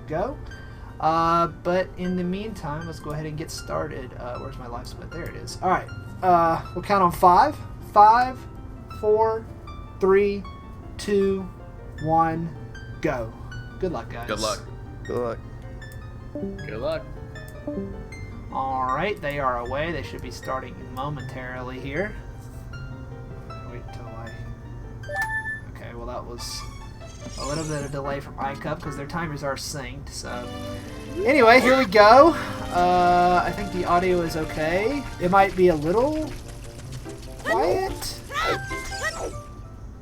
go. But in the meantime, let's go ahead and get started. Where's my life split? There it is. All right. We'll count on 5. 5, 4, 3, 2, 1, go. Good luck, guys. Good luck. Good luck. Good luck. All right, they are away. They should be starting momentarily here. Wait until I... Okay, well that was a little bit of delay from iCup because their timers are synced. So anyway, here we go. I think the audio is okay. It might be a little quiet.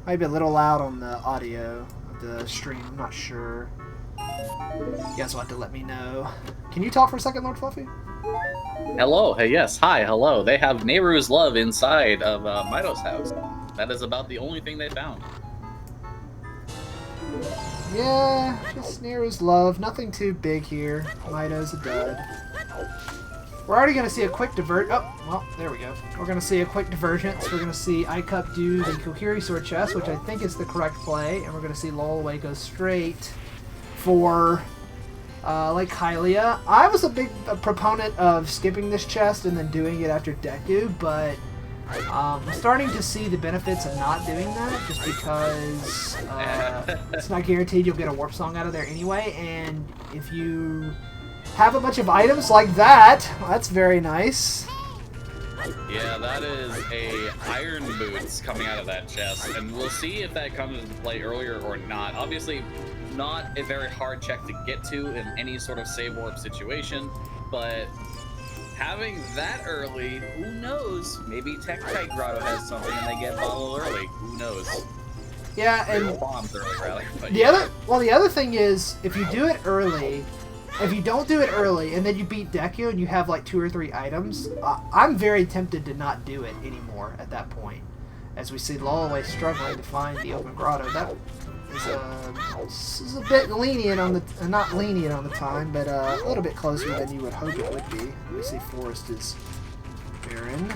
Might be a little loud on the audio of the stream. I'm not sure. You guys will have to let me know. Can you talk for a second, Lord Fluffy? Hello. Hey, yes. Hi. Hello. They have Nehru's love inside of Mido's house. That is about the only thing they found. Yeah, just Nero's love. Nothing too big here. Mido's a dud. We're already going to see a quick Oh, well, there we go. We're going to see a quick divergence. We're going to see Icup do the Kokiri Sword Chest, which I think is the correct play. And we're going to see Lolaway go straight for like Hylia. I was a big proponent of skipping this chest and then doing it after Deku, but I'm starting to see the benefits of not doing that just because it's not guaranteed you'll get a Warp Song out of there anyway, and if you have a bunch of items like that, that's very nice. Yeah, that is a Iron Boots coming out of that chest, and we'll see if that comes into play earlier or not. Obviously, not a very hard check to get to in any sort of save warp situation, but having that early, who knows? Maybe Tech Tight Grotto has something and they get bottled early. Who knows? Yeah, and bombs early, rather. But the other thing is, if you do it early, if you don't do it early and then you beat Deku and you have like 2 or 3 items, I'm very tempted to not do it anymore at that point. As we see Lolaway struggling to find the open grotto, that is a bit lenient on the, not lenient on the time, but a little bit closer than you would hope it would be. We see Forest is barren.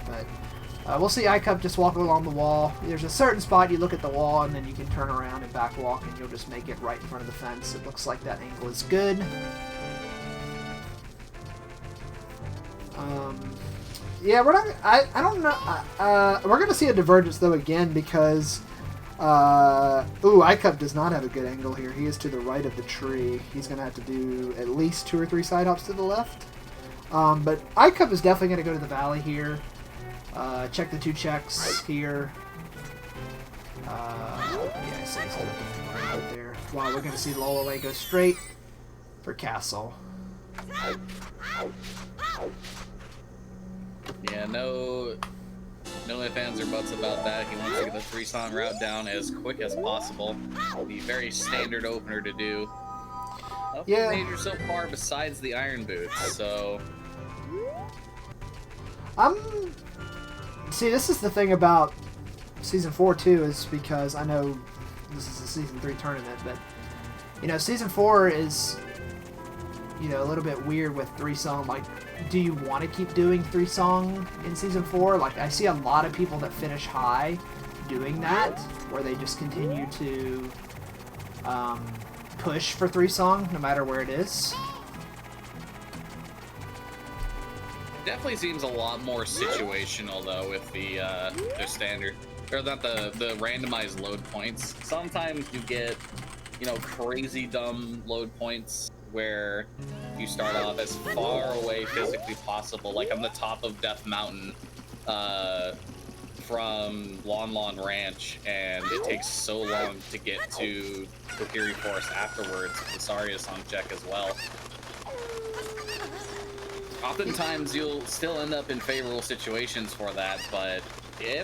But we'll see Icup just walking along the wall. There's a certain spot you look at the wall and then you can turn around and back walk and you'll just make it right in front of the fence. It looks like that angle is good. Yeah, we're not. I don't know. We're gonna see a divergence though again because Icup does not have a good angle here. He is to the right of the tree. He's gonna have to do at least 2 or 3 side hops to the left. But Icup is definitely gonna go to the valley here. Check the 2 checks here. Yeah, I see he's right there. Wow, we're gonna see Lolaway go straight for castle. Yeah, no ifs, ands, or buts about that. He wants to get the 3-song route down as quick as possible. The very standard opener to do. Yeah. Major so far besides the Iron Boots, so... See, this is the thing about Season 4 too, is because I know this is a Season 3 tournament, but, you know, Season 4 is, you know, a little bit weird with 3-song. Like, do you want to keep doing 3-song in Season 4? Like, I see a lot of people that finish high doing that, where they just continue to push for 3-song no matter where it is. Definitely seems a lot more situational though with the standard, or not the randomized load points. Sometimes you get, you know, crazy dumb load points where you start off as far away physically possible, like on the top of Death Mountain from Lon Lon Ranch, and it takes so long to get to Kokiri Forest afterwards. The Saria song check as well. Oftentimes you'll still end up in favorable situations for that, but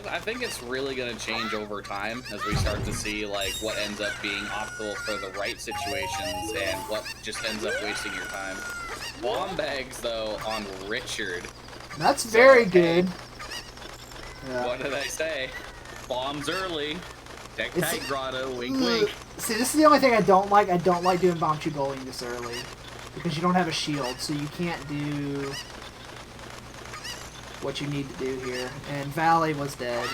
I think it's really going to change over time as we start to see like what ends up being optimal for the right situations and what just ends up wasting your time. Bomb bags though on Richard. That's very good. Yeah. What did I say? Bombs early. Tech Tight Grotto, wink wink. See, this is the only thing I don't like. I don't like doing Bomb Chugoling this early. Because you don't have a shield, so you can't do what you need to do here. And Valley was dead.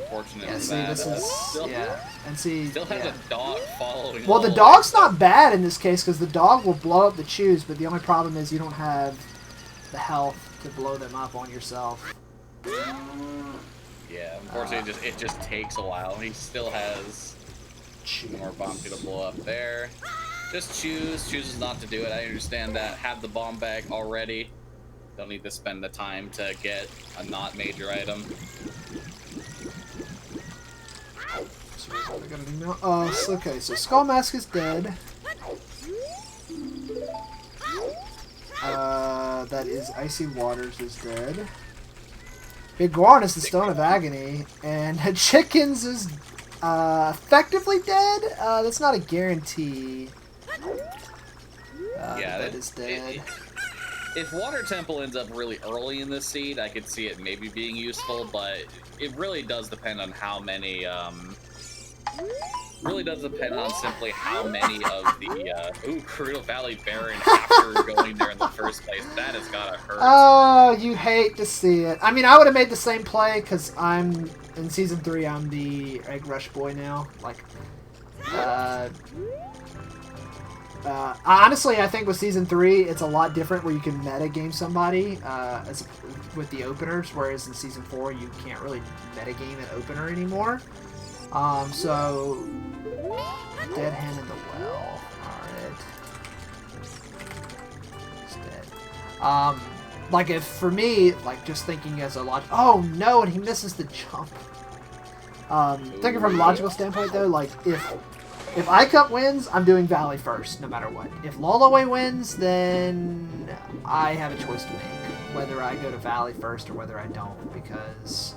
Fortunate Yeah, for see, that. this is... Still, yeah, and see... still has yeah. a dog following. Well, the Lolaway. dog's not bad in this case, because the dog will blow up the chews, but the only problem is you don't have the health to blow them up on yourself. Yeah, unfortunately, it just takes a while. He still has more bomb to blow up there. Just chooses not to do it. I understand that. Have the bomb bag already. Don't need to spend the time to get a not major item. So I got an email. Okay, so Skull Mask is dead. That is Icy Waters is dead. Big Guan is the Stone of Agony, and Chickens is effectively dead. That's not a guarantee. Yeah, that is dead. If Water Temple ends up really early in this seed, I could see it maybe being useful, but it really does depend on how many. Really does depend on simply how many of the Gerudo Valley Baron after going there in the first place. That has gotta hurt. Oh, you hate to see it. I mean, I would have made the same play because I'm in season 3. I'm the Egg Rush boy now. Like, honestly, I think with season 3, it's a lot different where you can meta game somebody with the openers, whereas in season 4, you can't really meta game an opener anymore. So dead hand in the well. Alright. It's dead. Like if for me, like just thinking as a oh no, and he misses the jump. Thinking from a logical standpoint though, like if Icup wins, I'm doing Valley first, no matter what. If Lolaway wins, then I have a choice to make. Whether I go to Valley first or whether I don't, because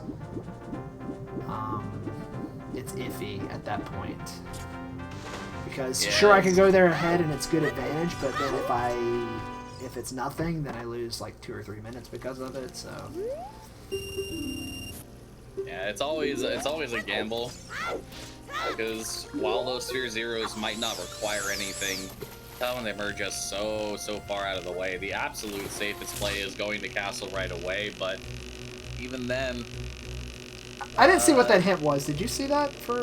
it's iffy at that point. Because sure, I can go there ahead and it's good advantage, but then if it's nothing, then I lose like 2 or 3 minutes because of it. So yeah, it's always a gamble. Because while those Sphere Zeros might not require anything, some of them are just so far out of the way. The absolute safest play is going to Castle right away, but even then... I didn't see what that hint was. Did you see that for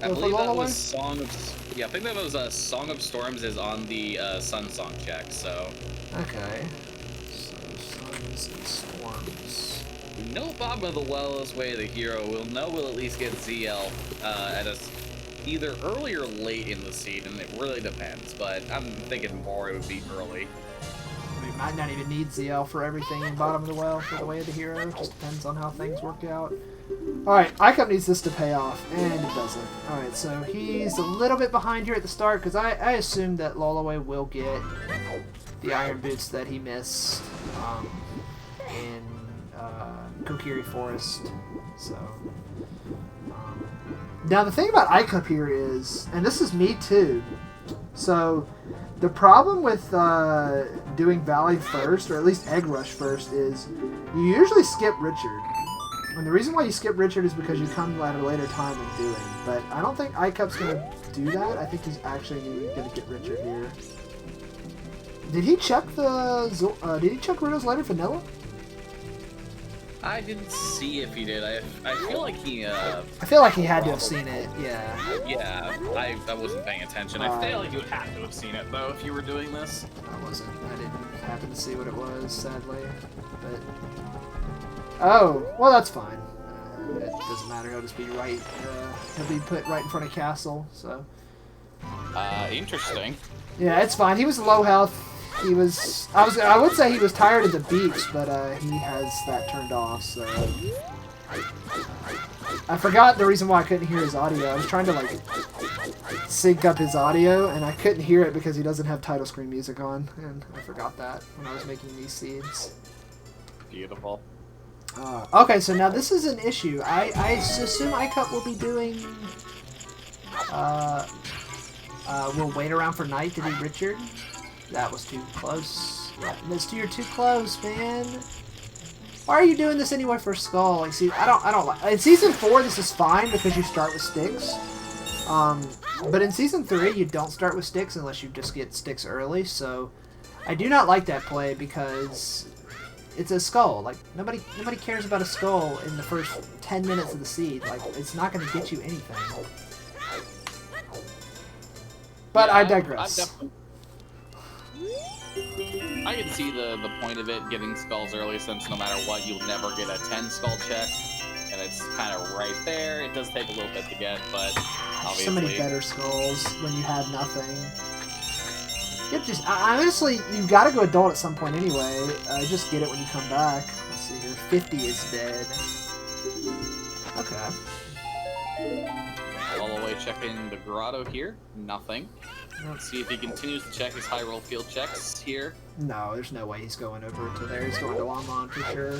I believe that was Song of... Yeah, I think that was Song of Storms is on the Sun Song check, so... Okay. So, Suns and Storms. No Bottom of the Well is way the hero. We'll at least get ZL at us either early or late in the seed, and it really depends, but I'm thinking more it would be early. We might not even need ZL for everything in Bottom of the Well for the way of the hero. It just depends on how things work out. Alright, Icup needs this to pay off, and it doesn't. Alright, so he's a little bit behind here at the start, because I assumed that Lolaway will get the Iron Boots that he missed in Kokiri Forest. So, now the thing about Icup here is, and this is me too, so the problem with doing Valley first, or at least Egg Rush first, is you usually skip Richard. And the reason why you skip Richard is because you come at a later time and do it. But I don't think Icup's going to do that. I think he's actually going to get Richard here. Did he check Rudo's letter vanilla? I didn't see if he did. I feel like he... I feel like he had to have seen it, yeah. Yeah, I wasn't paying attention. I feel like you would have to have seen it, though, if you were doing this. I wasn't. I didn't happen to see what it was, sadly. But... Oh, well that's fine. It doesn't matter, he'll just be right. He'll be put right in front of Castle, so... Interesting. Yeah, it's fine. He was low health. He was... I would say he was tired of the beach, but he has that turned off, so... I forgot the reason why I couldn't hear his audio. I was trying to, like, sync up his audio, and I couldn't hear it because he doesn't have title screen music on, and I forgot that when I was making these seeds. Beautiful. Okay, so now this is an issue. I assume Icup will be doing... we'll wait around for night to do Richard. That was too close. You're too close, man. Why are you doing this anyway for Skull? Like, see, I don't like... In Season 4, this is fine because you start with sticks. But in Season 3, you don't start with sticks unless you just get sticks early, so... I do not like that play because... It's a skull. Like, nobody cares about a skull in the first 10 minutes of the seed. Like, it's not going to get you anything. But Yeah, I digress. I can see the point of it, getting skulls early, since no matter what, you'll never get a 10 skull check. And it's kind of right there. It does take a little bit to get, but obviously... So many better skulls when you have nothing. Honestly, you've got to go adult at some point anyway. Just get it when you come back. Let's see here. 50 is dead. Okay. Lolaway checking the grotto here. Nothing. Let's see if he continues to check his high roll field checks here. No, there's no way he's going over to there. He's going to Longmont for sure.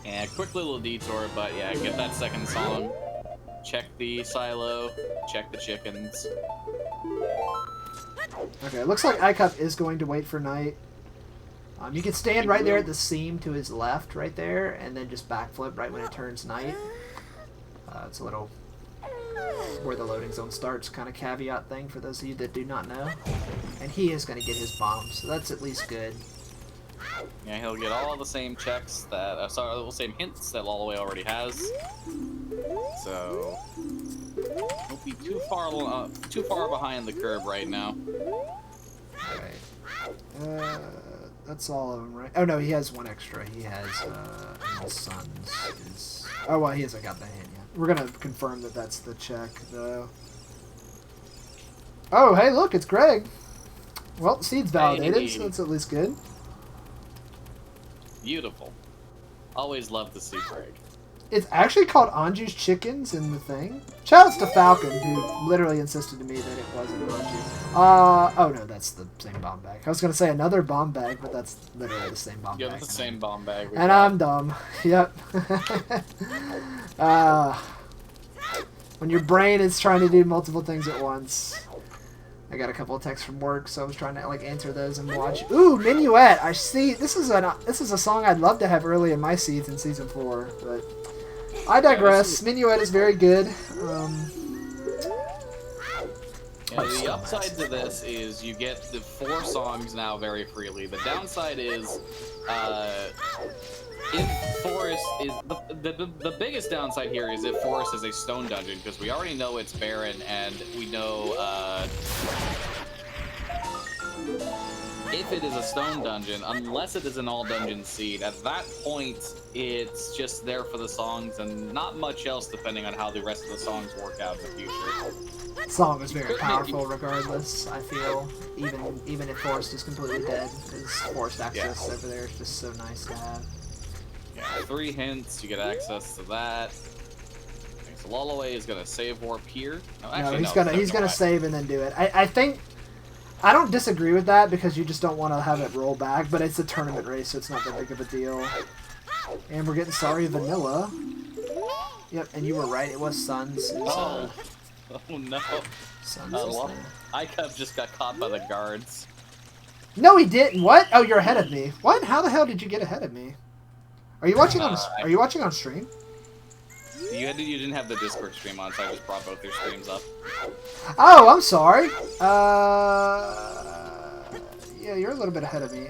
And quick little detour, but yeah, get that second song. Check the silo. Check the chickens. Okay, it looks like Icup is going to wait for night. You can stand right there at the seam to his left, right there, and then just backflip right when it turns night. It's a little where the loading zone starts kind of caveat thing for those of you that do not know. And he is going to get his bomb, so that's at least good. Yeah, he'll get all the same checks that, all the same hints that Lolaway already has. So, won't be too far behind the curve right now. Alright. That's all of them, right? Oh no, he has one extra. He has, his son's is... Oh well, he hasn't got the hint yet. We're gonna confirm that that's the check, though. Oh, hey, look, it's Greg. Well, seed's validated, so that's at least good. Beautiful. Always love to see Greg. It's actually called Anju's Chickens in the thing. Shoutouts to Falcon, who literally insisted to me that it wasn't Anju. Oh no, that's the same bomb bag. I was gonna say another bomb bag, but that's literally the same bomb bag. Yeah, the same bomb bag. And I'm dumb. Yep. When your brain is trying to do multiple things at once. I got a couple of texts from work, so I was trying to like answer those and watch. Ooh, Minuet! I see. This is a song I'd love to have early in my seeds in season 4, but I digress. Minuet is very good. Yeah, the upside to this is you get the 4 songs now very freely. The downside is, if Forest is the biggest downside here is if Forest is a stone dungeon, because we already know it's barren, and we know if it is a stone dungeon, unless it is an all dungeon seed, at that point it's just there for the songs and not much else, depending on how the rest of the songs work out in the future. Song is very powerful regardless, I feel, even if Forest is completely dead, because Forest access over there is just so nice to have. Yeah, 3 hints, you get access to that. Okay, so Lolaway is gonna save warp here. No, actually, he's gonna save and then do it. I think I don't disagree with that, because you just don't want to have it roll back, but it's a tournament race, so it's not that big of a deal. And we're getting Sorry Vanilla. Yep, and you were right, it was Suns. Oh no. Suns Icup just got caught by the guards. No, he didn't. What? Oh, you're ahead of me. What? How the hell did you get ahead of me? Are you watching on? Are you watching on stream? You didn't have the Discord stream on, so I just brought both your streams up. Oh, I'm sorry. Yeah, you're a little bit ahead of me.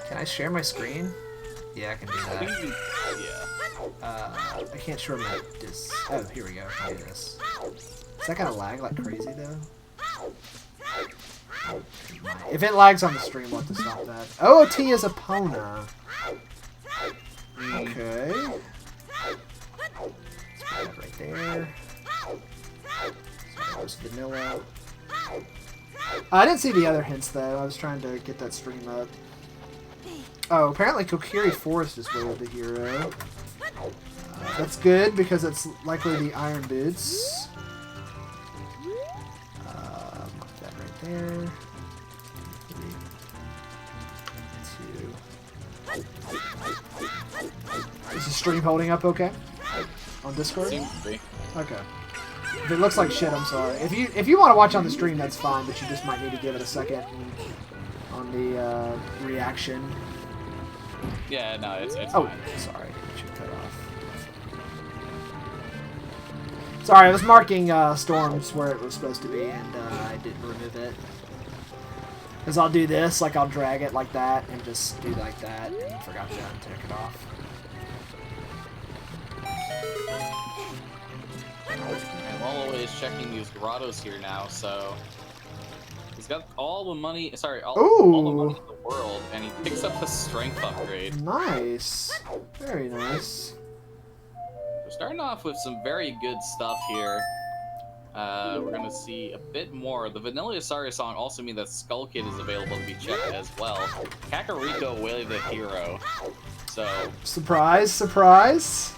Can I share my screen? Yeah, I can do that. Yeah. I can't share my Oh, here we go. I can do this. Is that gonna lag like crazy though? If it lags on the stream, we'll have to stop that. OOT is Epona. Okay. Let's put that right there. So there's Vanilla. I didn't see the other hints though. I was trying to get that stream up. Oh, apparently Kokiri Forest is where the hero. That's good because it's likely the Iron Boots. Mark that right there. 3, 2. Is the stream holding up okay? On Discord? Seems to be. Okay. If it looks like shit, I'm sorry. If you want to watch on the stream, that's fine, but you just might need to give it a second on the reaction. Yeah, no, it's fine. Sorry. It should cut off. Sorry, I was marking storms where it was supposed to be, and I didn't remove it. Because I'll do this, like I'll drag it like that, and just do like that, and forgot to take it off. And Lolaway is checking these grottos here now, so he's got all the money. Sorry, all the money in the world, and he picks up a strength upgrade. Nice, very nice. We're starting off with some very good stuff here. We're gonna see a bit more. The Vanilla Asari song also means that Skull Kid is available to be checked as well. Kakariko Way the Hero. So surprise, surprise.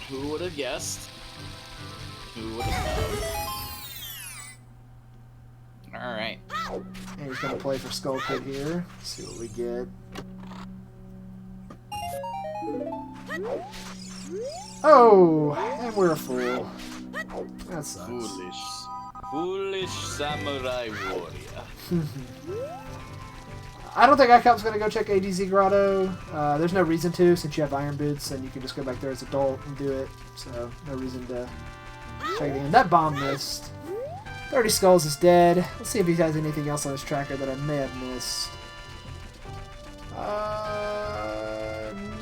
Who would have guessed? Who would have known? Alright. And he's gonna play for Skull Kid here. Let's see what we get. Oh, and we're a fool. That sucks. Foolish samurai warrior. I don't think Icup's gonna go check ADZ Grotto. There's no reason to, since you have Iron Boots and you can just go back there as adult and do it. So no reason to check it again. That bomb missed. 30 Skulls is dead. Let's see if he has anything else on his tracker that I may have missed.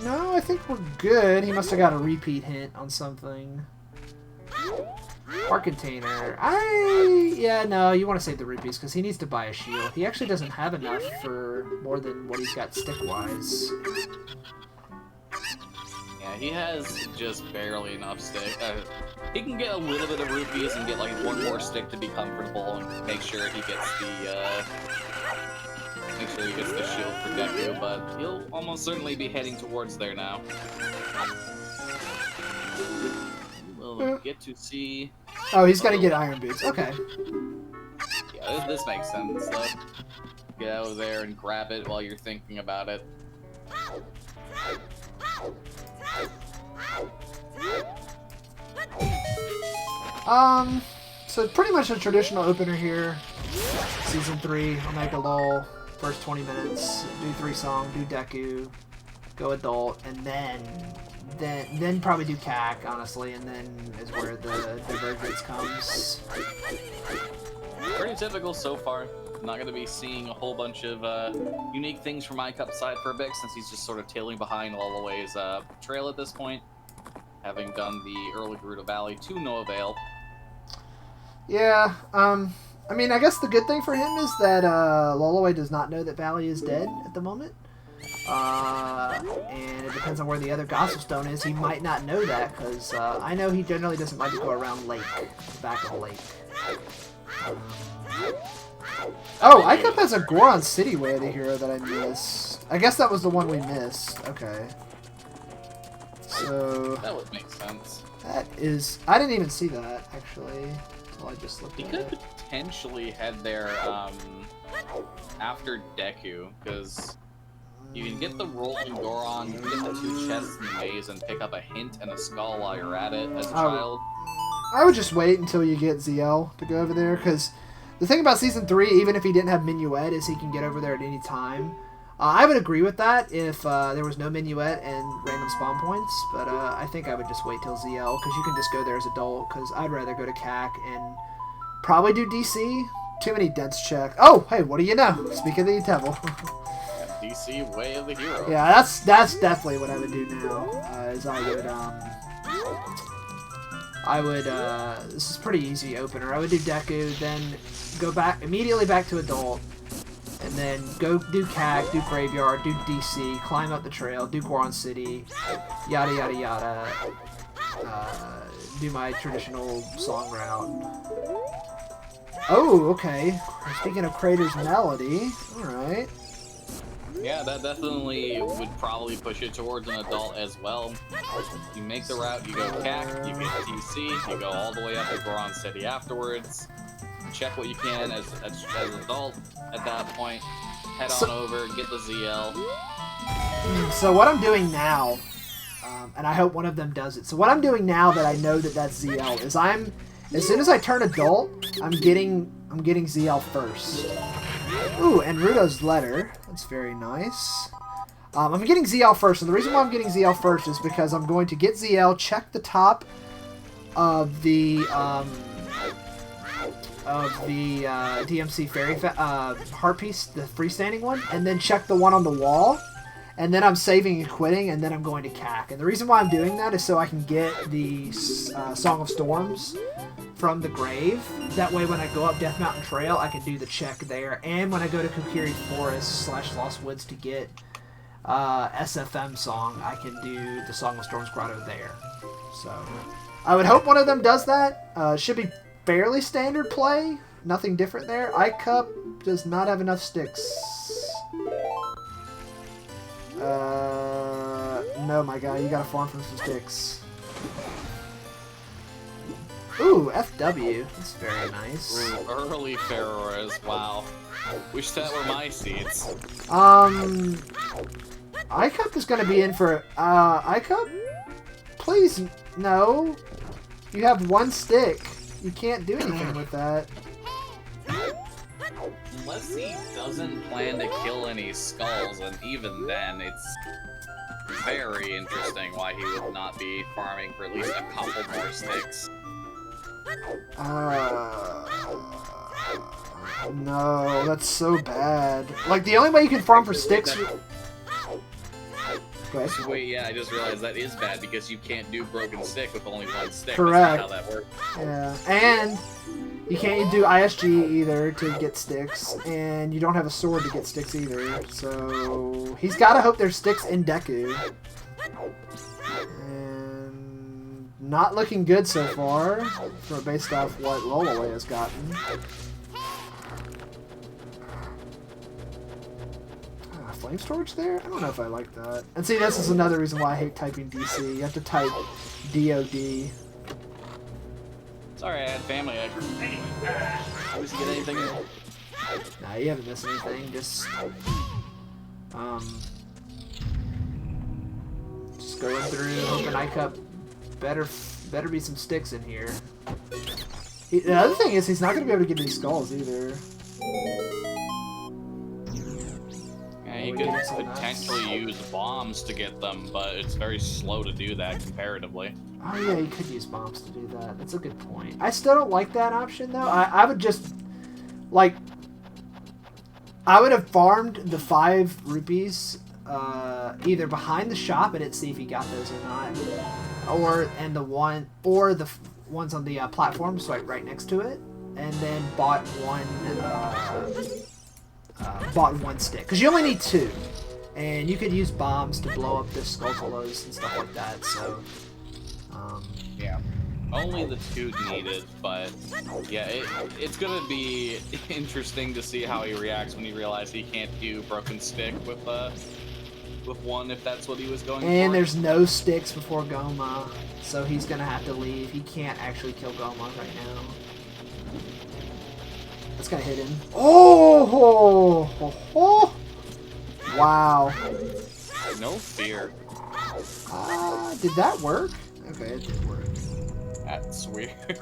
No, I think we're good. He must have got a repeat hint on something. Park container. Yeah, no, you want to save the rupees because he needs to buy a shield. He actually doesn't have enough for more than what he's got stick-wise. Yeah, he has just barely enough stick. He can get a little bit of rupees and get like one more stick to be comfortable and make sure he gets the shield for Deku, but he'll almost certainly be heading towards there now. We'll get to see. Oh, he's gonna get Iron Boots. Okay. Yeah, this makes sense. Get out of there and grab it while you're thinking about it. So pretty much a traditional opener here. Season 3, Omega Lol. First 20 minutes, do 3 song, do Deku, go adult, and then probably do CAC, honestly, and then is where the divergence comes. Pretty typical so far. Not going to be seeing a whole bunch of unique things from Icup's side for a bit, since he's just sort of tailing behind Lolaway's trail at this point, having done the early Gerudo Valley to no avail. Yeah, I mean, I guess the good thing for him is that Lolaway does not know that Valley is dead at the moment. And it depends on where the other Gospel Stone is. He might not know that, because I know he generally doesn't like to go around lake, the back of the lake. Oh, Icup has a Goron City Way of the Hero that I missed. I guess that was the one we missed. Okay. So... that would make sense. That is... I didn't even see that, actually. Until I just looked at it. He could potentially head there after Deku, because you can get the Rolling Goron, you can get the 2 chests in the maze, and pick up a hint and a skull while you're at it as a child. I would just wait until you get ZL to go over there, because the thing about Season 3, even if he didn't have Minuet, is he can get over there at any time. I would agree with that if there was no Minuet and random spawn points, but I think I would just wait till ZL, because you can just go there as adult, because I'd rather go to CAC and probably do DC. Too many dents check. Oh, hey, what do you know? Speak of the devil. DC Way of the Hero. Yeah, that's definitely what I would do now, is I would, this is pretty easy opener. I would do Deku, then go immediately back to adult, and then go do CAC, do Graveyard, do DC, climb up the trail, do Goron City, yada yada yada, do my traditional song route. Oh, okay. Speaking of Crater's Melody, alright. Yeah, that definitely would probably push it towards an adult as well. You make the route, you go CAC, you get DC, you go all the way up to Goron City afterwards. Check what you can as an adult at that point. Head on over, get the ZL. So what I'm doing now, and I hope one of them does it. So what I'm doing now that I know that that's ZL is as soon as I turn adult, I'm getting ZL first. Ooh, and Rudo's letter. That's very nice. I'm getting ZL first, and the reason why I'm getting ZL first is because I'm going to get ZL, check the top of the of the DMC Fairy heart piece, the freestanding one, and then check the one on the wall. And then I'm saving and quitting, and then I'm going to CAC. And the reason why I'm doing that is so I can get the Song of Storms from the grave. That way when I go up Death Mountain Trail, I can do the check there. And when I go to Kokiri Forest / Lost Woods to get SFM song, I can do the Song of Storms Grotto there. So I would hope one of them does that. Should be fairly standard play. Nothing different there. Icup does not have enough sticks. No, my guy, you gotta farm for some sticks. Ooh, FW. That's very nice. Ooh, early Ferroras, wow. Wish that were my seeds. Icup is gonna be in for, Icup? Please, no. You have one stick. You can't do anything with that. Unless he doesn't plan to kill any skulls, and even then, it's very interesting why he would not be farming for at least a couple more sticks. No, that's so bad. Like, the only way you can farm for sticks... Wait, yeah, I just realized that is bad because you can't do broken stick with only one stick. Correct. That's not how that works. Yeah, and you can't do ISG either to get sticks, and you don't have a sword to get sticks either. So he's got to hope there's sticks in Deku. And not looking good so far, based off what Lolaway has gotten. Flame storage there? I don't know if I like that. And see, this is another reason why I hate typing DC. You have to type DOD. Sorry, I had family. I always get anything. Nah, you haven't missed anything. Just going through, hoping Icup better be some sticks in here. The other thing is, he's not going to be able to get these skulls either. You could potentially use bombs to get them, but it's very slow to do that comparatively. Oh yeah, you could use bombs to do that. That's a good point. I still don't like that option though. I would just, like, I would have farmed the 5 rupees either behind the shop and see if he got those or not, or the ones on the platform, so right next to it, and then bought one stick, because you only need 2, and you could use bombs to blow up the Skulltulas and stuff like that. So yeah, only the 2 needed, but yeah, it's gonna be interesting to see how he reacts when he realizes he can't do broken stick with 1, if that's what he was going for. And there's no sticks before Goma, so he's gonna have to leave. He can't actually kill Goma right now. That's gonna hit him. Oh! Wow. No fear. Did that work? Okay, it did work. That's weird.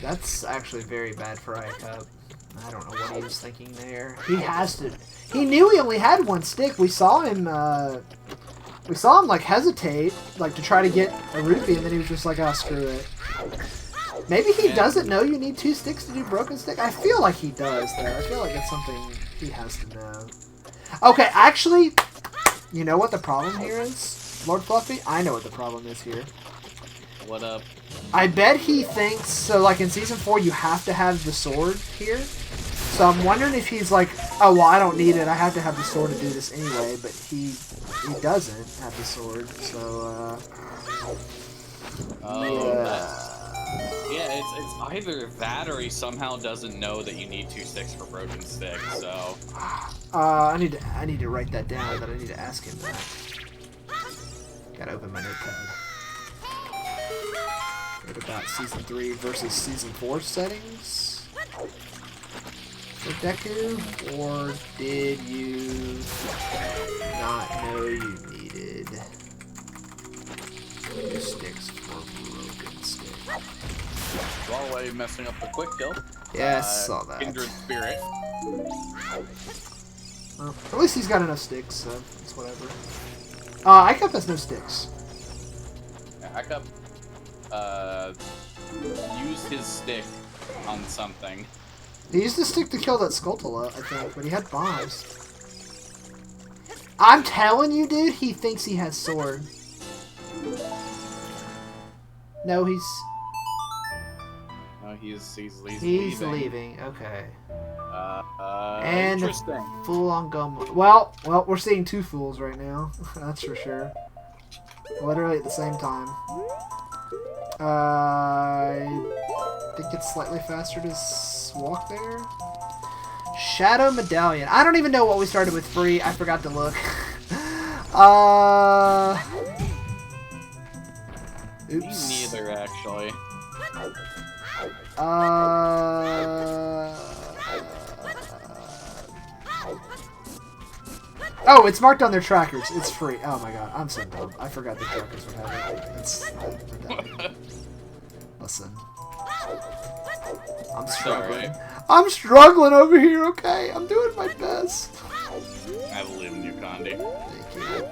That's actually very bad for Icup. I don't know what he was thinking there. He has to. He knew he only had 1 stick. We saw him. Like hesitate, like to try to get a rupee, and then he was just like, "Ah, screw it." Maybe he doesn't know you need 2 sticks to do broken stick. I feel like he does, though. I feel like it's something he has to know. Okay, actually, you know what the problem here is, Lord Fluffy? I know what the problem is here. What up? I bet he thinks, so like in Season 4, you have to have the sword here. So I'm wondering if he's like, oh, well, I don't need it. I have to have the sword to do this anyway. But he doesn't have the sword, so, yeah, it's either that or he somehow doesn't know that you need 2 sticks for broken stick, so... I need to write that down, but I need to ask him that. Gotta open my notepad. What about Season 3 versus Season 4 settings? For Deku? Or did you not know you needed 2 sticks for broken stick? Lolaway messing up the quick kill. Yes, saw that. Kindred Spirit. Well, at least he's got enough sticks, so it's whatever. Icup has no sticks. Yeah, Icup used his stick on something. He used to stick to kill that Skulltula, I think, but he had bombs. I'm telling you, dude, he thinks he has sword. No, he's leaving. Okay. And interesting. Fool on gum. Well, we're seeing two fools right now. That's for sure. Literally at the same time. I think it's slightly faster to walk there. Shadow Medallion. I don't even know what we started with free. I forgot to look. Oops. Me neither, actually. Oh, it's marked on their trackers. It's free. Oh my god, I'm so dumb. I forgot the trackers would have it. Listen. I'm struggling. Right. I'm struggling over here, okay? I'm doing my best. I believe in you, Condi. Thank you.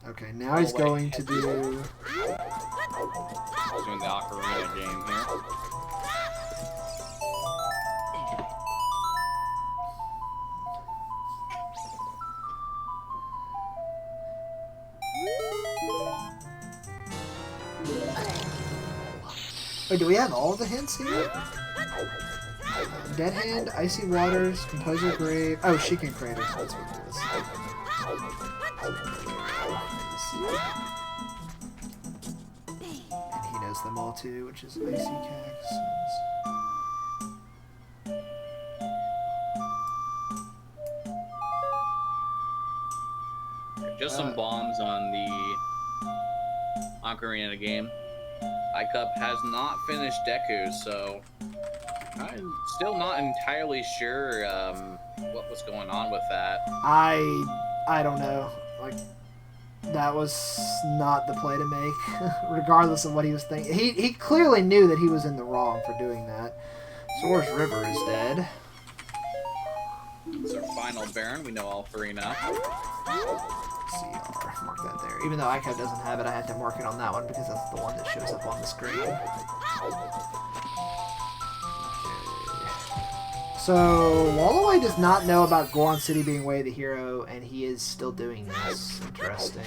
Okay, now he's going to do... He's doing the Ocarina game here. Wait, do we have all the hints here? Dead Hand, Icy Waters, Composer Grave... Oh, Sheikah Crater. That's what it is. And he knows them all too, which is Icy Cactus. Just some bombs on the Ocarina game. Icup has not finished Deku, so I'm still not entirely sure what was going on with that. I don't know. Like, that was not the play to make, regardless of what he was thinking. He clearly knew that he was in the wrong for doing that. Sora's River is dead. It's our final Baron. We know all three now. CR, mark that there. Even though Icup doesn't have it, I had to mark it on that one because that's the one that shows up on the screen. Okay. So, Lolaway does not know about Goron City being Way of the Hero, and he is still doing this. Interesting.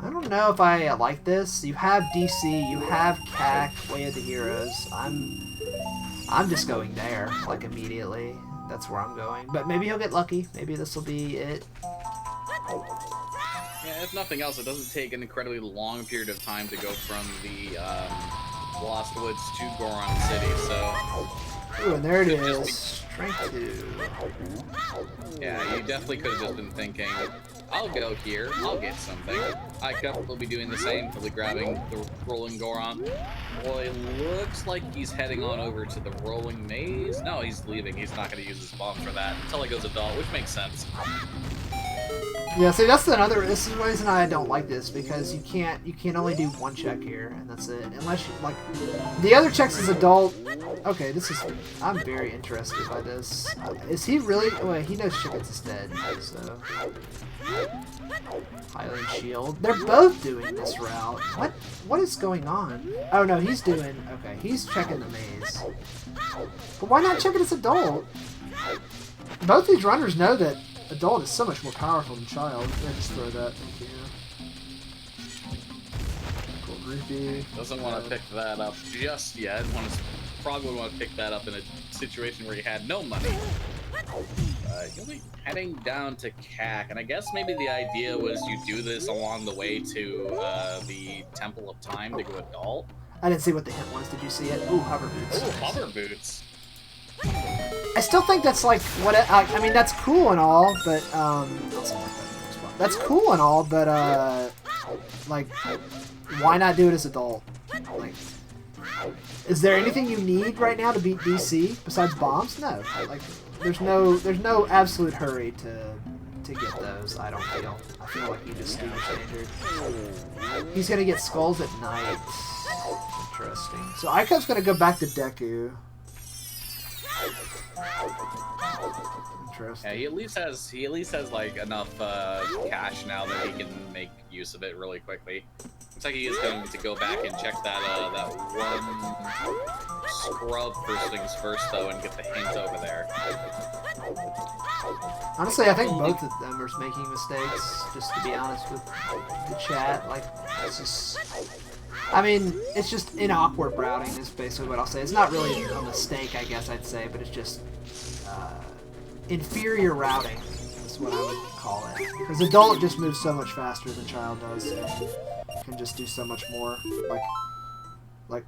I don't know if I like this. You have DC, you have CAC, Way of the Heroes. I'm just going there, like, immediately. That's where I'm going. But maybe he'll get lucky. Maybe this will be it. Yeah, if nothing else, it doesn't take an incredibly long period of time to go from the Lost Woods to Goron City, so... Ooh, and there it is. Strength 2. Yeah, you definitely could have just been thinking, I'll go here, I'll get something. Icup will be doing the same, probably grabbing the Rolling Goron. Well, it looks like he's heading on over to the Rolling Maze. No, he's leaving. He's not going to use his bomb for that until he goes adult, which makes sense. Yeah, see, that's this is the reason I don't like this, because you can only do one check here, and that's it. Unless you, like, the other checks is adult. Okay, I'm very interested by this. Is he really, wait, he knows Chickens is dead, so. Highland Shield. They're both doing this route. What is going on? Oh no, he's checking the maze. But why not check it as adult? Both these runners know that adult is so much more powerful than child. I just throw that. Thank you. Cool, Groupie. Doesn't want to pick that up just yet. Probably want to pick that up in a situation where he had no money. He'll be heading down to CAC, and I guess maybe the idea was you do this along the way to the Temple of Time to go adult. I didn't see what the hint was. Did you see it? Ooh, hover boots. Ooh, hover boots. I still think that's like what I mean. That's cool and all, but that's cool and all, but like, why not do it as adult? Like, is there anything you need right now to beat DC besides bombs? No. Like, there's no absolute hurry to get those. I don't feel. I feel like you just do your standard. He's gonna get skulls at night. Interesting. So Icup's gonna go back to Deku. Interesting. Yeah, he at least has like enough cash now that he can make use of it really quickly. Looks like he is going to go back and check that that one scrub first things first though, and get the hint over there. Honestly, I think both of them are making mistakes. Just to be honest with the chat, like it's just. I mean, it's just inawkward routing is basically what I'll say. It's not really a mistake, I guess I'd say, but it's just inferior routing is what I would call it. Because adult just moves so much faster than child does, and can just do so much more. Like,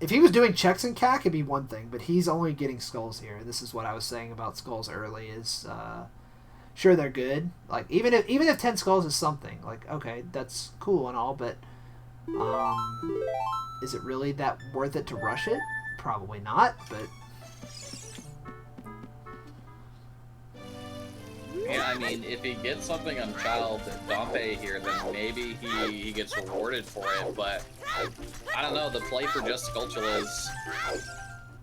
if he was doing checks in CAC, it'd be one thing, but he's only getting skulls here. This is what I was saying about skulls early. Is sure they're good. Like even if 10 skulls is something, like okay, that's cool and all, but. Is it really that worth it to rush it? Probably not, but... Yeah, I mean, if he gets something on Child Dompe here, then maybe he gets rewarded for it, but I don't know, the play for just Skulltulas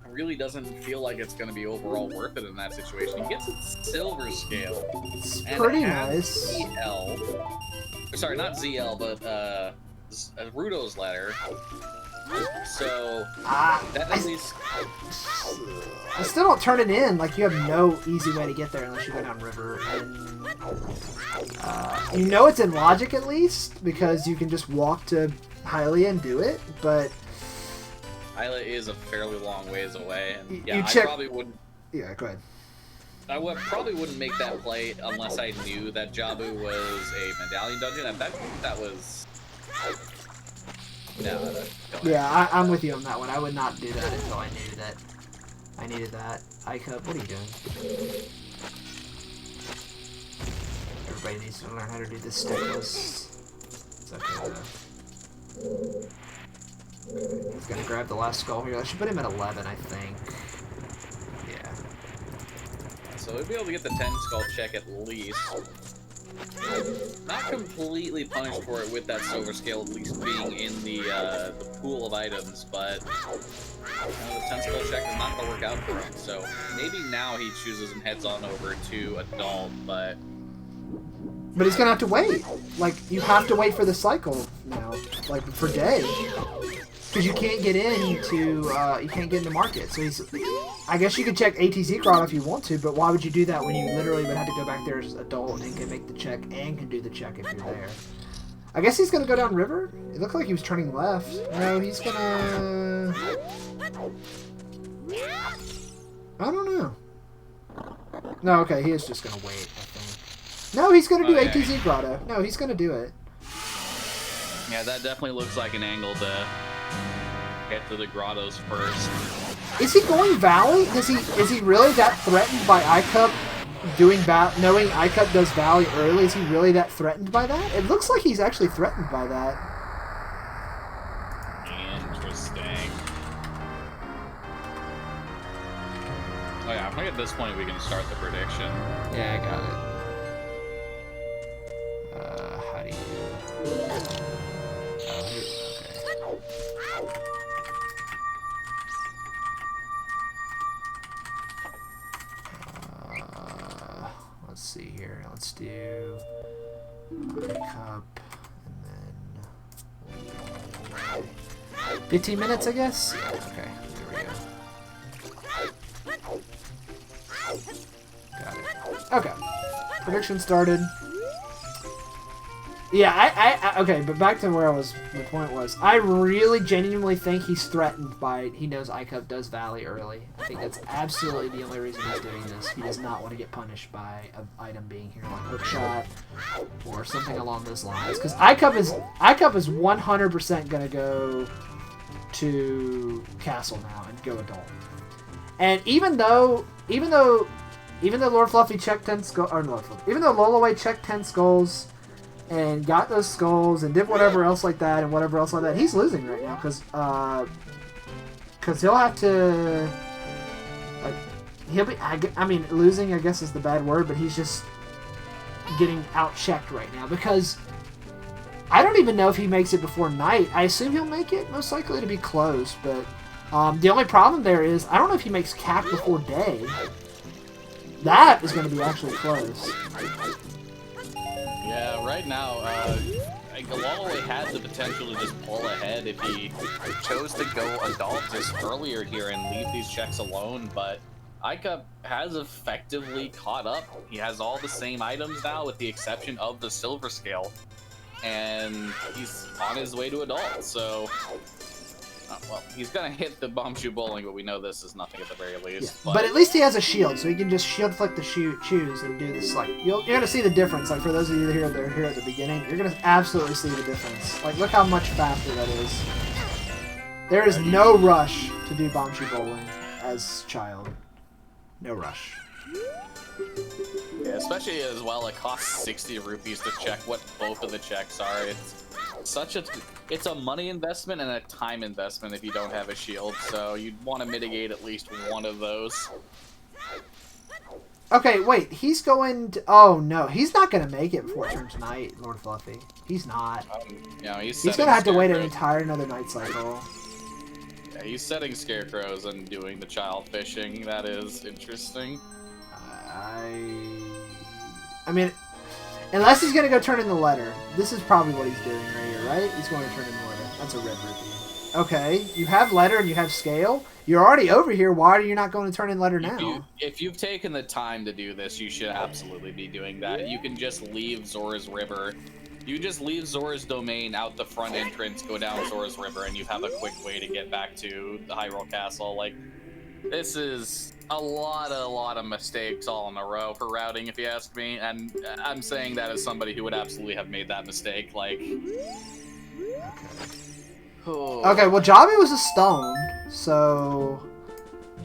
really doesn't feel like it's going to be overall worth it in that situation. He gets a silver scale. It's and pretty nice. ZL. Sorry, not ZL, but Rudo's letter. So that at least I still don't turn it in. Like you have no easy way to get there unless you go down river, and you know it's in logic at least because you can just walk to Hylia and do it. But Hylia is a fairly long ways away, and yeah, you check... I probably wouldn't. Yeah, go ahead. I probably wouldn't make that play unless I knew that Jabu was a medallion dungeon. I bet that was. No, yeah, I'm with you on that one. I would not do that until I knew that I needed that. Icup, what are you doing? Everybody needs to learn how to do this stick list. It's okay though. Okay, he's gonna grab the last skull here. I should put him at 11, I think. Yeah. So we'll be able to get the 10 skull check at least. Not completely punished for it with that silver scale at least being in the pool of items, but the 10 skull check is not going to work out for him. So maybe now he chooses and heads on over to adult, but he's going to have to wait. Like, you have to wait for the cycle now, like for day. Because you can't get into market. So I guess you could check ATZ Grotto if you want to, but why would you do that when you literally would have to go back there as adult and can make the check and can do the check if you're there? I guess he's gonna go down river. It looked like he was turning left. No, he's gonna. I don't know. No, okay, he is just gonna wait. I think. No, he's gonna do ATZ Grotto. No, he's gonna do it. Yeah, that definitely looks like an angle to get to the grottos first. Is he going Valley? Is he really that threatened by Icup knowing Icup does Valley early? Is he really that threatened by that? It looks like he's actually threatened by that. Interesting. Oh yeah, I think at this point we can start the prediction. Yeah, I got it. How do you... okay. Let's see here. Let's do cup and then 15 minutes, I guess. Yeah, okay, there we go. Got it. Okay, prediction started. Yeah, okay, but back to where my point was, I really genuinely think he's threatened by, he knows Icup does Valley early. I think that's absolutely the only reason he's doing this. He does not want to get punished by an item being here, like Hookshot, or something along those lines. Because Icup is 100% going to go to Castle now and go adult. And even though Lord Fluffy checked 10 skulls, or Lord Fluffy, even though Lolaway checked 10 skulls, and got those skulls and did whatever else like that and whatever else like that, he's losing right now because he'll have to, like, I mean, losing I guess is the bad word, but he's just getting out-checked right now because I don't even know if he makes it before night. I assume he'll make it, most likely to be close, but The only problem there is, I don't know if he makes cap before day. That is going to be actually close. Yeah, right now, Lolaway had the potential to just pull ahead if he chose to go adult just earlier here and leave these checks alone, but Icup has effectively caught up. He has all the same items now with the exception of the silver scale, and he's on his way to adult, so... well, he's gonna hit the bombshoe bowling, but we know this is nothing at the very least. Yeah. But at least he has a shield, so he can just shield flick the shoes and do this. Like you're gonna see the difference. Like for those of you that are here at the beginning, you're gonna absolutely see the difference. Like look how much faster that is. There is no rush to do bombshoe bowling as child. No rush. Yeah, especially as well, it costs 60 rupees to check what both of the checks are. It's a money investment and a time investment if you don't have a shield, so you'd want to mitigate at least one of those. Okay, wait, he's going to... Oh, no, he's not going to make it before it turns night, Lord Fluffy. He's not. He's going to have to wait an entire another night cycle. Yeah, he's setting scarecrows and doing the child fishing. That is interesting. I mean... Unless he's going to go turn in the letter. This is probably what he's doing right here, right? He's going to turn in the letter. That's a red rupee. Okay, you have letter and you have scale. You're already over here. Why are you not going to turn in letter now? If you've taken the time to do this, you should absolutely be doing that. You can just leave Zora's River. You just leave Zora's domain out the front entrance, go down Zora's River, and you have a quick way to get back to the Hyrule Castle. Like, this is a lot of mistakes all in a row for routing, if you ask me, and I'm saying that as somebody who would absolutely have made that mistake. Like, okay, well, Jabu was a stone, so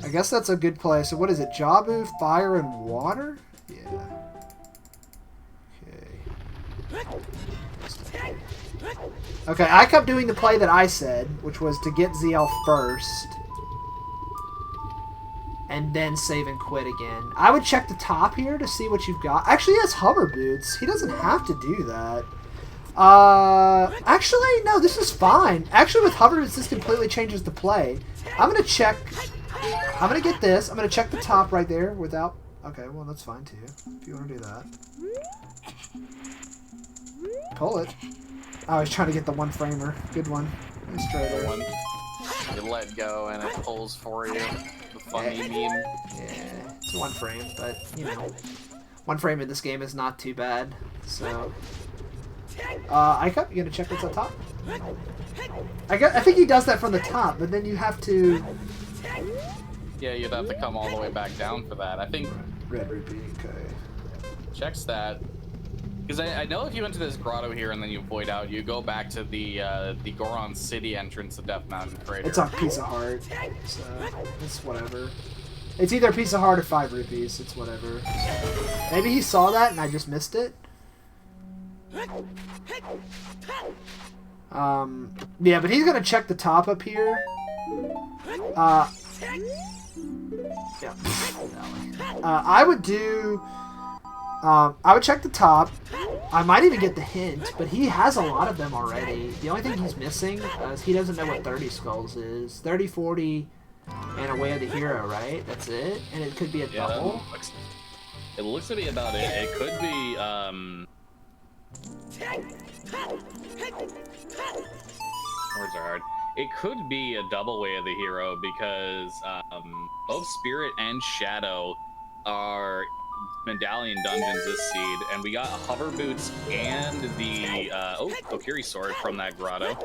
I guess that's a good play. So what is it? Jabu, fire, and water? Yeah. Okay, I kept doing the play that I said, which was to get ZL first. And then save and quit again. I would check the top here to see what you've got. Actually, he has hover boots. He doesn't have to do that. Actually, no, this is fine. Actually, with hover boots, this completely changes the play. I'm going to check. I'm going to get this. I'm going to check the top right there without... Okay, well, that's fine, too, if you want to do that. Pull it. Oh, I was trying to get the one framer. Good one. Nice try there. You let go and it pulls for you. The funny meme. Yeah, it's one frame, but you know, one frame in this game is not too bad. So, Icup, you gonna check what's up top? I think he does that from the top, but then you have to. Yeah, you'd have to come all the way back down for that. I think. Red rupee. Okay. Checks that. Because I know if you enter this grotto here and then you void out, you go back to the Goron City entrance of Death Mountain Crater. It's a piece of heart, so it's whatever. It's either a piece of heart or 5 rupees. It's whatever. Maybe he saw that and I just missed it. Yeah, but he's gonna check the top up here. Yeah. I would do. I would check the top. I might even get the hint, but he has a lot of them already. The only thing he's missing is he doesn't know what 30 skulls is. 30, 40, and a way of the hero, right? That's it? And it could be a double? It looks to be about it. It could be, words are hard. It could be a double way of the hero because, both Spirit and Shadow are medallion dungeons this seed, and we got hover boots and the Kokiri sword from that grotto.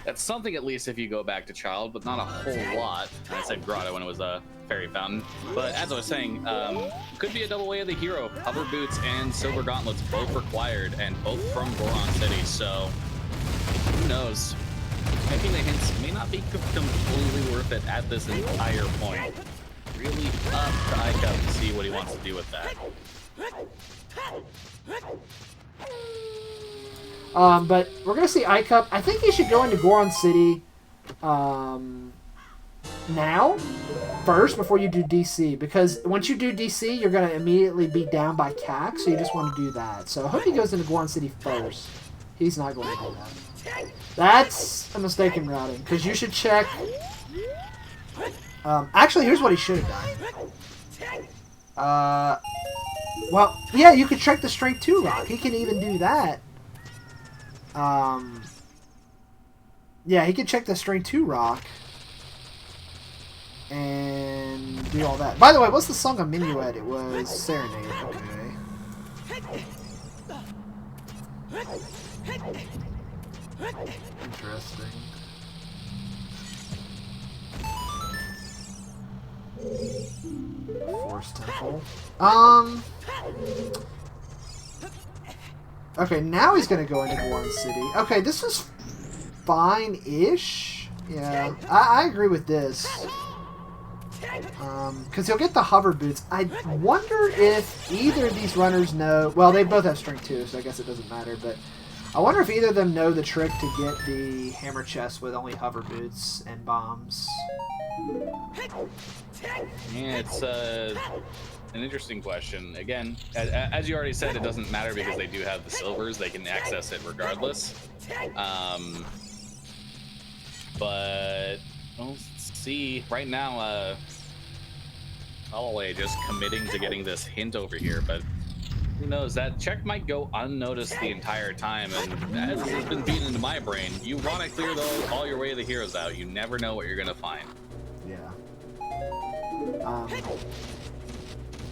That's something at least if you go back to Child, but not a whole lot. I said grotto when it was a fairy fountain. But as I was saying, could be a double way of the hero. Hover boots and silver gauntlets both required, and both from Goron City. So who knows? Taking the hints may not be completely worth it at this entire point. Really up to Icup to see what he wants to do with that. But we're gonna see Icup. I think he should go into Goron City now first before you do DC, because once you do DC, you're gonna immediately be down by CAC, so you just want to do that. So I hope he goes into Goron City first. He's not going to do that. That's a mistake in routing, because you should check Actually, here's what he should have done. Well, yeah, you could check the Strength 2 rock. He can even do that. Yeah, he could check the Strength 2 rock. And do all that. By the way, what's the song on Minuet? It was Serenade. Okay. Interesting. Forest Temple. Okay, now he's gonna go into Goron City. Okay, this is fine-ish. Yeah, I agree with this. Because he'll get the hover boots. I wonder if either of these runners know... Well, they both have strength 2, so I guess it doesn't matter, but... I wonder if either of them know the trick to get the hammer chest with only hover boots and bombs. Yeah, it's an interesting question. Again, as you already said, it doesn't matter because they do have the silvers. They can access it regardless. But we'll see. Right now, Lolaway just committing to getting this hint over here, but who knows? That check might go unnoticed the entire time, and as has been beaten into my brain, you want to clear all your way of the heroes out. You never know what you're gonna find. Yeah.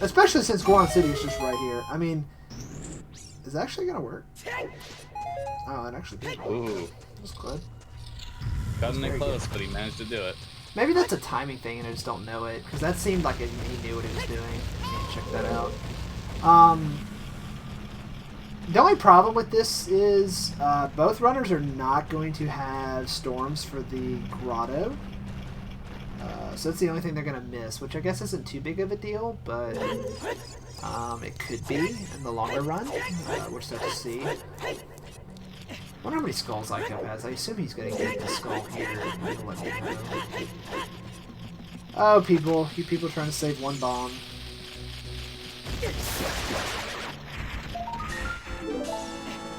Especially since Goron City is just right here. I mean, is it actually gonna work? Oh, it actually did. Ooh. That's good. Cutting it close, but he managed to do it. Maybe that's a timing thing and I just don't know it, because that seemed like he knew what he was doing. Check that out. The only problem with this is both runners are not going to have storms for the grotto. So that's the only thing they're going to miss, which I guess isn't too big of a deal, but it could be in the longer run. We're still to see. I wonder how many skulls Icup has. I assume he's going to get the skull here. Maybe let me know. Oh, people. You people trying to save one bomb.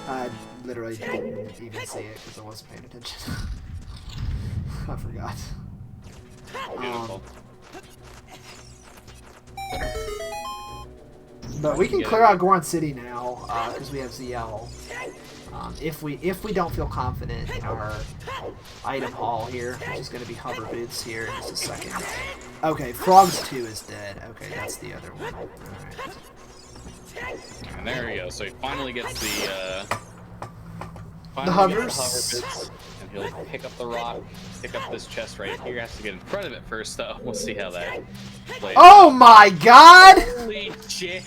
I literally didn't even see it because I wasn't paying attention. I forgot. Beautiful. But we can clear out Goron City now because we have ZL. If we don't feel confident in our item haul here, which is going to be hover boots here in just a second. Okay, Frogs 2 is dead. Okay, that's the other one. Alright. And there we go. So he finally gets the hovers. Bits, and he'll pick up the rock, pick up this chest right here. He has to get in front of it first, though. We'll see how that plays. Oh my God! Holy shit!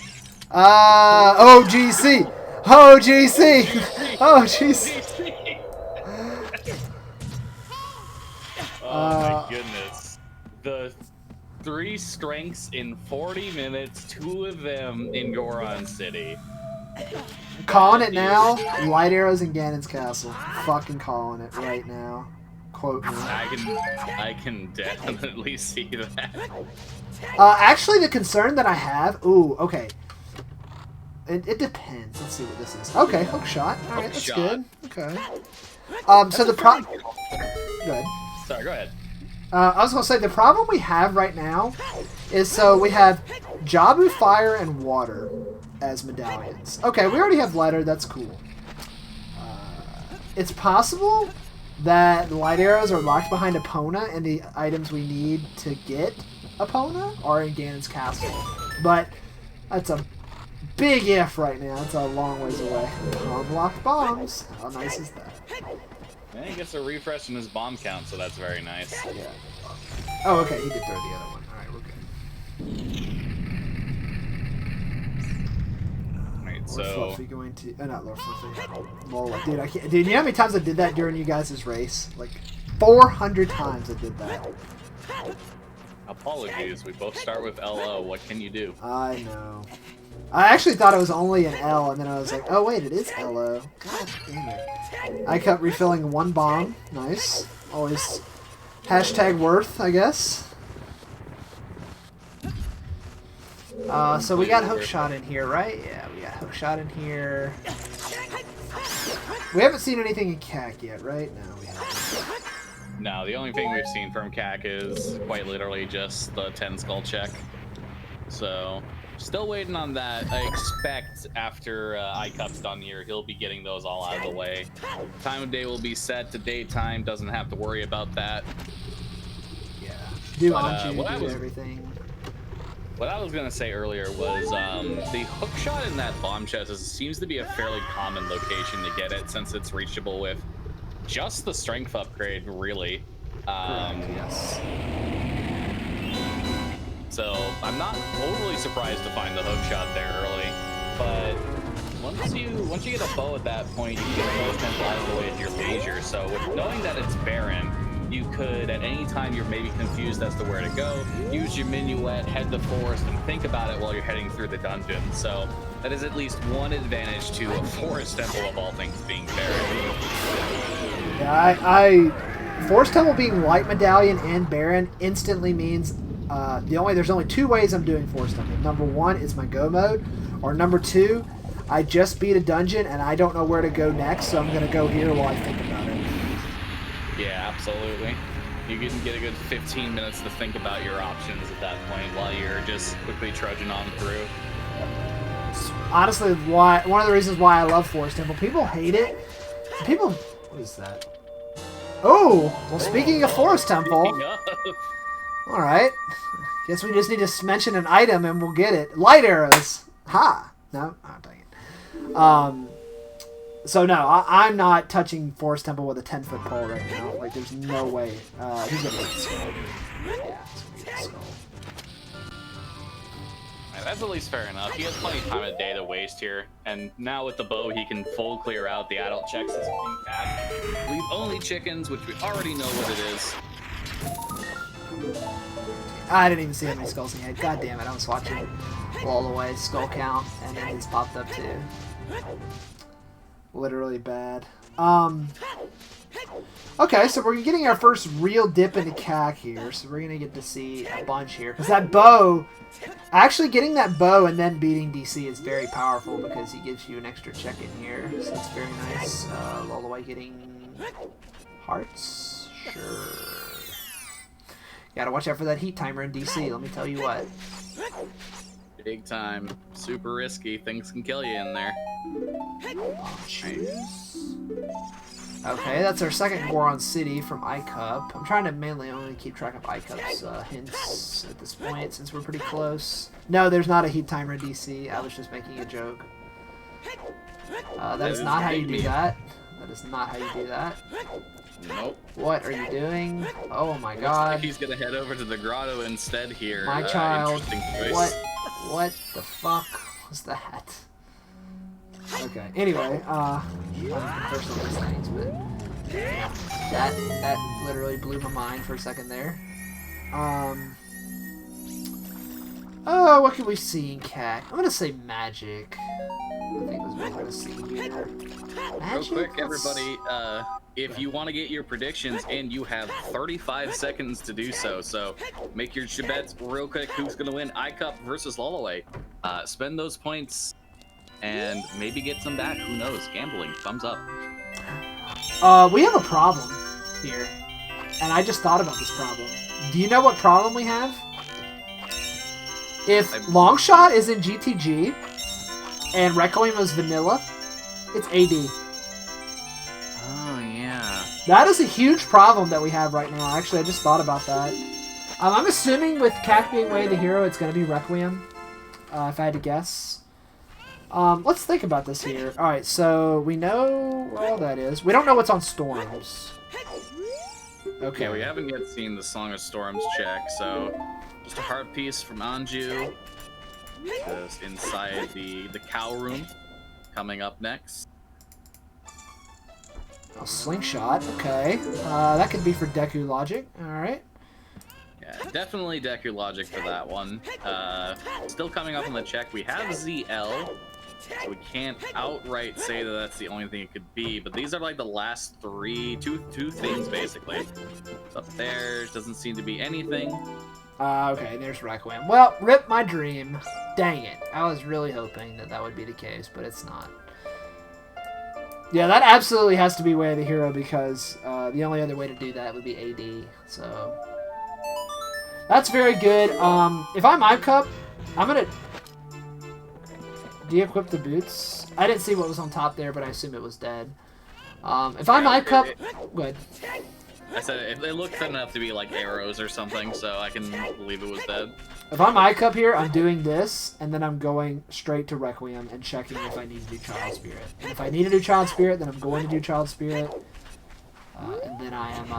OGC, OGC, OGC. Oh my goodness! The 3 strengths in 40 minutes, 2 of them in Goron City. Calling it now. Light arrows in Ganon's castle. Fucking calling it right now. Quote me. I can definitely see that. Actually, the concern that I have. Ooh, okay. It depends. Let's see what this is. Okay, hook shot. All right, that's good. Okay. So the problem. Go ahead. Sorry, go ahead. I was gonna say the problem we have right now is so we have Jabu Fire and Water as medallions. Okay, we already have Letter. That's cool. It's possible that light arrows are locked behind Epona, and the items we need to get Epona are in Ganon's castle. But that's a big if right now. It's a long ways away. Bomb locked bombs. How nice is that? And he gets a refresh in his bomb count, so that's very nice. Yeah. Oh, okay. He did throw the other one. All right, we're good. Alright, So so Fluffy going to not Lord Fluffy. Lola. Dude, I can't. Dude, you know how many times I did that during you guys' race? Like 400 times I did that. apologies. We both start with LO. What can you do? I know. I actually thought it was only an L, and then I was like, oh wait, it is LO. God damn it. I kept refilling one bomb. Nice. Always hashtag worth, I guess. So we got hookshot in here, right? Yeah, we got hookshot in here. We haven't seen anything in CAC yet, right? No, we haven't. No, the only thing we've seen from CAC is quite literally just the 10 skull check. So, still waiting on that. I expect after Icup's done here, he'll be getting those all out of the way. Time of day will be set to daytime, doesn't have to worry about that. Yeah. Do everything. What I was going to say earlier was the hook shot in that bomb chest seems to be a fairly common location to get it since it's reachable with just the strength upgrade, really. Yes. So I'm not overly surprised to find the hook shot there early, but once you get a bow at that point, you can get most temple out of the way at your leisure. So with knowing that it's barren, you could at any time you're maybe confused as to where to go, use your minuet, head to forest, and think about it while you're heading through the dungeon. So that is at least one advantage to a forest temple of all things being barren. Yeah, Forest Temple being Light Medallion and Baron instantly means there's only two ways I'm doing Forest Temple. Number one is my go mode, or number two, I just beat a dungeon and I don't know where to go next, so I'm going to go here while I think about it. Yeah, absolutely. You can get a good 15 minutes to think about your options at that point while you're just quickly trudging on through. Honestly, one of the reasons why I love Forest Temple, people hate it. What is that? Oh, well, speaking of Forest Temple, all right. Guess we just need to mention an item and we'll get it. Light arrows. Ha. No. Oh, dang it. So no, I'm not touching Forest Temple with a 10-foot pole right now. Like, there's no way. He's gonna get the skull. Yeah, he's gonna get the skull. That's at least fair enough. He has plenty of time of day to waste here, and now with the bow, he can full clear out the adult checks as being back. Leave only chickens, which we already know what it is. I didn't even see how many skulls he had. God damn it, I was watching Lolaway's skull count, and then his popped up too. Literally bad. Okay, so we're getting our first real dip into CAC here, so we're gonna get to see a bunch here. Because that bow, actually getting that bow and then beating DC is very powerful because he gives you an extra check in here, so it's very nice. Lolaway getting hearts? Sure. Gotta watch out for that heat timer in DC, let me tell you what. Big time. Super risky. Things can kill you in there. Okay, that's our second Goron City from Icup. I'm trying to mainly only keep track of Icup's hints at this point since we're pretty close. No, there's not a heat timer in DC. I was just making a joke. That is not how you do that. That is not how you do that. Nope. What are you doing? Oh my god. Like he's gonna head over to the grotto instead here. My child. Interesting choice. What the fuck was that? Okay. Anyway, I'm first on these things, but that literally blew my mind for a second there. Oh, what can we see in CAC? I'm gonna say magic. I think was what we're gonna see here. Magic? Real quick, everybody, if you want to get your predictions in, you have 35 seconds to do so. So make your bets real quick. Who's gonna win? Icup versus Lolaway. Spend those points and maybe get some back. Who knows? Gambling. Thumbs up. We have a problem here, and I just thought about this problem. Do you know what problem we have? If Longshot is in GTG and Requiem is vanilla, it's AD. Oh, yeah. That is a huge problem that we have right now. Actually, I just thought about that. I'm assuming with CAC being way the hero, it's going to be Requiem, if I had to guess. Let's think about this here. Alright, so we know where all that is. We don't know what's on Storms. Okay. Yeah, we haven't yet seen the Song of Storms check, so just a heart piece from Anju. Just inside the cow room. Coming up next. A slingshot, okay. That could be for Deku Logic, alright. Yeah, definitely Deku Logic for that one. Still coming up on the check, we have ZL. So we can't outright say that that's the only thing it could be, but these are like the last two things basically. Up there doesn't seem to be anything. Okay, there's Requiem. Well, rip my dream. Dang it. I was really hoping that that would be the case, but it's not. Yeah, that absolutely has to be Way of the Hero because The only other way to do that would be AD. So that's very good. If I'm Icup, I'm gonna de-equip the boots. I didn't see what was on top there, but I assume it was dead. If I'm Icup, go ahead. I said it looked thin enough to be like arrows or something, so I can believe it was dead. If I'm Icup here, I'm doing this, and then I'm going straight to Requiem and checking if I need to do Child Spirit. And if I need to do Child Spirit, then I'm going to do Child Spirit. And then I am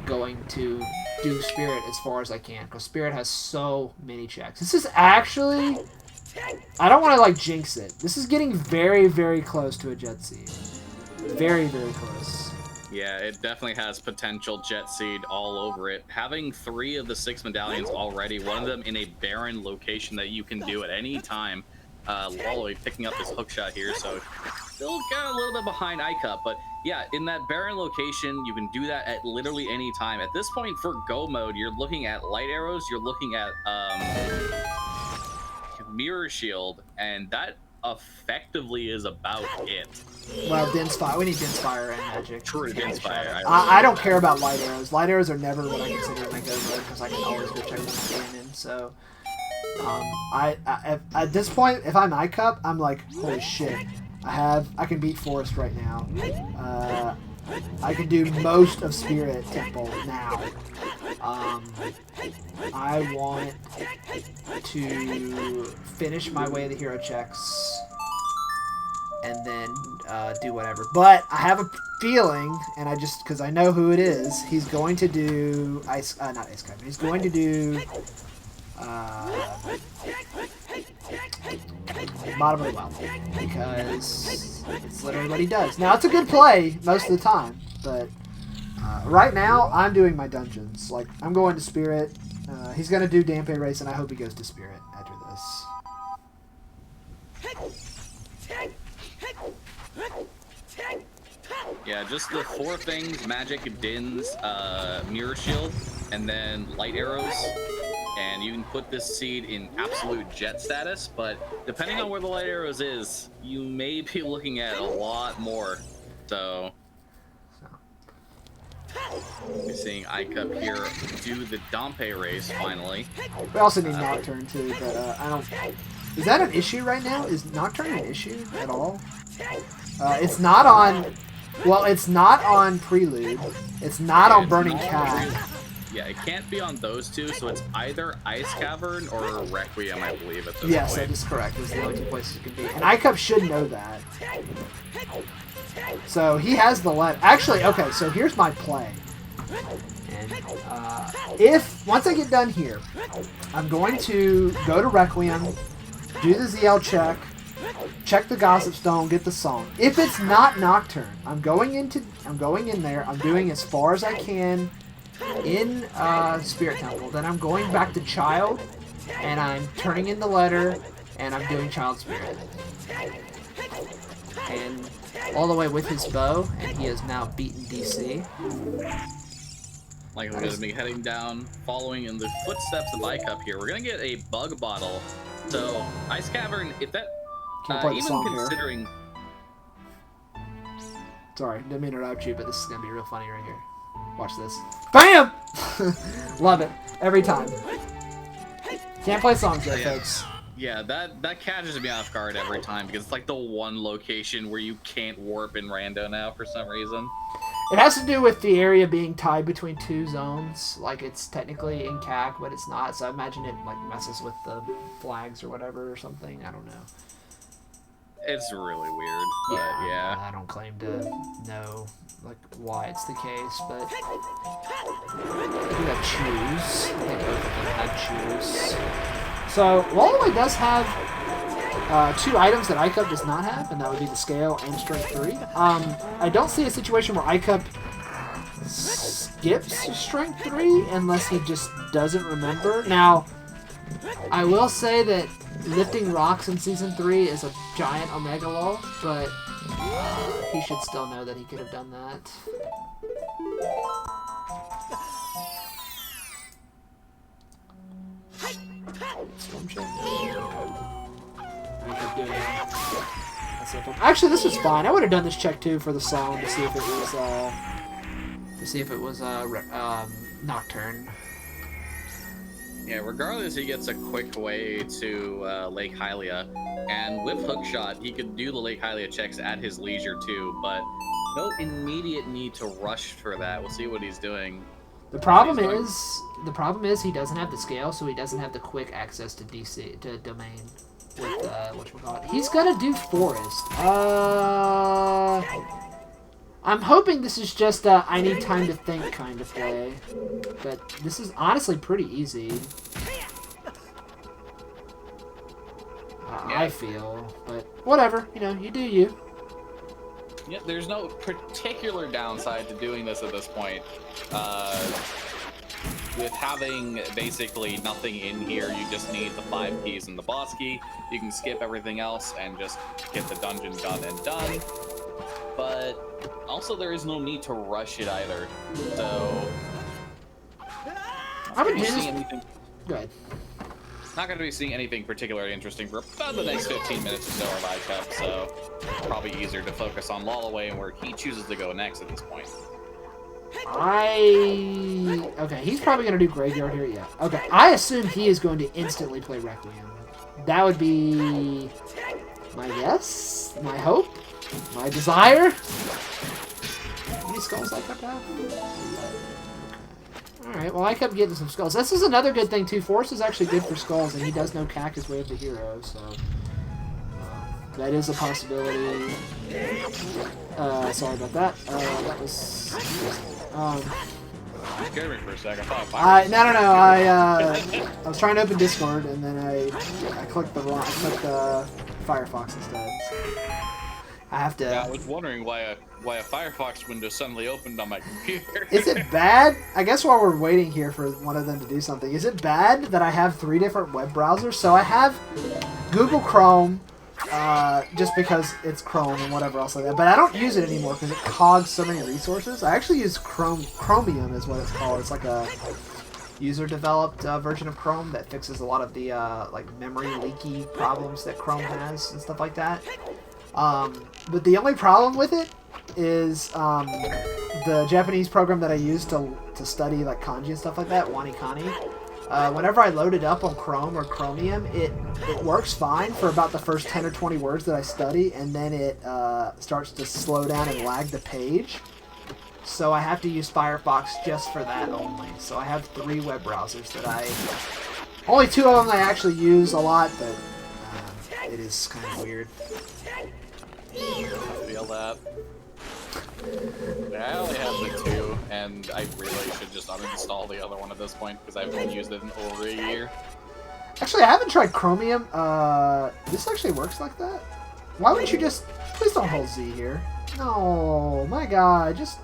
going to do Spirit as far as I can, because Spirit has so many checks. This is actually... I don't want to, like, jinx it. This is getting very, very close to a Jet Seed. Very, very close. Yeah, it definitely has potential Jet Seed all over it. Having 3 of the 6 medallions already, one of them in a barren location that you can do at any time. Lolaway picking up his hookshot here, so still got a little bit behind Icup, but yeah, in that barren location, you can do that at literally any time. At this point, for go mode, you're looking at light arrows, you're looking at mirror shield, and that effectively is about it. Well, Dense Fire. We need Dense Fire and Magic. True, Dense Fire. I don't care about light arrows. Light arrows are never what I consider my go mode, because I can always go check my cannon. So, at this point, if I'm Icup, I'm like, holy shit. I can beat Forest right now. I can do most of Spirit Temple now. I want to finish my Way of the Hero checks and then do whatever. But I have a feeling, and because I know who it is, he's going to do not Ice Cavern. He's going to do Bottom of the Well, because it's literally what he does. Now, it's a good play most of the time, but right now, I'm doing my dungeons. Like, I'm going to Spirit. He's going to do Dampe Race, and I hope he goes to Spirit after this. Yeah, just the 4 things: Magic, Dins, Mirror Shield, and then Light Arrows. And you can put this seed in absolute jet status, but depending on where the Light Arrows is, you may be looking at a lot more. So, you're seeing Icup here do the Dampe race finally. We also need Nocturne too, but I don't... Is that an issue right now? Is Nocturne an issue at all? It's not on... Well, it's not on Prelude. It's not on Burning Cat. Yeah, it can't be on those two, so it's either Ice Cavern or Requiem, I believe, at this point. Yes, that is correct. Those are the only 2 places it can be. And Icup should know that. So he has the Actually, okay, so here's my play. And once I get done here, I'm going to go to Requiem, do the ZL check the Gossip Stone, get the song. If it's not Nocturne, I'm going in there, I'm doing as far as I can in Spirit Temple. Then I'm going back to Child, and I'm turning in the letter, and I'm doing Child Spirit. And all the way with his bow, and he has now beaten DC. Like, we're going to be heading down, following in the footsteps of Icup here. We're going to get a bug bottle. So, Ice Cavern, if that... even considering... Sorry, didn't mean to interrupt you, but this is going to be real funny right here. Watch this. BAM! Love it. Every time. Can't play songs yet, folks. Yeah, that catches me off guard every time, because it's like the one location where you can't warp in Rando now for some reason. It has to do with the area being tied between 2 zones. Like, it's technically in CAC, but it's not. So I imagine it like messes with the flags or whatever or something. I don't know. It's really weird, but yeah. I don't claim to know like why it's the case, but I do have choose. I think both of them have choose. So Lolaway does have 2 items that Icup does not have, and that would be the Scale and Strength 3. I don't see a situation where Icup skips Strength 3 unless he just doesn't remember. Now, I will say that lifting rocks in Season 3 is a giant Omega lull, but he should still know that he could have done that. Storm check. Actually, this was fine. I would have done this check too for the song to see if it was to see if it was Nocturne. Yeah, regardless, he gets a quick way to Lake Hylia, and with Hookshot, he could do the Lake Hylia checks at his leisure too, but no immediate need to rush for that. We'll see what he's doing. The problem is he doesn't have the scale, so he doesn't have the quick access to domain with whatchamacallit. He's gonna do forest. I'm hoping this is just a I need time to think kind of play, but this is honestly pretty easy. I feel, but whatever, you know, you do you. Yeah, there's no particular downside to doing this at this point. With having basically nothing in here, you just need the 5 keys and the boss key. You can skip everything else and just get the dungeon done and done. But also there is no need to rush it either. So I'm gonna see anything. Go ahead. Not going to be seeing anything particularly interesting for about the next 15 minutes or so of Icup, so probably easier to focus on Lolaway and where he chooses to go next at this point. Okay, he's probably going to do Graveyard here, yeah. Okay, I assume he is going to instantly play Requiem. That would be my guess, my hope, my desire. How many skulls I kept out? Alright, well, I kept getting some skulls. This is another good thing, too. Force is actually good for skulls, and he does know CAC is way of the hero, so... that is a possibility. Sorry about that. That was... You scared me for a second. I thought no. I was trying to open Discord, and then I clicked the Firefox instead. I have to... Yeah, I was wondering why a Firefox window suddenly opened on my computer. Is it bad? I guess while we're waiting here for one of them to do something, is it bad that I have 3 different web browsers? So I have Google Chrome, just because it's Chrome and whatever else like that, but I don't use it anymore because it hogs so many resources. I actually use Chromium is what it's called. It's like a user-developed version of Chrome that fixes a lot of the like memory leaky problems that Chrome has and stuff like that. But the only problem with it is the Japanese program that I use to study like kanji and stuff like that, Wanikani. Whenever I load it up on Chrome or Chromium, it works fine for about the first 10 or 20 words that I study, and then it starts to slow down and lag the page. So I have to use Firefox just for that only. So I have 3 web browsers that only 2 of them I actually use a lot, but it is kind of weird. I feel that. I only have the 2, and I really should just uninstall the other one at this point because I haven't used it in over a year. Actually, I haven't tried Chromium. This actually works like that? Why wouldn't you just... Please don't hold Z here. No, my god, just...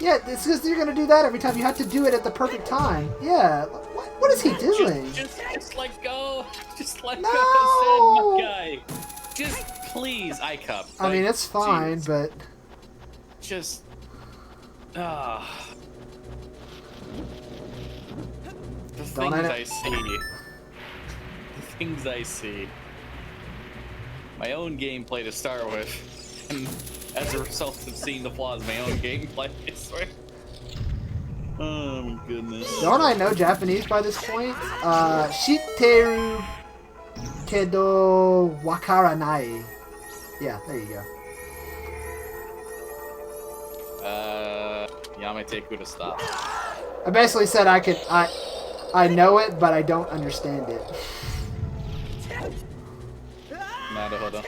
Yeah, it's because you're gonna do that every time. You have to do it at the perfect time. Yeah, what is he doing? Just let go. Just let No! go, Sid, my guy. Just please, Icup. I mean, it's fine, geez. But... Just... The things I see. The things I see. My own gameplay to start with. And as a result of seeing the flaws of my own gameplay, I swear. Oh my goodness. Don't I know Japanese by this point? Shiteru kedo wakaranai. Yeah, there you go. Yamete could have stopped. I basically said I know it, but I don't understand it. Naruhodo.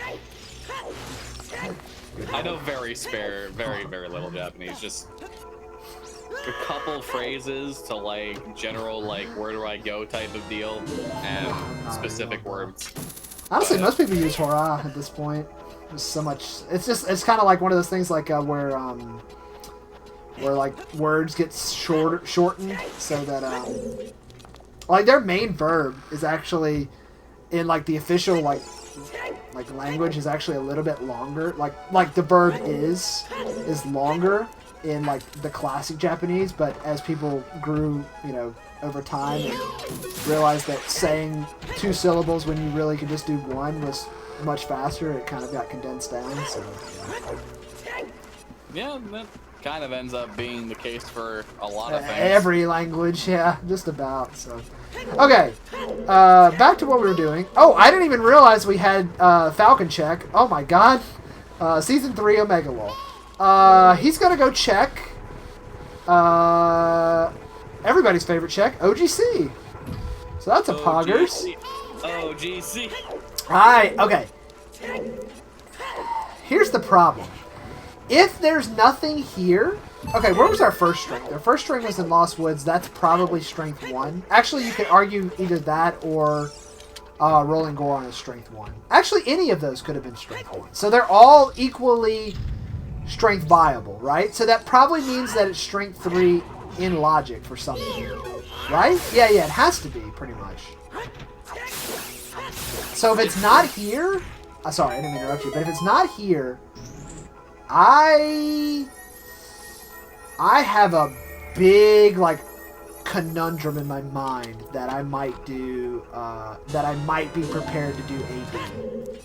I know very little Japanese. Just a couple phrases to like general like where do I go type of deal and specific words. Honestly, most people use hora at this point. There's so much. It's kind of like one of those things like where like words get shortened so that like their main verb is actually in like the official like language is actually a little bit longer. Like the verb is longer in like the classic Japanese, but as people grew, you know, over time and realized that saying 2 syllables when you really could just do 1 was much faster, it kind of got condensed down. So yeah, kind of ends up being the case for a lot of things. Every language, yeah, just about. So, okay, back to what we were doing. Oh, I didn't even realize we had Falcon check. Oh my God, season 3 Omega Wall. He's gonna go check. Everybody's favorite check, OGC. So that's a poggers. OGC. Alright, okay. Here's the problem. If there's nothing here... Okay, where was our first string? Our first string was in Lost Woods. That's probably strength 1. Actually, you could argue either that or Rolling Goron is strength 1. Actually, any of those could have been strength 1. So they're all equally strength viable, right? So that probably means that it's strength 3 in logic for something. Right? Yeah, it has to be, pretty much. So if it's not here... sorry, I didn't interrupt you. But if it's not here... I have a big, like, conundrum in my mind that I might do... that I might be prepared to do AD.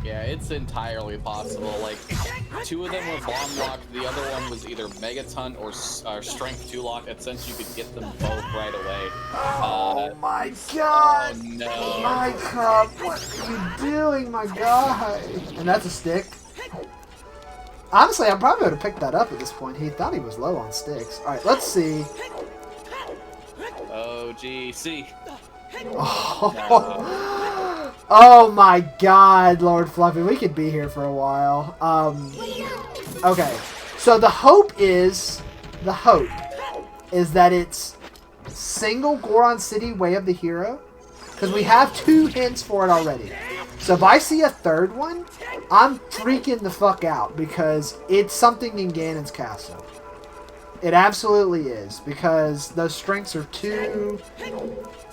Yeah, it's entirely possible. Like, 2 of them were bomb locked, the other one was either Megaton or Strength 2 locked, and since you could get them both right away. Oh my God! Oh no! My cup, what are you doing, my guy? And that's a stick. Honestly, I probably would have picked that up at this point. He thought he was low on sticks. All right, let's see. OGC. Oh. No. Oh my God, Lord Fluffy, we could be here for a while. Okay, so the hope is that it's single Goron City Way of the Hero, because we have 2 hints for it already. So if I see a third one, I'm freaking the fuck out, because it's something in Ganon's castle. It absolutely is, because those strengths are too...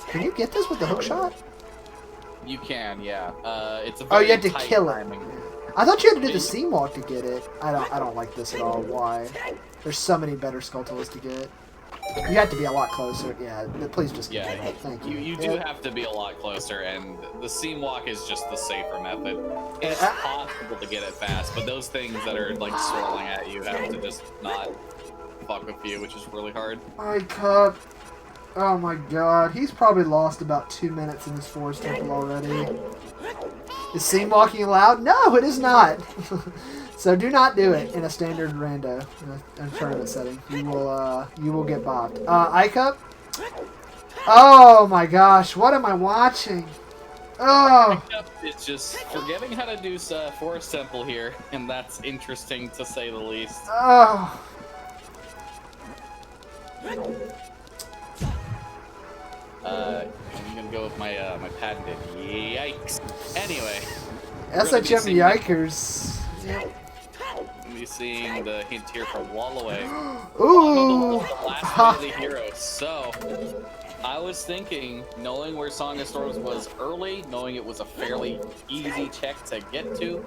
Can you get this with the hook shot? You can, yeah. It's a you had to kill it. timing. I thought you had to do the seam walk to get it. I don't like this at all. Why? There's so many better Skulltulas to get. You have to be a lot closer. Yeah, please just get it. Thank you. You do have to be a lot closer, and the seam walk is just the safer method. It's possible to get it fast, but those things that are like swirling at you have to just not fuck with you, which is really hard. My cup. Oh my God, he's probably lost about 2 minutes in this forest temple already. Is seam walking allowed? No, it is not. So do not do it in a standard rando in a tournament setting. You will get bopped. Icup? Oh my gosh, what am I watching? Oh. Icup is just forgetting how to do forest temple here, and that's interesting to say the least. Oh. I'm gonna go with my my patented yikes. Anyway, SHM Yikers. Yep. We'll be seeing the hint here from Lolaway. Ooh. The last way of the hero. So, I was thinking, knowing where Song of Storms was early, knowing it was a fairly easy check to get to,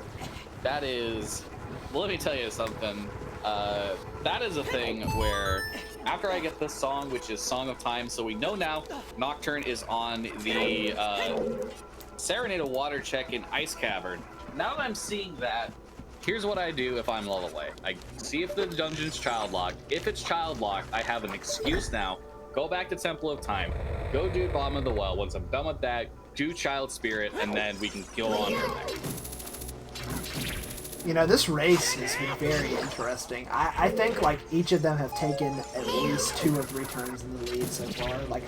that is. Well, let me tell you something. That is a thing where. After I get this song, which is Song of Time, so we know now Nocturne is on the Serenade of Water check in Ice Cavern. Now that I'm seeing that, here's what I do if I'm Lolaway. I see if the dungeon's child locked. If it's child locked, I have an excuse now. Go back to Temple of Time. Go do Bottom of the Well. Once I'm done with that, do Child Spirit, and then we can go on from there. You know, this race has been very interesting. I think, like, each of them have taken at least 2 or 3 turns in the lead so far. Like,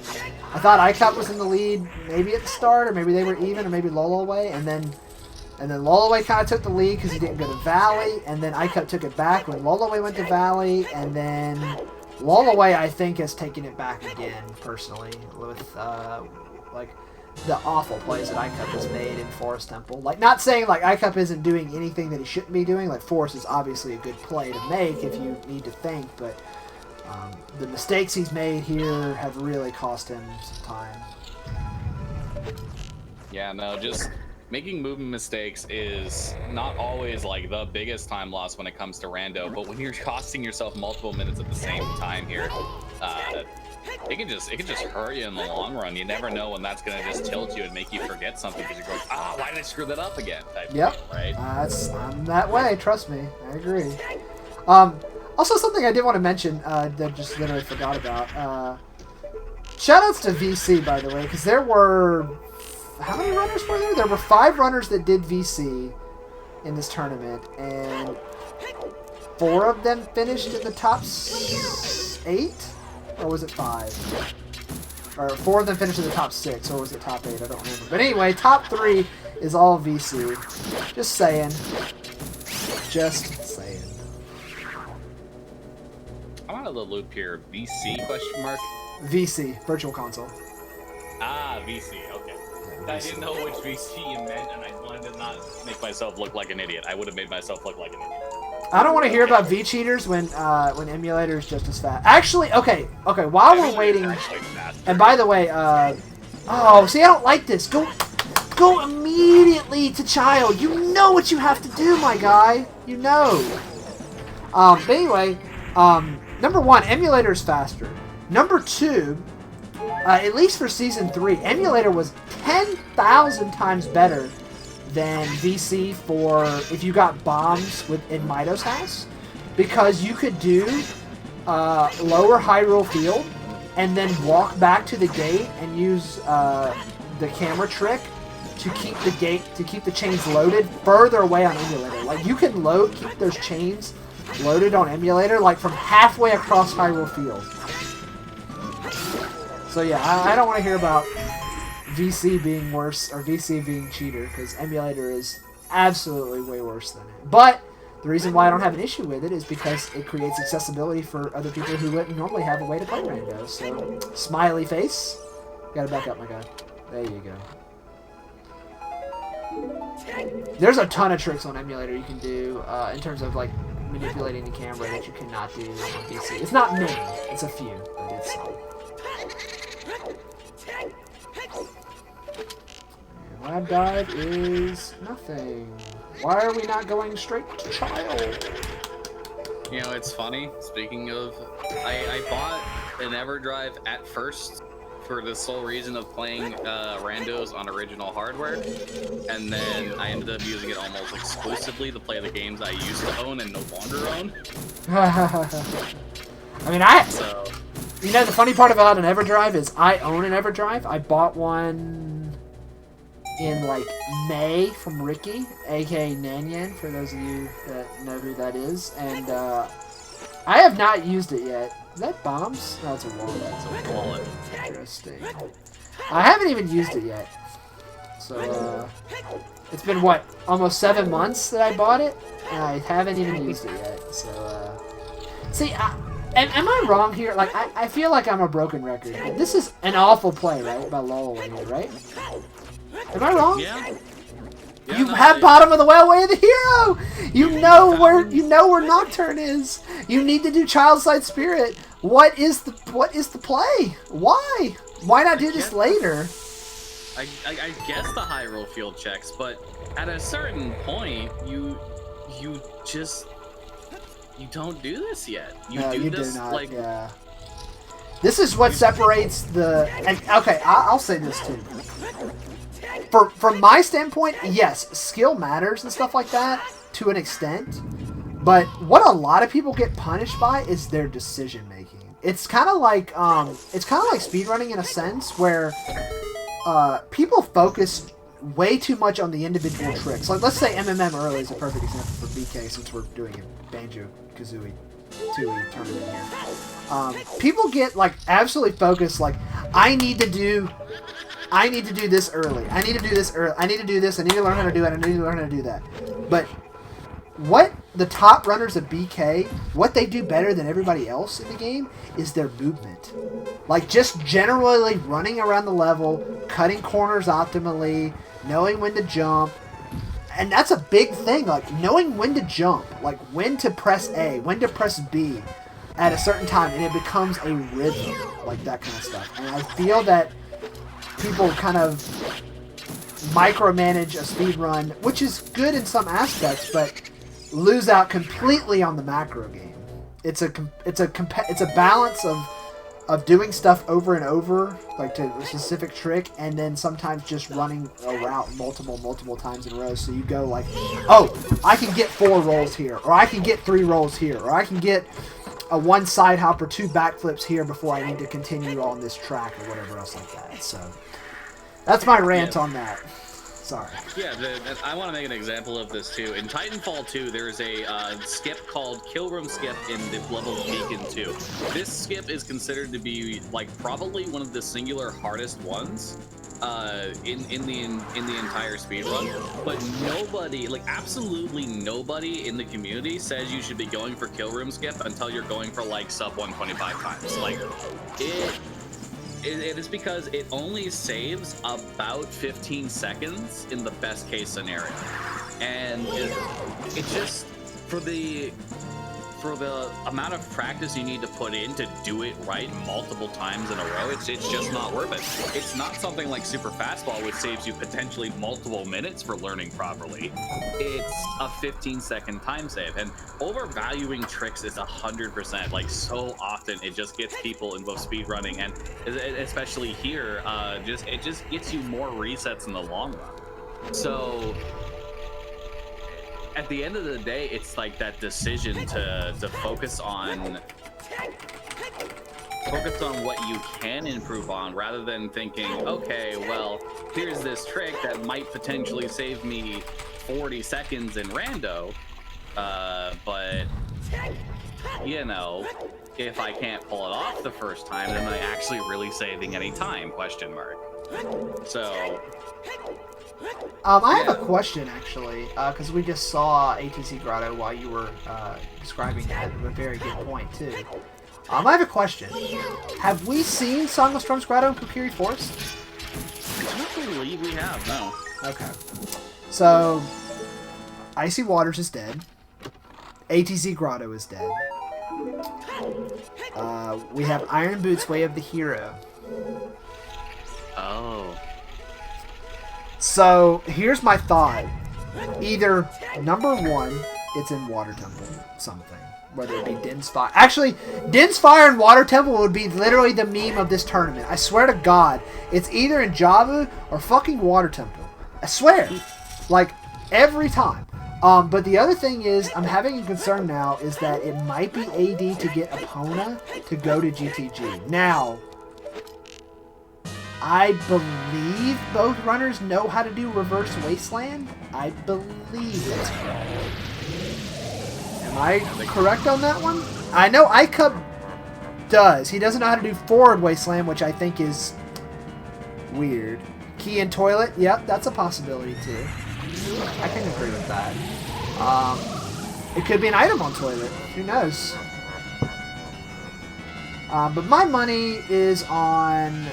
I thought Icup was in the lead maybe at the start, or maybe they were even, or maybe Lolaway, and then Lolaway kind of took the lead because he didn't go to Valley, and then Icup took it back when Lolaway went to Valley, and then Lolaway, I think, has taken it back again, personally, with, like... the awful plays that Icup has made in Forest Temple. Like, not saying, like, Icup isn't doing anything that he shouldn't be doing. Like, Forest is obviously a good play to make if you need to think, but the mistakes he's made here have really cost him some time. Yeah, no, just making movement mistakes is not always, like, the biggest time loss when it comes to rando, but when you're costing yourself multiple minutes at the same time here, it can just hurt you in the long run. You never know when that's gonna just tilt you and make you forget something because you're going, why did I screw that up again? Type yep. Thing, right? I'm that way. Trust me. I agree. Also, something I did want to mention that just literally forgot about. Shoutouts to VC, by the way, because there were... How many runners were there? There were 5 runners that did VC in this tournament, and 4 of them finished in the top 8? Or was it 5? Or 4 of them finished in the top 6, or was it top 8? I don't remember. But anyway, top 3 is all VC. Just saying. Just saying. I'm out of the loop here. VC question mark? VC, Virtual Console. Ah, VC, okay. Yeah, I didn't know which VC you meant, and I wanted to not make myself look like an idiot. I would have made myself look like an idiot. I don't want to hear about V cheaters when emulator is just as fast. Actually, okay. While we're waiting, and by the way, oh, see, I don't like this. Go immediately to child. You know what you have to do, my guy. You know. But anyway, number 1, emulator is faster. Number 2, at least for season 3, emulator was 10,000 times better than VC for if you got bombs in Mido's house, because you could do lower Hyrule Field and then walk back to the gate and use the camera trick to keep the chains loaded further away on emulator. Like, you can keep those chains loaded on emulator like from halfway across Hyrule Field. So yeah, I don't want to hear about VC being worse or VC being cheater, because emulator is absolutely way worse than it. But the reason why I don't have an issue with it is because it creates accessibility for other people who wouldn't normally have a way to play Rando. So, smiley face. Gotta back up, my guy. There you go. There's a ton of tricks on emulator you can do in terms of like manipulating the camera that you cannot do on VC. It's not many, it's a few, but it's some. Lab dive is nothing. Why are we not going straight to child? You know, it's funny. Speaking of, I bought an EverDrive at first for the sole reason of playing randos on original hardware, and then I ended up using it almost exclusively to play the games I used to own and no longer own. I mean, so, you know, the funny part about an EverDrive is I own an EverDrive. I bought one in like May from Ricky, aka Nanyan, for those of you that know who that is, and I have not used it yet. Is that bombs? No, it's a wallet. It's a wallet. Interesting. I haven't even used it yet. So, it's been, what, almost 7 months that I bought it? And I haven't even used it yet. So, see, am I wrong here? Like, I feel like I'm a broken record. This is an awful play, right? By Lolaway here, right? Am I wrong? Yeah. You have bottom of the Lolaway of the hero. You know where Nocturne is. You need to do Child Side Spirit. What is the play? Why? Why not do this later? I guess the Hyrule Field checks, but at a certain point, you don't do this yet. You do not. Like, yeah. This is what separates the. And, okay, I'll say this too. From my standpoint, yes, skill matters and stuff like that to an extent. But what a lot of people get punished by is their decision making. It's kind of like speedrunning in a sense where people focus way too much on the individual tricks. Like, let's say MMM early is a perfect example for BK, since we're doing a BanjOcarina 2E tournament here. People get like absolutely focused. Like, I need to do this early. I need to do this early. I need to do this. I need to learn how to do it. I need to learn how to do that. But what the top runners of BK, what they do better than everybody else in the game is their movement. Like, just generally running around the level, cutting corners optimally, knowing when to jump. And that's a big thing, like knowing when to jump, like when to press A, when to press B at a certain time, and it becomes a rhythm, like that kind of stuff. And I feel that people kind of micromanage a speedrun, which is good in some aspects, but lose out completely on the macro game. It's a balance of doing stuff over and over, like to a specific trick, and then sometimes just running a route multiple times in a row. So you go like, oh, I can get 4 rolls here, or I can get 3 rolls here, or I can get a 1 side hop or 2 backflips here before I need to continue on this track or whatever else like that. So that's my rant on that. Sorry. Yeah, I want to make an example of this too. In Titanfall 2, there is a skip called Kill Room Skip in the level Beacon 2. This skip is considered to be like probably one of the singular hardest ones in the entire speedrun. But nobody, like absolutely nobody in the community says you should be going for Kill Room Skip until you're going for like sub 125 times. Like it is because it only saves about 15 seconds in the best case scenario, and it just for the amount of practice you need to put in to do it right multiple times in a row, it's just not worth it. It's not something like Super Fastball, which saves you potentially multiple minutes for learning properly. It's a 15-second time save, and overvaluing tricks is 100%. Like so often, it just gets people in both speedrunning and especially here, it just gets you more resets in the long run. So at the end of the day, it's like that decision to focus on what you can improve on, rather than thinking, okay, well, here's this trick that might potentially save me 40 seconds in rando, but you know, if I can't pull it off the first time, then am I actually really saving any time? Question mark. So I have a question, actually, because we just saw ATC Grotto while you were describing that. A very good point, too. I have a question. Have we seen Song of Storms Grotto in Kokiri Forest? I don't believe we have, no. Okay. So, Icy Waters is dead. ATC Grotto is dead. We have Iron Boots Way of the Hero. Oh. So, here's my thought. Either, number 1, it's in Water Temple, something. Whether it be Din's Fire. Actually, Din's Fire and Water Temple would be literally the meme of this tournament. I swear to God. It's either in Javu or fucking Water Temple. I swear. Like, every time. But the other thing is, I'm having a concern now, is that it might be AD to get Epona to go to GTG. Now, I believe both runners know how to do Reverse Wasteland. I believe that's correct. Am I correct on that one? I know Icup does. He doesn't know how to do Forward Wasteland, which I think is weird. Key and Toilet, yep, that's a possibility too. I can agree with that. It could be an item on Toilet. Who knows? But my money is on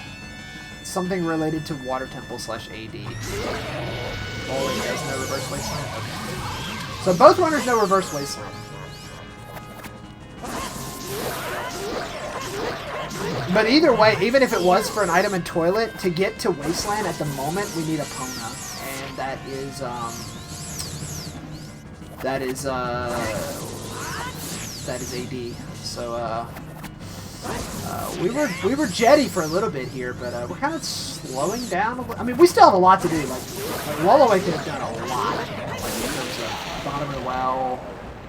something related to Water Temple / AD. Oh, you guys know Reverse Wasteland? Okay. So both runners know Reverse Wasteland. But either way, even if it was for an item in Toilet, to get to Wasteland at the moment, we need Epona. And that is AD. So, we were jetty for a little bit here, but we're kind of slowing down. I mean, we still have a lot to do. Like Lolaway could have done a lot, like in terms of bottom of the well.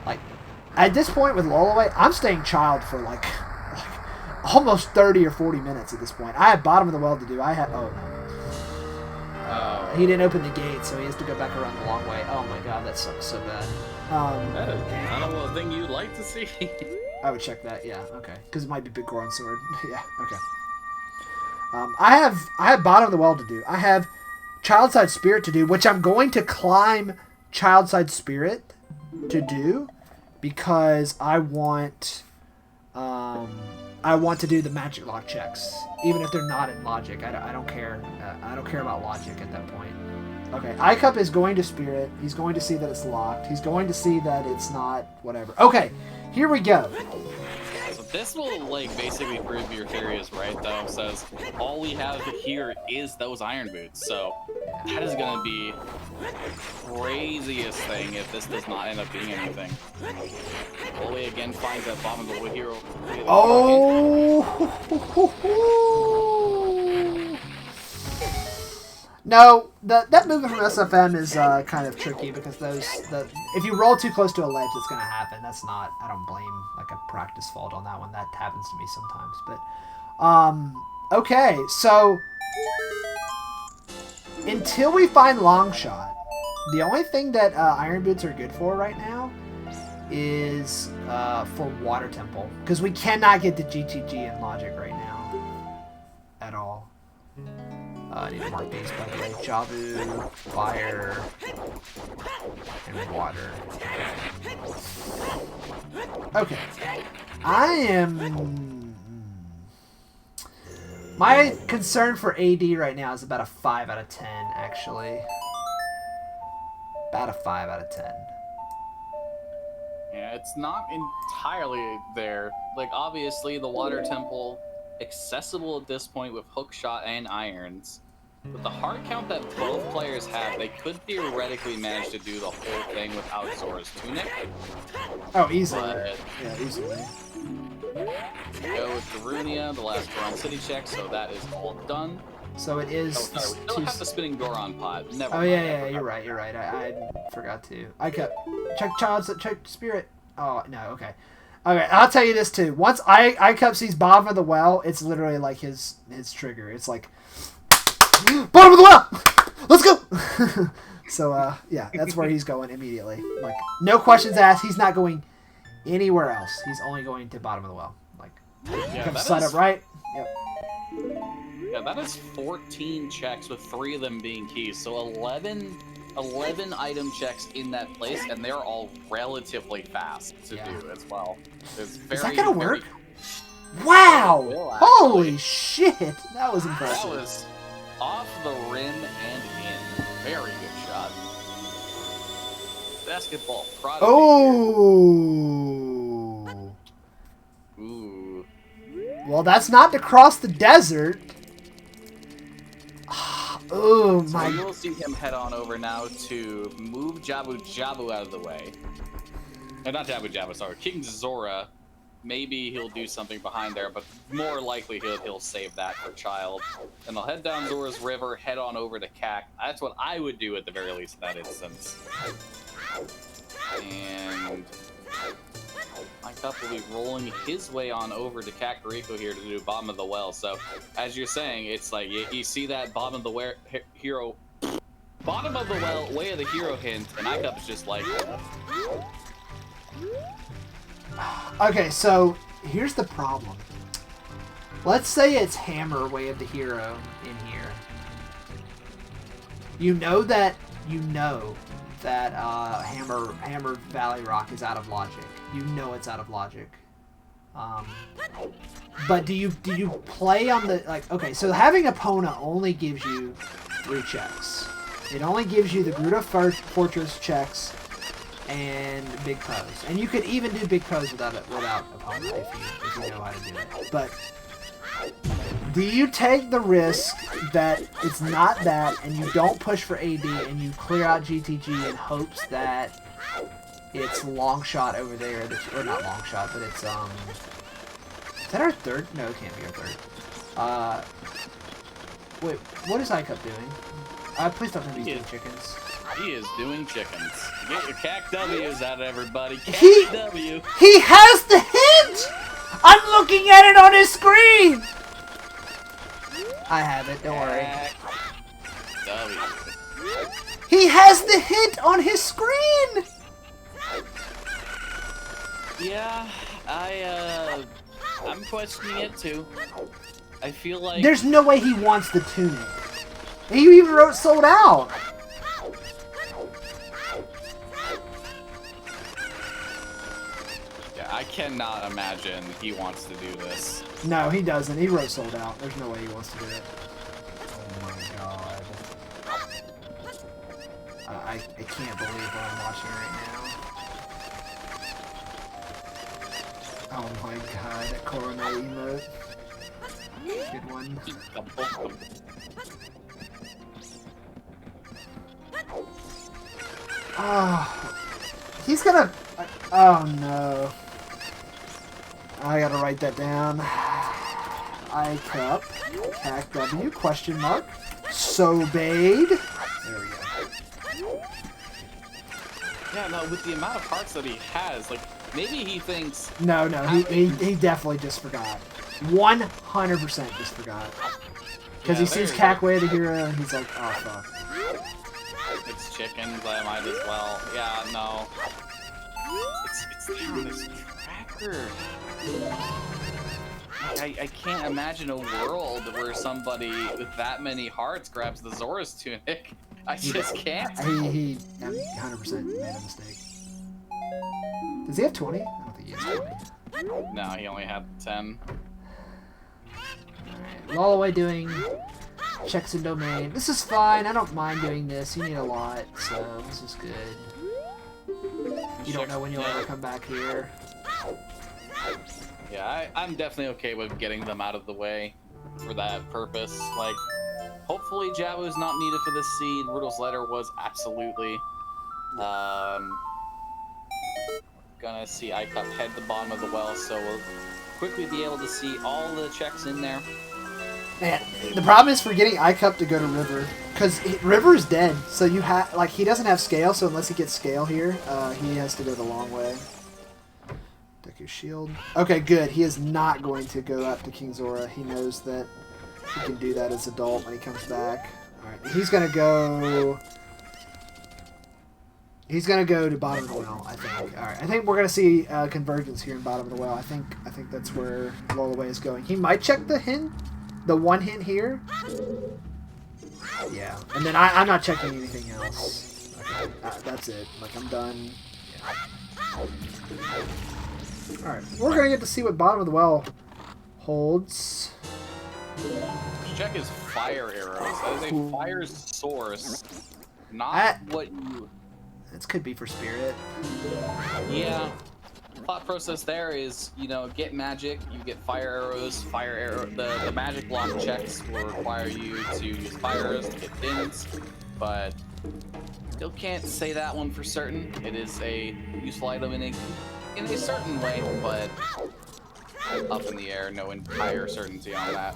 Like at this point with Lolaway, I'm staying child for like almost 30 or 40 minutes at this point. I have bottom of the well to do. I had he didn't open the gate, so he has to go back around the long way. Oh my god, that sucks so bad. That is not a thing you'd like to see. I would check that, yeah, okay. Because it might be Big Goron Sword. Yeah, okay. I have Bottom of the Well to do. I have Childside Spirit to do, which I'm going to climb Childside Spirit to do because I want to do the magic lock checks, even if they're not in logic. I don't care. I don't care about logic at that point. Okay, Icup is going to Spirit. He's going to see that it's locked. He's going to see that it's not whatever. Okay, here we go. So this will like basically prove your theory is right though. It says all we have here is those iron boots. So that is gonna be the craziest thing if this does not end up being anything. Lolaway again finds that bottom of the hero. Oh! No, that movement from SFM is kind of tricky because if you roll too close to a ledge, it's gonna happen. That's not. I don't blame like a practice fault on that one. That happens to me sometimes. But okay, so until we find long shot, the only thing that iron boots are good for right now is for water temple because we cannot get the GTG in logic right now at all. I need to mark these, by the way. Jabu, fire, and water. Okay. My concern for AD right now is about a 5 out of 10, actually. About a 5 out of 10. Yeah, it's not entirely there. Like, obviously, the water temple accessible at this point with hookshot and irons. With the heart count that both players have, they could theoretically manage to do the whole thing without Zora's tunic. Oh, easily. But yeah, easily. Go with Darunia, the last Goron City check, so that is all done. So it is. Oh, sorry, we still have the spinning Goron pod. Never oh mind, yeah, you're right. I forgot to. I kept check spirit. Oh no, okay. Okay, I'll tell you this too. Once Icup sees bottom of the well, it's literally like his trigger. It's like bottom of the well. Let's go. So yeah, that's where he's going immediately. Like no questions asked. He's not going anywhere else. He's only going to bottom of the well. Like yeah, set up right. Yep. Yeah, that is 14 checks with 3 of them being keys. So 11 item checks in that place, and they're all relatively fast to do as well. It's very, is that gonna work? Very... Wow! Holy shit! That was impressive. That was off the rim and in. Very good shot. Basketball prodigy. Oh! Ooh. Well, that's not to cross the desert. Oh my! So you'll see him head on over now to move Jabu out of the way. Not Jabu, sorry, King Zora. Maybe he'll do something behind there, but more likely he'll save that for Child. And they'll head down Zora's River, head on over to Cac. That's what I would do at the very least in that instance. And Icup will be rolling his way on over to Kakariko here to do bottom of the well. So, as you're saying, it's like you see that bottom of the well, way of the hero hint, and Icup's just like. Okay, so here's the problem. Let's say it's Hammer way of the hero in here. You know that Hammer Valley Rock is out of logic. You know it's out of logic. But do you play on the okay? So having Epona only gives you 3 checks. It only gives you the Gruta Fortress checks and Big Pose, and you could even do Big Pose without Epona if you know how to do it. But do you take the risk that it's not that, and you don't push for AD, and you clear out GTG in hopes that it's long shot over there, or not long shot, but it's is that our third? No, it can't be our third. Wait, what is Icup doing? Please don't tell me he's doing chickens. He is doing chickens. Get your CAC W's out, everybody. CAC W. He has the hint. I'm looking at it on his screen. I have it. Don't worry. W. He has the hint on his screen. Yeah, I'm questioning it too. I feel like there's no way he wants the tunic. He even wrote sold out. Yeah, I cannot imagine he wants to do this. No, he doesn't. He wrote sold out. There's no way he wants to do it. Oh my god. I can't believe what I'm watching right now. Oh my god, that Corona emote. Good one. Oh, he's gonna... Oh no. I gotta write that down. Icup, Cac W, question mark. Sobade. There we go. Yeah, no, with the amount of hearts that he has, like, maybe he thinks... No, he definitely just forgot. 100% just forgot. Because he sees Cackway the hero, and he's like, oh, fuck. It's chickens, I might as well. Yeah, no. It's there on this tracker. Like, I can't imagine a world where somebody with that many hearts grabs the Zora's tunic. I just can't. He 100% made a mistake. Does he have 20? I don't think he has 20. No, he only had 10. Alright, Lolaway doing checks in domain. This is fine. I don't mind doing this. You need a lot, so this is good. You don't know when you'll ever come back here. Yeah, I'm definitely okay with getting them out of the way for that purpose. Like, hopefully Jabu is not needed for this seed. Riddle's letter was absolutely. Gonna see Icup head the bottom of the well, so we'll quickly be able to see all the checks in there. Man, the problem is for getting Icup to go to River, because River is dead, so you have like he doesn't have scale, so unless he gets scale here, he has to go the long way. Deku Shield. Okay, good. He is not going to go up to King Zora. He knows that he can do that as adult when he comes back. All right, he's gonna go. He's gonna go to bottom of the well, I think. All right, I think we're gonna see convergence here in bottom of the well. I think that's where Lolaway is going. He might check the hint, the one hint here. Yeah, and then I'm not checking anything else. Okay, that's it. Like I'm done. Yeah. All right, we're gonna get to see what bottom of the well holds. Check his fire arrows. That is a fire source, not what you. This could be for spirit. Yeah. Thought process there is, you know, get magic, you get fire arrows, the magic block checks will require you to use fire arrows to get dins, but still can't say that one for certain. It is a useful item in a certain way, but up in the air, no entire certainty on that.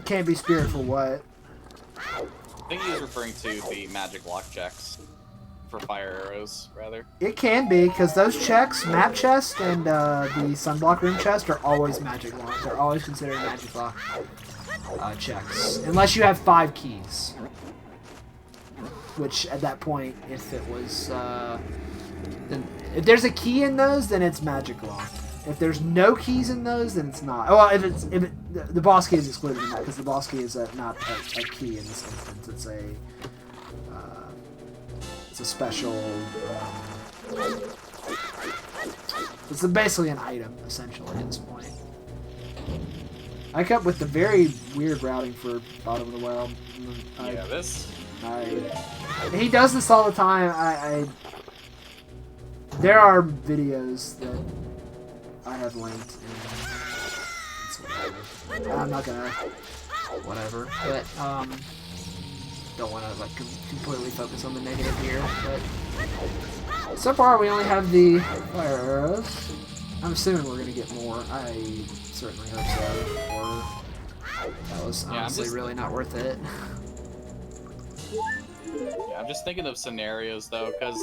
Can't be spirit for what? I think he's referring to the magic block checks for fire arrows, rather. It can be, because those checks, map chest and the sunblock room chest, are always magic block. They're always considered magic block checks, unless you have 5 keys. Which at that point, if it was, then if there's a key in those, then it's magic block. If there's no keys in those, then it's not. Well, the boss key is excluded in that, because the boss key is not a key in this instance. It's a special. It's basically an item, essentially, at this point. I kept with the very weird routing for bottom of the well. Yeah, he does this all the time. There are videos that I have linked, and I'm not gonna, whatever, but don't want to like completely focus on the negative here. But so far, we only have the fire arrows. I'm assuming we're gonna get more. I certainly hope so. Or that was honestly really not worth it. Yeah, I'm just thinking of scenarios though, because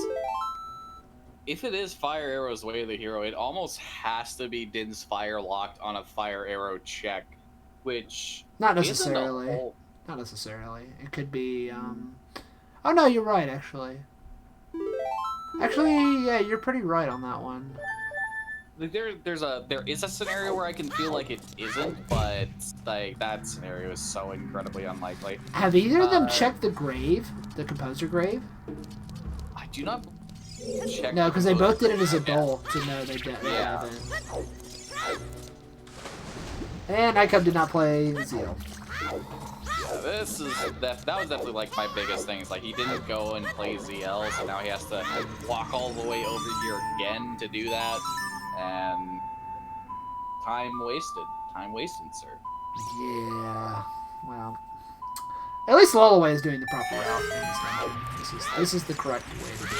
if it is Fire Arrow's Way of the Hero, it almost has to be Din's Fire locked on a Fire Arrow check, which not necessarily. Not necessarily. It could be. Oh no, you're right. Actually, yeah, you're pretty right on that one. Like there is a scenario where I can feel like it isn't, but like that scenario is so incredibly unlikely. Have either of them checked the grave, the composer grave? I do not. Check no, because they both did it as a goal to know they haven't. And Icup did not play Zeal. Yeah, this is that was definitely like my biggest thing. It's like he didn't go and play ZL, so now he has to walk all the way over here again to do that, and time wasted. Time wasted, sir. Yeah. Well, at least Lolaway is doing the proper route in this dungeon. This is the correct way to do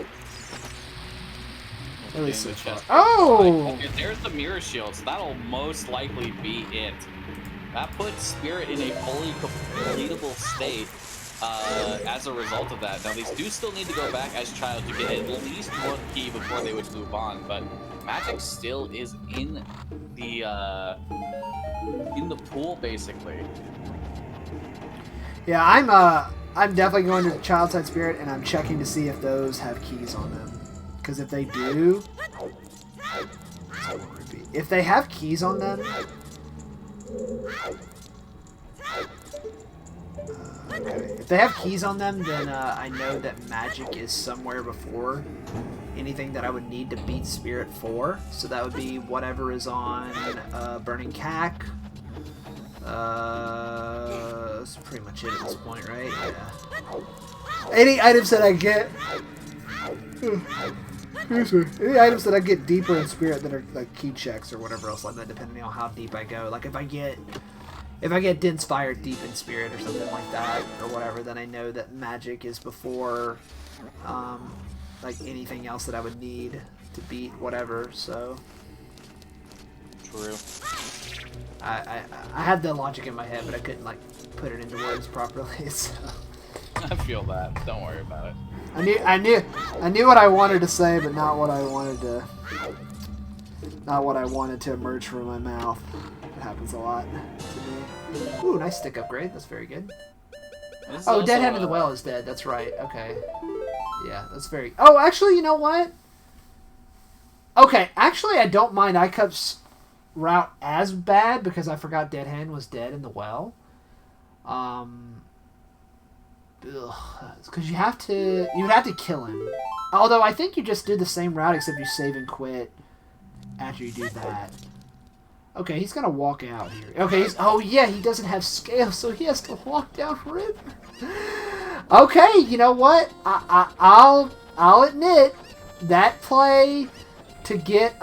it. At least so far. Oh! Okay, there's the mirror shield, so that'll most likely be it. That puts Spirit in a fully completable state as a result of that. Now, these do still need to go back as Child to get at least one key before they would move on, but Magic still is in the pool, basically. Yeah, I'm definitely going to Child Side Spirit, and I'm checking to see if those have keys on them. Because if they do... If they have keys on them... Okay. If they have keys on them, then I know that Magic is somewhere before anything that I would need to beat Spirit for. So that would be whatever is on Burning Cack. That's pretty much it at this point, right? Yeah. Any items that I get... Any items that I get deeper in Spirit that are like key checks or whatever else like that, depending on how deep I go. Like if I get Dense Fire deep in Spirit or something like that, or whatever, then I know that Magic is before like anything else that I would need to beat whatever. So True. I had the logic in my head, but I couldn't like put it into words properly. So. I feel that. Don't worry about it. I knew what I wanted to say, but not what I wanted to emerge from my mouth. It happens a lot to me. Ooh, nice stick upgrade. That's very good. Oh, Dead Hand of the Well is dead. That's right. Okay. Yeah, that's very... Oh, actually, you know what? Okay, actually, I don't mind Icup's route as bad because I forgot Dead Hand was dead in the well. Because you would have to kill him. Although I think you just do the same route except you save and quit after you do that. Okay, he's gonna walk out here. Okay, oh yeah, he doesn't have scale, so he has to walk down river. Okay, you know what? I'll admit that play to get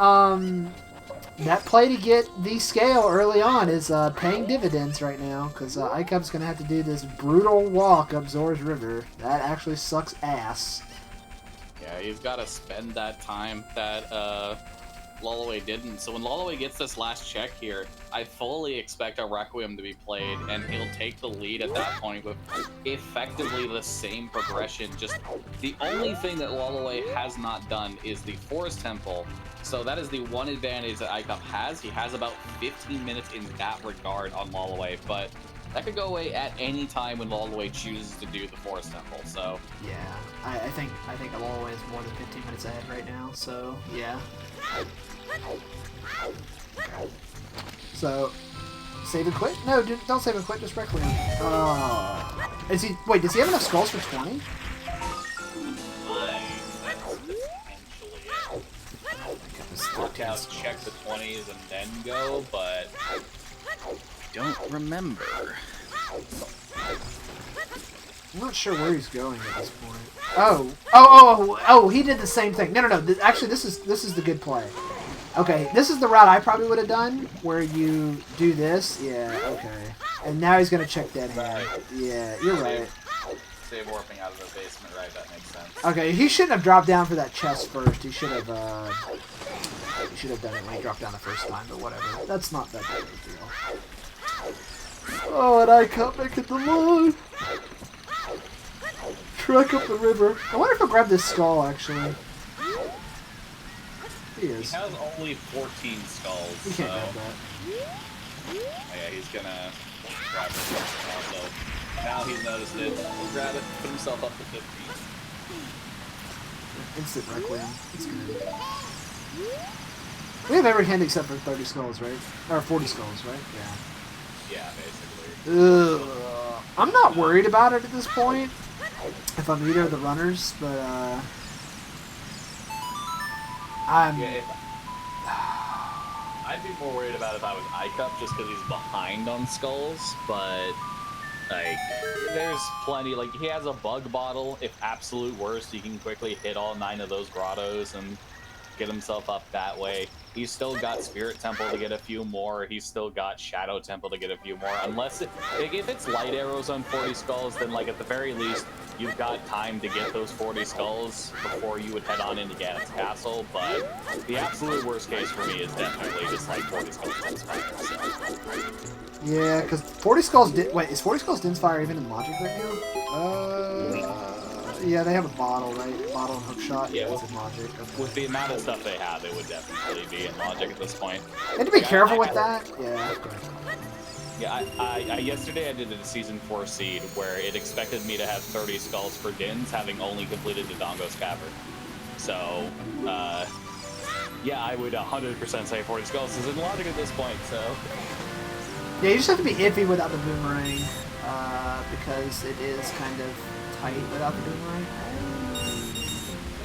the scale early on is paying dividends right now, because Icup's going to have to do this brutal walk up Zora's River. That actually sucks ass. Yeah, he's got to spend that time that Lolaway didn't. So when Lolaway gets this last check here, I fully expect a Requiem to be played, and he'll take the lead at that point with effectively the same progression. Just the only thing that Lolaway has not done is the Forest Temple. So that is the one advantage that Icup has. He has about 15 minutes in that regard on Lolaway, but that could go away at any time when Lolaway chooses to do the Forest Temple. So yeah, I think Lolaway is more than 15 minutes ahead right now. So yeah. So save and quit? No, don't save and quit. Just Requiem. Oh, is he? Wait, does he have enough skulls for 20? Workouts, check the 20s and then go, but I don't remember. I'm not sure where he's going at this point. Oh, he did the same thing. No. Actually, this is the good play. Okay, this is the route I probably would have done, where you do this. Yeah, okay. And now he's going to check Dead Hand. Yeah, you're right. Save warping out of the basement, right? That makes sense. Okay, he shouldn't have dropped down for that chest first. He should have done it when he dropped down the first time, but whatever. That's not that big of a deal. Oh, and I can't make it the line. Trek up the river. I wonder if I'll grab this skull, actually. He is. He has only 14 skulls. He can't grab that. Oh, yeah, he's gonna grab it also. Now he's noticed it. He'll grab it, put himself up to 15. Instant Requiem. It's good. We have every hand except for 30 skulls, right? Or 40 skulls, right? Yeah. Yeah, basically. Ugh. I'm not worried about it at this point, if I'm either of the runners, but I'd be more worried about if I was Icup just because he's behind on skulls, but like there's plenty. Like he has a bug bottle. If absolute worst, he can quickly hit all 9 of those grottos and get himself up that way. He's still got Spirit Temple to get a few more. He's still got Shadow Temple to get a few more. Unless if it's light arrows on 40 skulls, then like at the very least, you've got time to get those 40 skulls before you would head on into Ganon's castle. But the absolute worst case for me is definitely just like 40 skulls Dinspire. So. Yeah, because 40 skulls. Wait, is 40 skulls Dinspire even in Logic right now? Yeah, they have a bottle, right? A bottle and hookshot. Yeah, it's in Logic. Okay. With the amount of stuff they have, it would definitely be in Logic at this point. You have to be careful with that. Yeah. Yeah, I yesterday I did a Season 4 seed where it expected me to have 30 skulls for Dins, having only completed the Dongo's Cavern. So, yeah, I would 100% say 40 skulls is in Logic at this point, so... Yeah, you just have to be iffy without the boomerang, because it is kind of tight without the boomerang.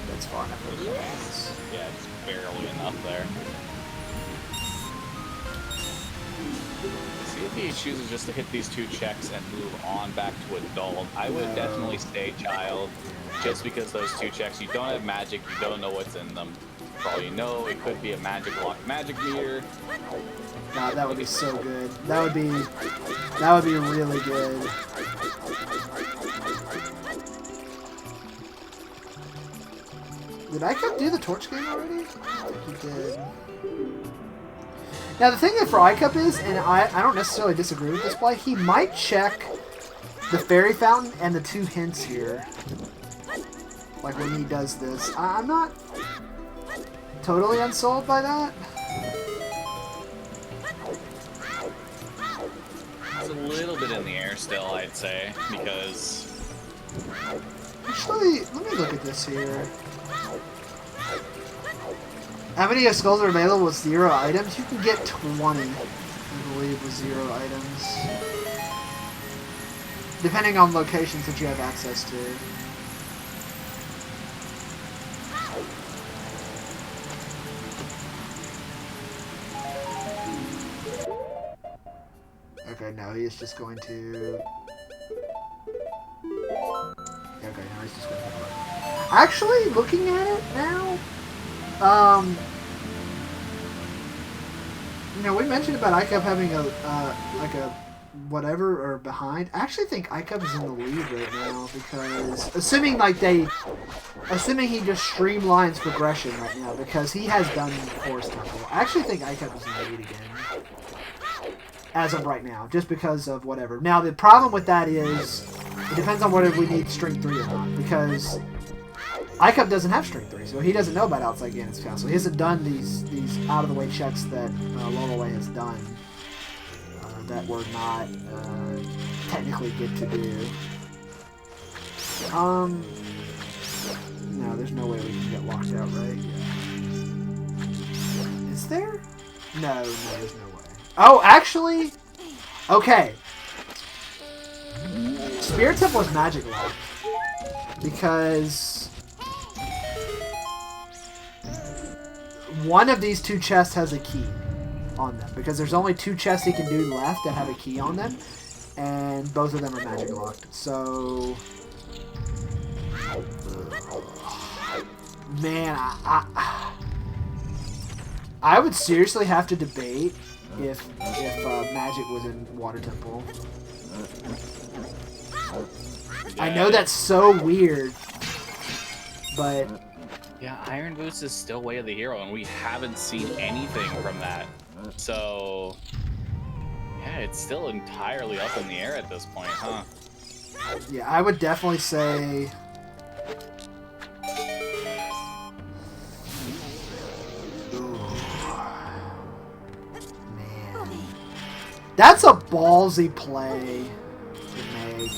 That's far enough. Yeah, it's barely enough there. See if he chooses just to hit these 2 checks and move on back to adult. I would definitely stay child, just because those 2 checks, you don't have magic, you don't know what's in them. For all you know, it could be a magic lock magic meter. God, that would be so good. That would be really good. Did Icup do the torch game already? I think he did. Now the thing for Icup is, and I don't necessarily disagree with this play, he might check the fairy fountain and the 2 hints here. Like when he does this. I'm not totally unsold by that. It's a little bit in the air still, I'd say, because... Actually, let me look at this here. How many skulls are available with 0 items? You can get 20, I believe, with 0 items. Depending on locations that you have access to. Okay, no, he is just going to... Okay, now he's just going to... Actually, looking at it now, you know, we mentioned about Icup having a, like a whatever or behind. I actually think Icup is in the lead right now because, assuming he just streamlines progression right now because he has done Forest Temple. I actually think Icup is in the lead again. As of right now, just because of whatever. Now, the problem with that is, it depends on whether we need Strength 3 or not, because Icup doesn't have Strength 3, so he doesn't know about Outside Ganon's Castle. He hasn't done these out-of-the-way checks that Lolaway has done that we're not technically good to do. No, there's no way we can get locked out, right? Yeah. Is there? No, there's no way. Oh, actually, okay. Spirit Temple is magic lock because one of these 2 chests has a key on them because there's only 2 chests he can do left that have a key on them, and both of them are magic locked. So, man, I would seriously have to debate if magic was in Water Temple. Yeah. I know that's so weird, but yeah, Iron Boots is still Way of the Hero, and we haven't seen anything from that. So yeah, it's still entirely up in the air at this point, huh? Yeah, I would definitely say. That's a ballsy play to make.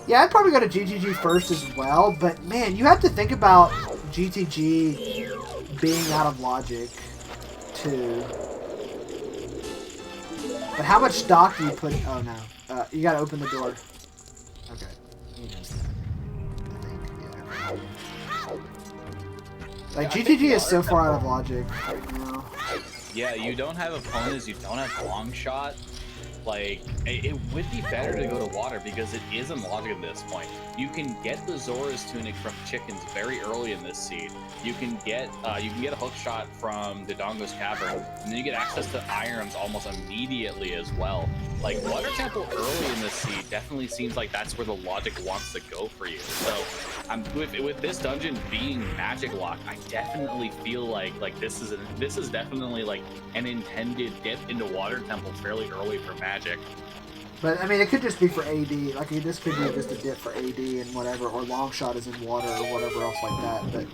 Yeah, I'd probably go to GTG first as well, but man, you have to think about GTG being out of Logic, too. But how much stock do you put... Oh, no. You gotta open the door. Okay. He knows that. I think, yeah. Like, GTG is so far out of Logic right now. yeah, you don't have opponents, you don't have long shot. Like, it would be better to go to water because it is unlocked at this point. You can get the Zora's Tunic from chickens very early in this seed. You can get a hook shot from the Dongo's Cavern, and then you get access to irons almost immediately as well. Like, Water Temple early in this seed definitely seems like that's where the logic wants to go for you. So, with this dungeon being magic locked, I definitely feel like this is definitely like an intended dip into Water Temple fairly early for magic. But, I mean, it could just be for AD. Like, this could be just a dip for AD and whatever, or long shot is in water or whatever else like that. But,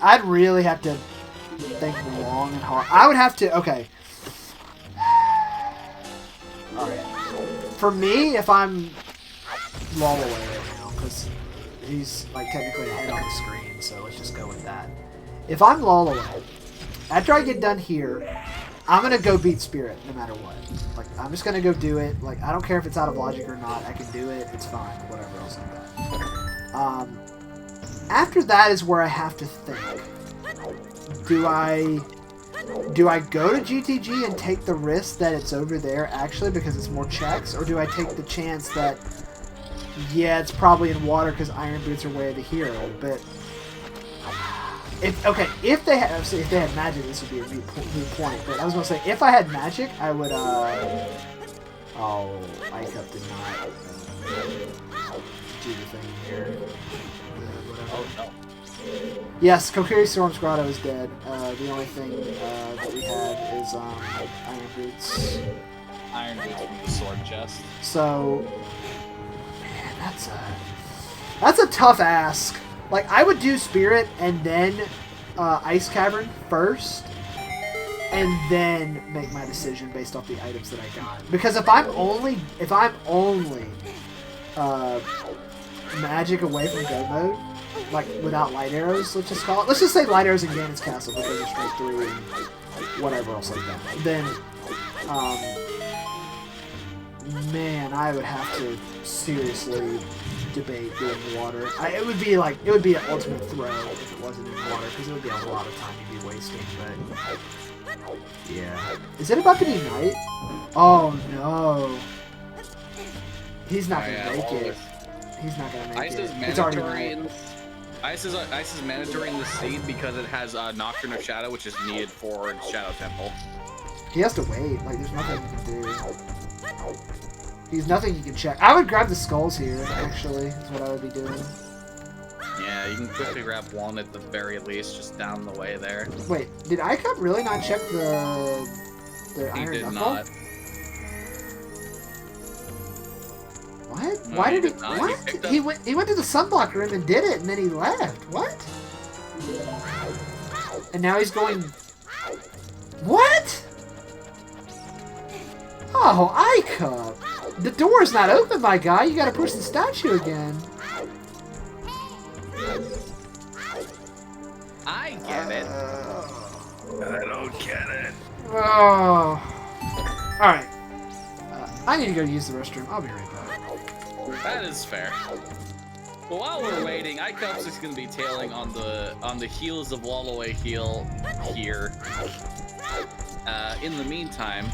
I'd really have to think long and hard. I would have to, okay. Alright. For me, if I'm Lolaway right now, because he's, like, technically ahead on the screen, so let's just go with that. If I'm Lolaway, after I get done here, I'm going to go beat Spirit no matter what. Like, I'm just going to go do it. Like, I don't care if it's out of logic or not. I can do it. It's fine. Whatever else like that. After that is where I have to think. Do I go to GTG and take the risk that it's over there actually because it's more checks? Or do I take the chance that, yeah, it's probably in water because Iron Boots are way the hero, but... If they had magic, this would be a new point. But I was gonna say, if I had magic, I would. Oh, Icup did not do the thing here. Oh no. Yes, Kokiri Storm's Grotto is dead. The only thing that we had is Iron Boots. Iron Boots from the sword chest. So, man, that's a tough ask. Like, I would do Spirit and then Ice Cavern first, and then make my decision based off the items that I got. Because if I'm only magic away from go mode, like without light arrows, let's just call it. Let's just say light arrows in Ganon's Castle because of strength 3 and whatever else like that. Then, man, I would have to seriously debate doing water. It would be an ultimate throw if it wasn't in water because it would be a lot of time you'd be wasting. But yeah, is it about to be night? Oh no, he's not gonna make it. He's not gonna make Ice it. Is It's already mandatory night. Ice is mandatory in the seed because it has Nocturne of Shadow, which is needed for Shadow Temple. He has to wait. Like, there's nothing he can do. There's nothing you can check. I would grab the skulls here, actually, is what I would be doing. Yeah, you can quickly grab one at the very least, just down the way there. Wait, did Icup really not check the Iron He did Knuckle? not. What? No, Why he did did not. What? He went to the sunblock room and did it, and then he left. What? And now he's going... What? Oh, Icup! The door's not open, my guy. You gotta push the statue again. I get it. I don't get it. Oh. Alright. I need to go use the restroom. I'll be right back. That is fair. Well, while we're waiting, Icup's just gonna be tailing on the heels of Lolaway heel here. In the meantime,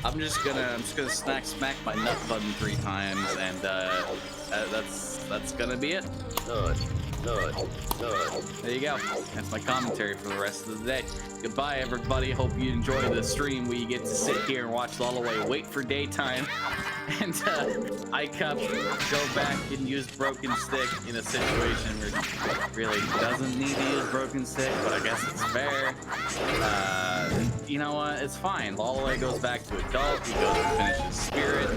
I'm just gonna smack my nut button 3 times, and that's gonna be it. There you go. That's my commentary for the rest of the day. Goodbye, everybody. Hope you enjoy the stream where you get to sit here and watch Lolaway wait for daytime, and Icup go back and use Broken Stick in a situation where he really doesn't need to use Broken Stick, but I guess it's fair. You know what? It's fine. Lolaway goes back to adult. He goes and finishes Spirit.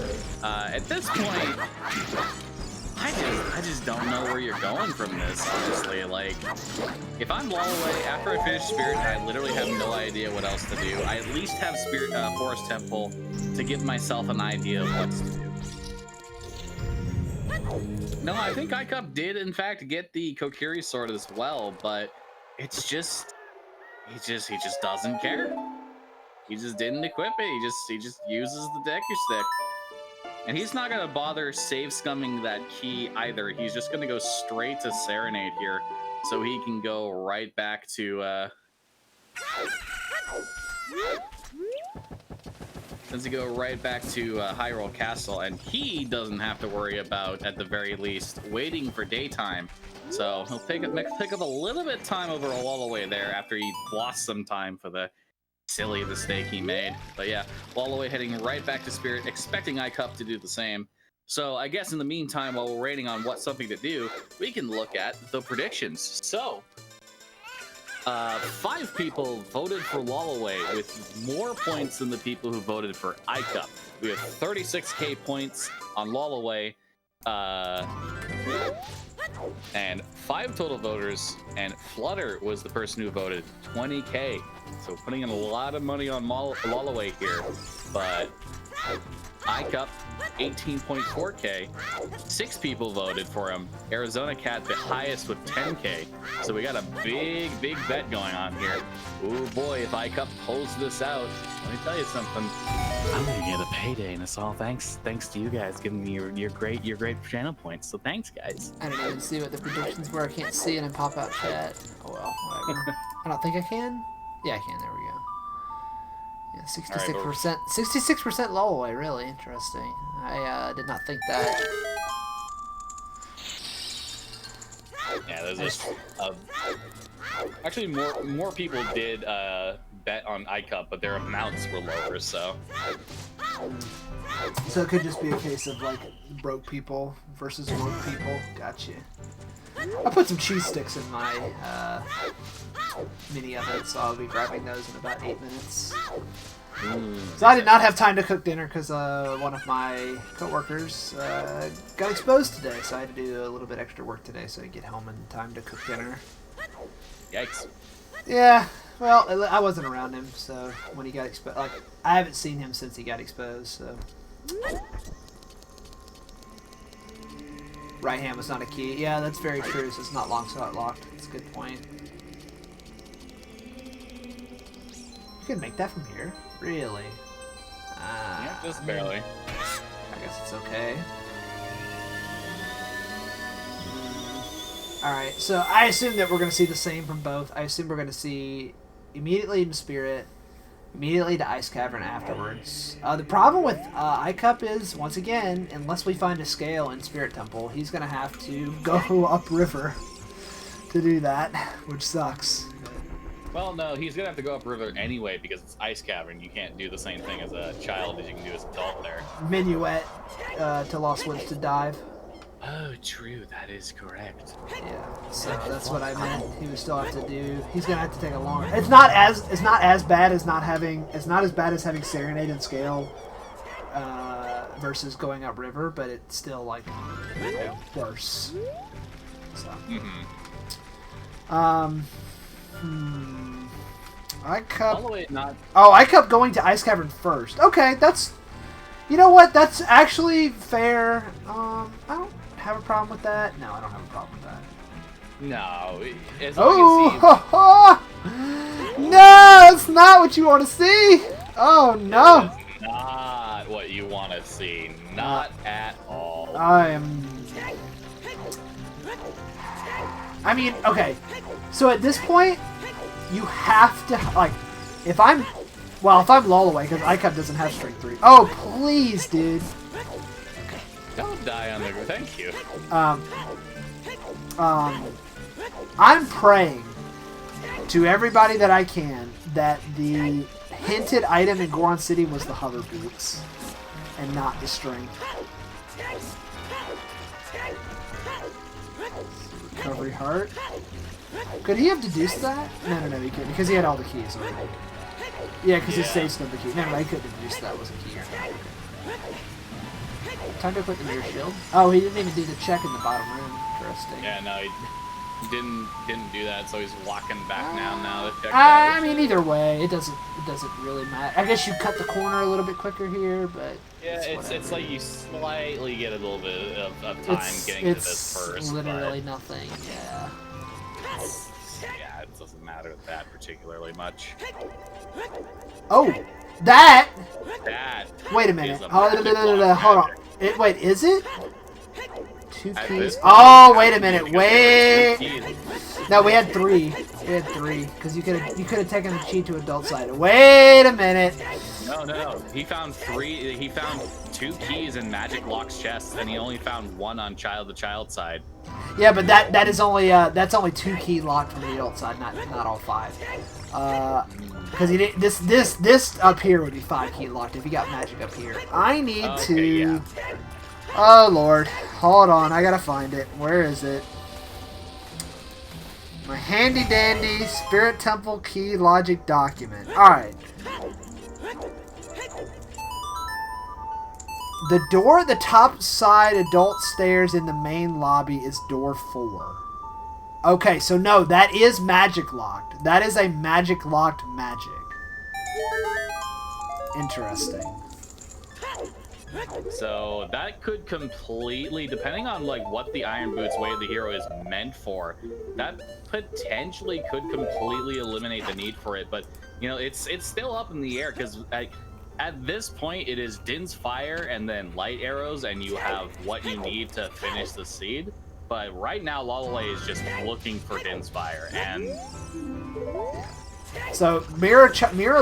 At this point, I just don't know where you're going from this, honestly. Like, if I'm Lolaway, after I finish Spirit, I literally have no idea what else to do. I at least have Spirit Forest Temple to give myself an idea of what to do. No, I think Icup did, in fact, get the Kokiri sword as well, but it's just... He just doesn't care. He just didn't equip it. He just uses the Deku Stick. And he's not gonna bother save scumming that key either. He's just gonna go straight to Serenade here, so he can go right back to Since you go right back to Hyrule Castle, and he doesn't have to worry about, at the very least, waiting for daytime. So he'll pick up a little bit of time over a Lolaway there after he lost some time for the silly mistake he made. But yeah, Lolaway heading right back to Spirit, expecting Icup to do the same. So I guess in the meantime, while we're waiting on what's something to do, we can look at the predictions. So 5 people voted for Lolaway with more points than the people who voted for Icup. We have 36k points on Lolaway, and 5 total voters, and Flutter was the person who voted 20k. So putting in a lot of money on Lolaway here, but Icup 18.4k. 6 people voted for him. Arizona Cat the highest with 10k. So we got a big bet going on here. Ooh boy, if Icup pulls this out, let me tell you something. I'm gonna get a payday, and it's all thanks to you guys giving me your great channel points. So thanks, guys. I didn't even see what the predictions were. I can't see it in pop-out chat. Oh well, whatever. I don't think I can. Yeah, I can. There we go. Yeah, 66%. 66% Lolaway. Really interesting. I did not think that. Yeah, there's just actually more people did bet on Icup, but their amounts were lower. So it could just be a case of like broke people versus woke people. Gotcha. I put some cheese sticks in my mini oven, so I'll be grabbing those in about 8 minutes. So I did not have time to cook dinner because one of my coworkers got exposed today, so I had to do a little bit extra work today so I could get home in time to cook dinner. Yikes. Yeah, well, I wasn't around him, so when he got exposed, like, I haven't seen him since he got exposed, so. Right hand was not a key. Yeah, that's very true, so it's not long shot locked. That's a good point. You can make that from here? Really? Yeah, just barely. I guess it's okay. Alright, so I assume that we're going to see the same from both. I assume we're going to see immediately in Spirit, immediately to Ice Cavern afterwards. The problem with Icup is, once again, unless we find a scale in Spirit Temple, he's going to have to go upriver to do that, which sucks. Well, no, he's going to have to go upriver anyway because it's Ice Cavern. You can't do the same thing as a child as you can do as an adult there. Minuet to Lost Woods to dive. Oh, true. That is correct. Yeah, so that's what I meant. He would still have to do. He's gonna have to take a long. It's not as bad as not having. It's not as bad as having Serenade and Scale versus going upriver, but it's still like worse. So. Icup. Oh, Icup going to Ice Cavern first. Okay, that's. You know what? That's actually fair. I don't have a problem with that. No, I don't have a problem with that. No, as long as he... No, it's not what you want to see. Oh no. It's not what you want to see. Not at all. I mean, okay. So at this point, you have to like, if I'm Lolaway, because Icup doesn't have Strength 3. Oh, please, dude. Don't die on the... Thank you. I'm praying to everybody that I can that the hinted item in Goron City was the hover boots and not the Strength. Recovery heart. Could he have deduced that? No, he couldn't, because he had all the keys already. Yeah, because his save spelled the key. No, I couldn't deduce that was a key or not. Time to equip the mirror shield. Oh, he didn't even do the check in the bottom room. Interesting. Yeah, no, he didn't do that, so he's walking back now. The check I mean, either way, it doesn't really matter. I guess you cut the corner a little bit quicker here, but yeah, it's like you slightly get a little bit of time getting to this first. It's literally nothing. Yeah. Yeah, it doesn't matter that particularly much. Oh, that. Wait a minute. Is a Hold on. Wait, is it? 2 keys. Oh, wait a minute. Wait. No, we had 3. We had 3, because you could have taken the cheat to adult side. Wait a minute. No. He found 3. He found 2 keys in Magic Lock's chest, and he only found 1 on the child side. Yeah, but that is only that's only 2 key locked from the adult side, not all 5. Because he did this up here would be 5 key locked if you got magic up here. I need to. Yeah. Oh Lord, hold on, I gotta find it. Where is it? My handy dandy Spirit Temple key logic document. All right. The door at the top side adult stairs in the main lobby is door 4. Okay, so no, that is magic locked. That is a magic locked magic. Interesting. So that could completely, depending on like what the Iron Boots Way of the Hero is meant for, that potentially could completely eliminate the need for it. But you know, it's still up in the air because at this point it is Din's Fire and then light arrows, and you have what you need to finish the seed. But right now, Lolaway is just looking for Din's Fire, and so mirror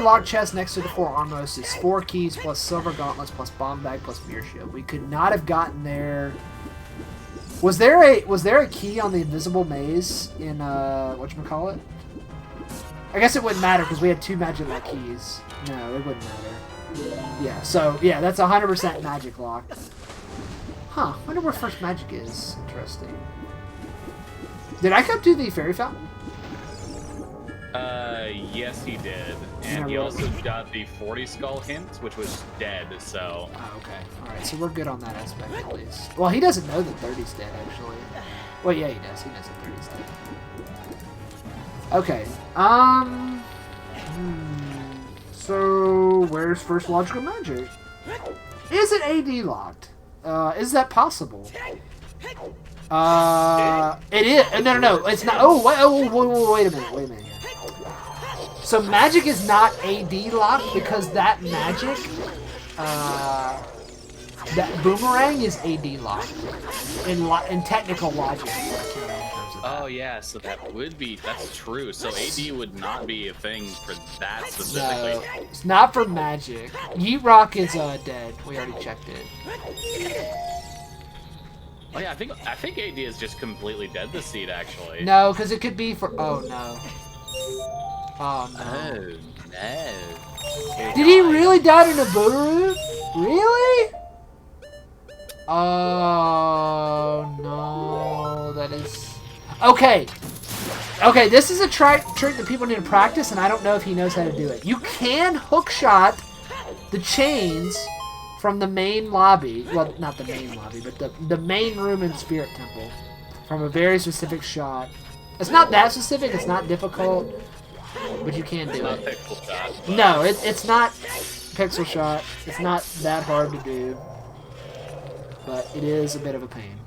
lock chest next to the 4 armrest is 4 keys plus silver gauntlets plus bomb bag plus mirror shield. We could not have gotten there. Was there a key on the invisible maze in whatchamacallit? I guess it wouldn't matter because we had 2 magic lock keys. No, it wouldn't matter. Yeah, so yeah, that's 100% magic lock. Huh, I wonder where first magic is. Interesting. Did I come to the fairy fountain? Yes, he did. And he also got the 40 skull hint, which was dead, so... Oh, okay. Alright, so we're good on that aspect, at least. Well, he doesn't know that 30's dead, actually. Well, yeah, he does. He knows that 30's dead. Okay. So, where's first logical magic? Is it AD locked? Is that possible? It is. No. It's not. Oh, wait a minute. So magic is not AD locked because that magic, that boomerang is AD locked in technical logic. Oh yeah, so that's true. So AD would not be a thing for that specifically. No, it's not for magic. Yeet Rock is dead. We already checked it. Oh yeah, I think AD is just completely dead this seed actually. No, because it could be for. Oh no. Oh no. Oh no. Did he really die in a Bootaroo? Really? Oh no, that is. Okay. Okay, this is a trick that people need to practice, and I don't know if he knows how to do it. You can hookshot the chains from the main lobby. Well, not the main lobby, but the main room in Spirit Temple from a very specific shot. It's not that specific. It's not difficult, but you can do it. Pixel shot, but... No, it's not pixel shot. It's not that hard to do, but it is a bit of a pain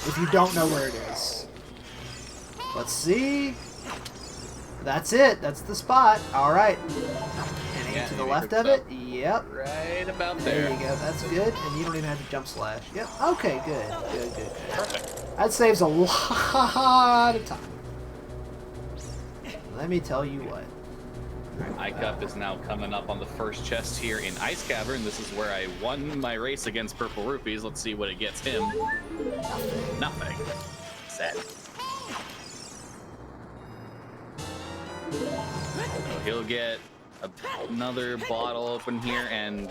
if you don't know where it is. Let's see. That's it. That's the spot. All right. And to the left of it. Yep. Right about there. There you go. That's good. And you don't even have to jump slash. Yep. Okay. Good. Perfect. That saves a lot of time. Let me tell you what. Icup is now coming up on the first chest here in Ice Cavern. This is where I won my race against Purple Rupees. Let's see what it gets him. Nothing. Sad. So he'll get another bottle open here, and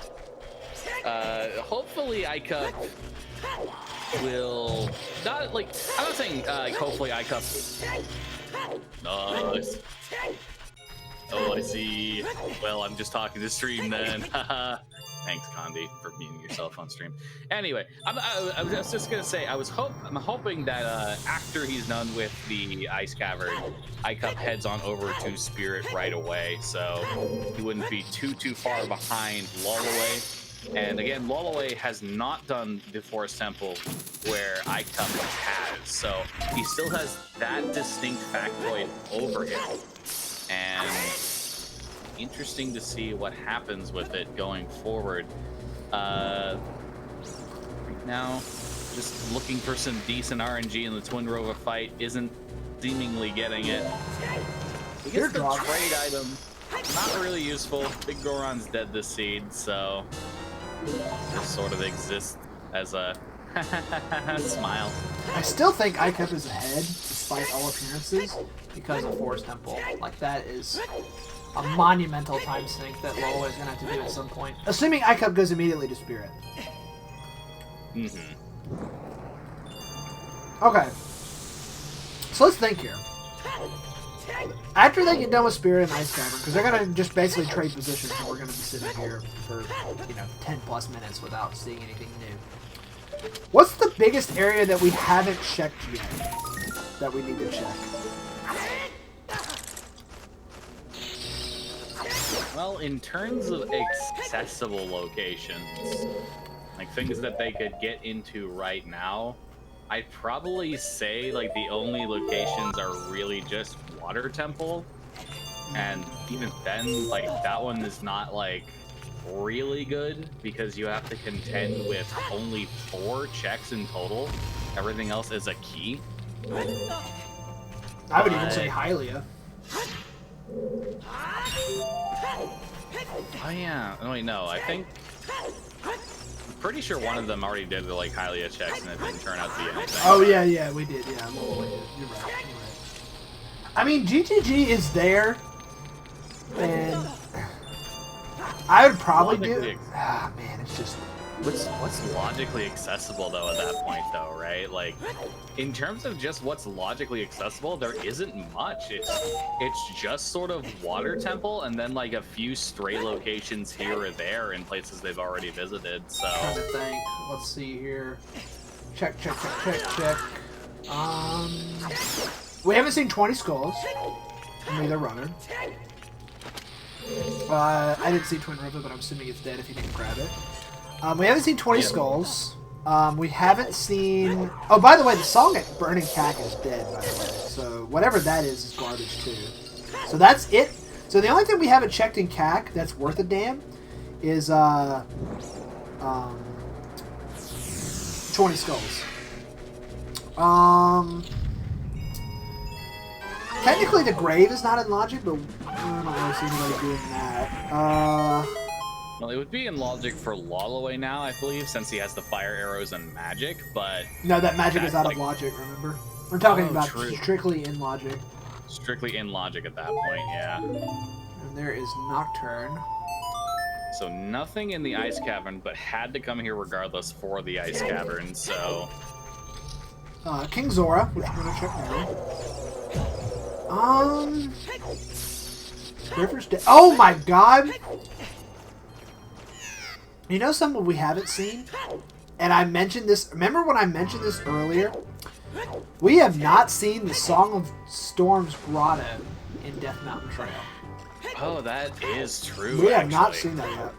hopefully Icup will not like. I'm not saying hopefully Icup. Nice. Oh, I see. Well, I'm just talking to stream then. Thanks, Condi, for muting yourself on stream. Anyway, I was just gonna say I'm hoping that after he's done with the Ice Cavern, Icup heads on over to Spirit right away, so he wouldn't be too far behind Lolaway. And again, Lolaway has not done the Forest Temple where Icup has, so he still has that distinct factoid over him. And interesting to see what happens with it going forward. Right now, just looking for some decent RNG in the Twin Rover fight isn't seemingly getting it. He Here, gets the dog. trade item. Not really useful. Big Goron's dead this seed, so just sort of exists as a smile. I still think Icup is ahead, despite all appearances, because of Forest Temple. Like, that is a monumental time sink that Lolaway is going to have to do at some point. Assuming Icup goes immediately to Spirit. Okay. So let's think here. After they get done with Spirit and Ice Cavern, because they're going to just basically trade positions, and we're going to be sitting here for, 10 plus minutes without seeing anything new. What's the biggest area that we haven't checked yet that we need to check? Well, in terms of accessible locations, like things that they could get into right now, I'd probably say like the only locations are really just Water Temple, and even then, like that one is not like really good because you have to contend with only 4 checks in total. Everything else is a key. I would even say Hylia. Oh yeah. Oh wait, no. I'm pretty sure one of them already did the like Hylia checks and it didn't turn out to be anything. Oh yeah, we did. Yeah, you're right. I mean, GTG is there, and I would probably do. Ah, man, it's just. What's logically accessible though at that point though, right? Like, in terms of just what's logically accessible, there isn't much. It's just sort of Water Temple and then like a few stray locations here or there in places they've already visited. So Trying to think. Let's see here. Check. We haven't seen 20 Skulls. Neither runner. I didn't see Twin River, but I'm assuming it's dead if you didn't grab it. We haven't seen 20 Skulls. We haven't seen... Oh, by the way, the song at Burning Cack is dead, by the way. So whatever that is garbage, too. So that's it. So the only thing we haven't checked in Cack that's worth a damn is 20 Skulls. Technically, the Grave is not in Logic, but I don't really see anybody doing that. well, it would be in Logic for Lolaway now, I believe, since he has the fire arrows and magic, but... No, that magic is out of Logic, remember? We're talking about true. strictly in Logic. Strictly in Logic at that point, yeah. And there is Nocturne. So nothing in the Ice Cavern, but had to come here regardless for the Ice Cavern, so... King Zora, which we're gonna check now. River's dead. Oh my god! You know something we haven't seen? And I mentioned this... Remember when I mentioned this earlier? We have not seen the Song of Storms Grotto in Death Mountain Trail. Oh, that is true, We have not seen that yet.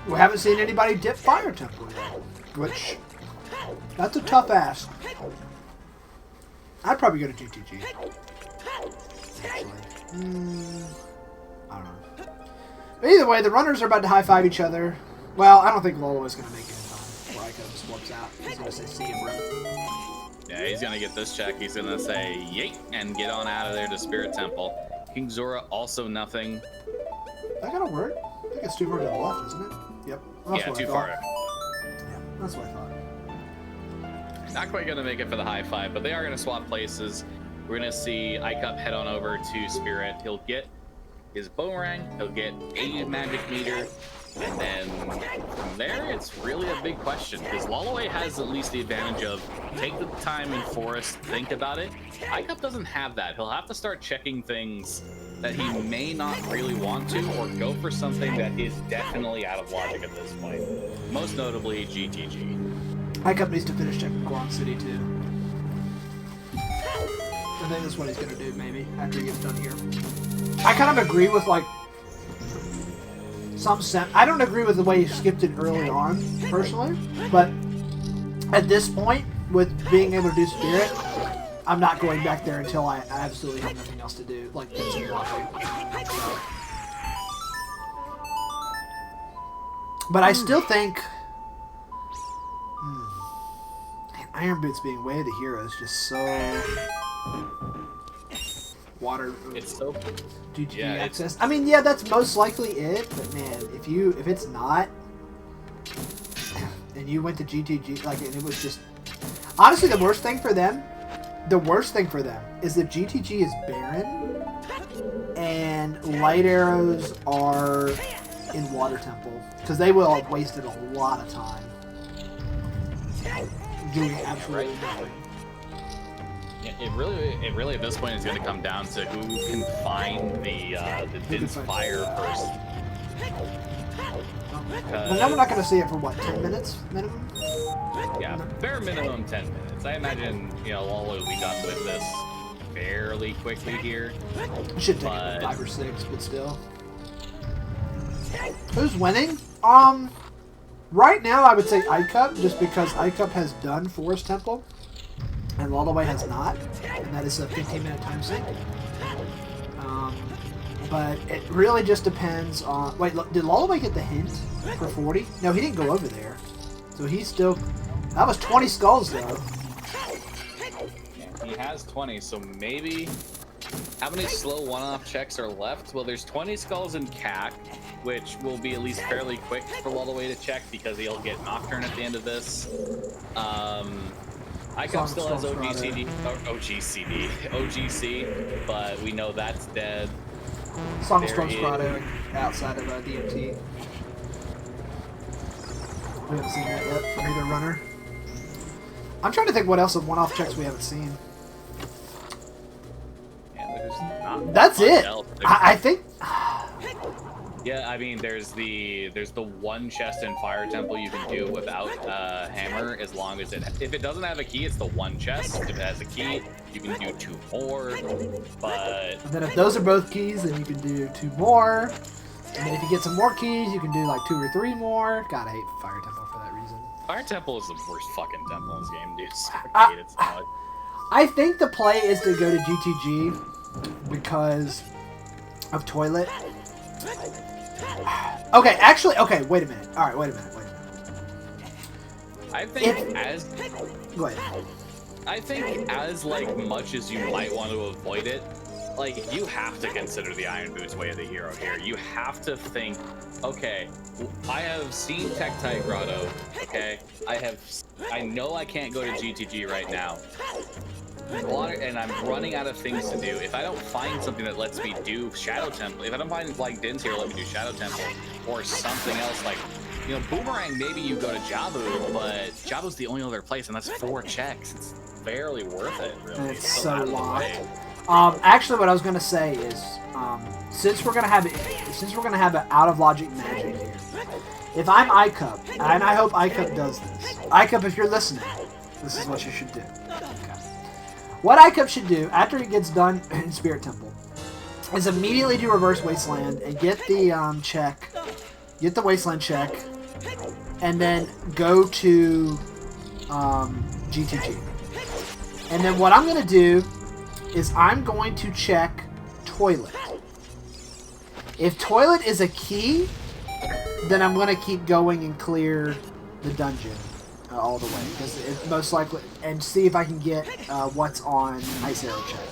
We haven't seen anybody dip Fire Temple yet. Which... That's a tough ask. I'd probably go to GTG. Actually. I don't know. But either way, the runners are about to high-five each other. Well, I don't think Lolaway's going to make it in time before Ico just warps out. He's going to say, see you, bro. Yeah, he's going to get this check. He's going to say, yay, and get on out of there to Spirit Temple. King Zora, also nothing. That going to work? I think it's too far to the left, isn't it? Yep. Yeah, too far. Yeah, that's what I thought. Not quite going to make it for the high five, but they are going to swap places. We're going to see Icup head on over to Spirit. He'll get his boomerang, he'll get a magic meter, and then from there, it's really a big question, because Lolaway has at least the advantage of take the time in Forest, think about it. Icup doesn't have that. He'll have to start checking things that he may not really want to, or go for something that is definitely out of logic at this point. Most notably, GTG. Icup needs to finish checking Guam City, too. I think that's what he's gonna do, maybe, after he gets done here. I kind of agree with, like, I don't agree with the way he skipped it early on, personally, but at this point, with being able to do Spirit, I'm not going back there until I absolutely have nothing else to do, like, that's in Logic. But I still think... Iron Boots being way of the hero is just so water. It's so GTG yeah, access. I mean, yeah, that's most likely it. But man, if it's not, and you went to GTG, like, and it was just honestly the worst thing for them. The worst thing for them is if GTG is barren and light arrows are in Water Temple, because they will have wasted a lot of time doing absolutely nothing. Yeah, it really at this point is going to come down to who can find the Din's fire first. But now we're not going to see it for what, 10 minutes minimum? Yeah, bare minimum 10 minutes. I imagine, you know, Lolaway will be done with this fairly quickly here. It should take 5 or 6, but still. Who's winning? Right now I would say Icup, just because Icup has done Forest Temple, and Lolaway has not, and that is a 15-minute time sink. But it really just depends on... Wait, did Lolaway get the hint for 40? No, he didn't go over there. So he's still... That was 20 skulls, though. Yeah, he has 20, so maybe... How many slow one-off checks are left? Well, there's 20 skulls in CAC, which will be at least fairly quick for Lolaway to check because he'll get Nocturne at the end of this. Icup still has OGC, but we know that's dead. Song of Storm's Grotto outside of DMT. We haven't seen that yet from either runner. I'm trying to think what else of one-off checks we haven't seen. Yeah, there's not That's it. I think. Yeah, I mean, there's the one chest in Fire Temple you can do without hammer, as long as if it doesn't have a key, it's the one chest. If it has a key, you can do 2 more. But and then if those are both keys, then you can do 2 more. And then if you get some more keys, you can do like 2 or 3 more. God, I hate Fire Temple for that reason. Fire Temple is the worst fucking temple in this game, dude. So I hate it so much. I think the play is to go to GTG because of Toilet. Okay, actually, okay, wait a minute. Alright, wait a minute. I think Go ahead. I think as like much as you might want to avoid it, like you have to consider the Iron Boots way of the hero here. You have to think, okay, I have seen Tektite Grotto, okay? I know I can't go to GTG right now. And I'm running out of things to do. If I don't find something that lets me do Shadow Temple, if I don't find like Din's here, let me do Shadow Temple, or something else like, you know, Boomerang, maybe you go to Jabu, but Jabu's the only other place, and that's 4 checks. It's barely worth it, really. It's so locked. Actually, what I was gonna say is, since we're gonna have an out of logic magic here, if I'm Icup, and I hope Icup does this, Icup, if you're listening, this is what you should do. What Icup should do after he gets done in Spirit Temple is immediately do Reverse Wasteland and get the get the Wasteland check, and then go to GTG. And then what I'm going to do is I'm going to check Toilet. If Toilet is a key, then I'm going to keep going and clear the dungeon. All the way, because it's most likely, and see if I can get what's on Ice Arrow check.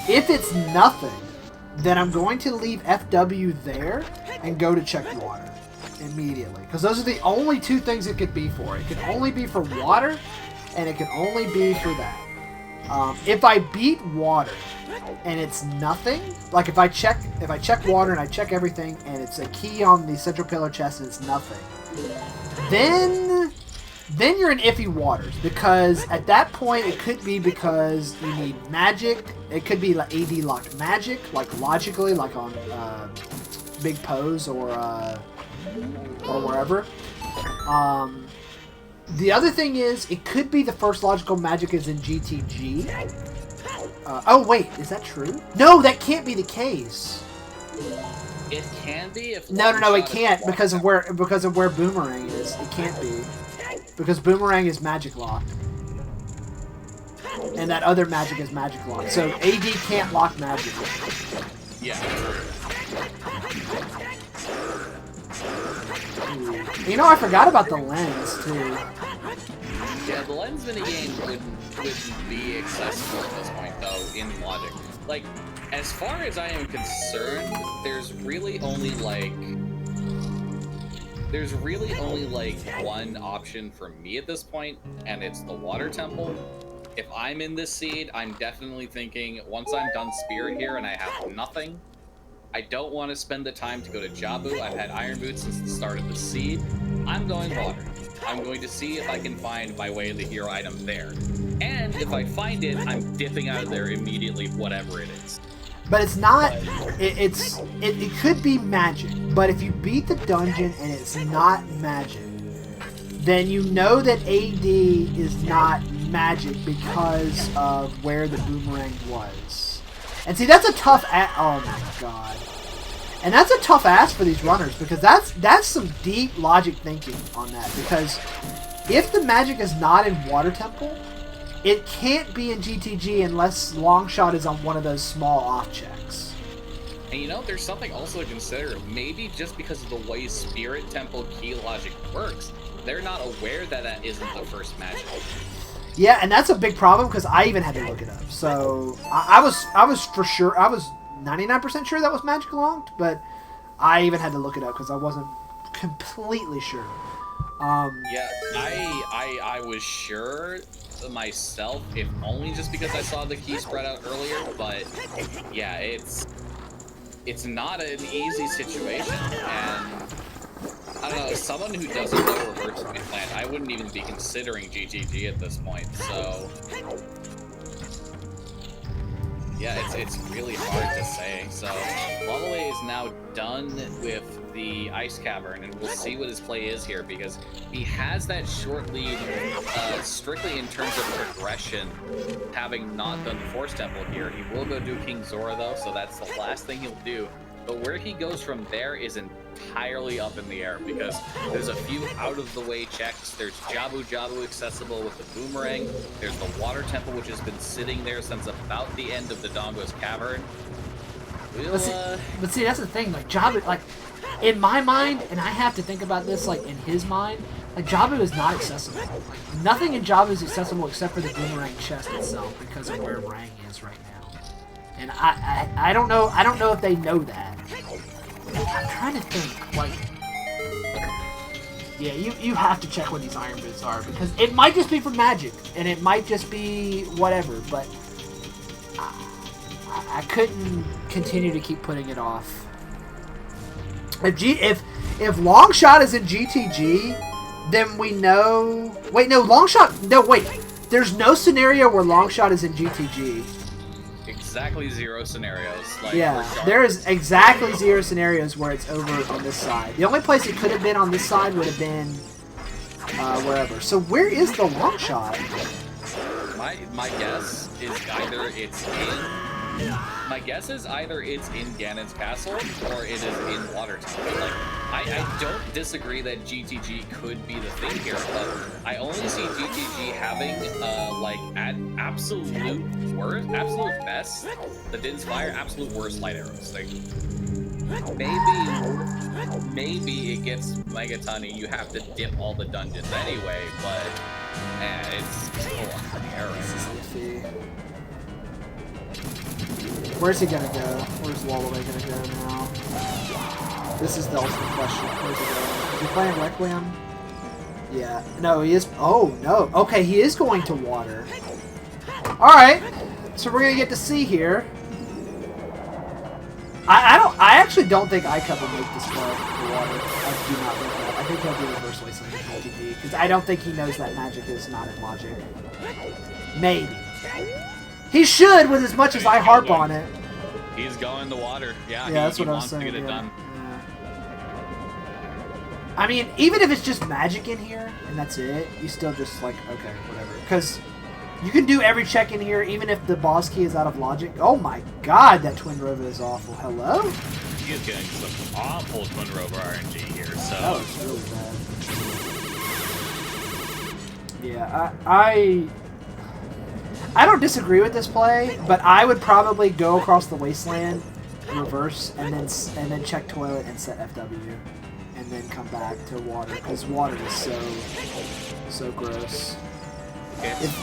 If it's nothing, then I'm going to leave FW there and go to check the water immediately, because those are the only 2 things it could be for. It can only be for water, and it can only be for that. If I beat water and it's nothing, like if I check water and I check everything and it's a key on the central pillar chest and it's nothing, then you're in iffy waters, because at that point it could be because you need magic. It could be like AD locked magic, like logically, like on Big Pose or wherever. The other thing is, it could be the first logical magic is in GTG. Oh wait, is that true? No, that can't be the case. It can be if no, it can't because of where Boomerang is. It can't be. Because Boomerang is magic locked. And that other magic is magic locked. So AD can't lock magic. Yeah. Ooh. You know, I forgot about the lens, too. Yeah, the lens minigame wouldn't be accessible at this point, though, in logic. Like, as far as I am concerned, there's really only one option for me at this point, and it's the water temple. If I'm in this seed, I'm definitely thinking, once I'm done Spirit here and I have nothing, I don't want to spend the time to go to Jabu. I've had Iron Boots since the start of the seed. I'm going water. I'm going to see if I can find my way of the hero item there. And if I find it, I'm dipping out of there immediately, whatever it is. But it's not. It could be magic. But if you beat the dungeon and it's not magic, then you know that AD is not magic because of where the boomerang was. And see, that's a tough. Oh my god. And that's a tough ask for these runners because that's some deep logic thinking on that. Because if the magic is not in Water Temple, it can't be in GTG unless Longshot is on one of those small off checks. And you know, there's something also to consider. Maybe just because of the way Spirit Temple key logic works, they're not aware that that isn't the first magic. Yeah, and that's a big problem because I even had to look it up. So I was for sure, I was 99% sure that was magic locked, but I even had to look it up because I wasn't completely sure. Yeah, I was sure myself, if only just because I saw the key spread out earlier, but yeah, it's not an easy situation, and I don't know, as someone who doesn't know reverse plan, I wouldn't even be considering GGG at this point, so yeah, it's really hard to say. So Lolaway is now done with the Ice Cavern, and we'll see what his play is here, because he has that short lead strictly in terms of progression, having not done the Force Temple here. He will go do King Zora, though, so that's the last thing he'll do. But where he goes from there is entirely up in the air, because there's a few out-of-the-way checks. There's Jabu accessible with the Boomerang. There's the Water Temple, which has been sitting there since about the end of the Dongo's Cavern. But see, that's the thing. Like Jabu, like in my mind, and I have to think about this like in his mind. Like Jabu is not accessible. Like nothing in Jabu is accessible except for the Boomerang chest itself, because of where Rang is right now. And I don't know. I don't know if they know that. I'm trying to think. Like, yeah, you have to check what these Iron Boots are, because it might just be for magic, and it might just be whatever. But I couldn't continue to keep putting it off. If Longshot is in GTG, then we know. Wait, no, Longshot. No, wait. There's no scenario where Longshot is in GTG. Exactly 0 scenarios. Like, yeah, there is exactly 0 scenarios where it's over on this side. The only place it could have been on this side would have been wherever. So where is the Longshot? My guess is either it's in. My guess is either it's in Ganon's castle or it is in Watertown. Like, I don't disagree that GTG could be the thing here, but I only see GTG having like at absolute best the Din's Fire, absolute worst light arrows. Like maybe it gets Megaton, you have to dip all the dungeons anyway, but it's still on the arrows. Where's he gonna go? Where's Lolaway gonna go now? This is the ultimate question. Where's he going? Is he playing Requiem? Yeah. No, he is. Oh, no. Okay, he is going to water. Alright. So we're gonna get to see here. I actually don't think Icup will make this play for water. I do not think that. I think he'll do reverse wasteland in LTD, because I don't think he knows that magic is not in logic. Maybe. He should, with as much as I harp on it. He's going to water. Yeah, that's what I was saying. To get it done. I mean, even if it's just magic in here and that's it, you still just like, okay, whatever. Because you can do every check in here, even if the boss key is out of logic. Oh my god, that Twin Rover is awful. Hello? He is getting some awful Twin Rover RNG here, so. That was really bad. Yeah, I don't disagree with this play, but I would probably go across the wasteland, reverse, and then check toilet and set FW, and then come back to water, because water is so gross. It's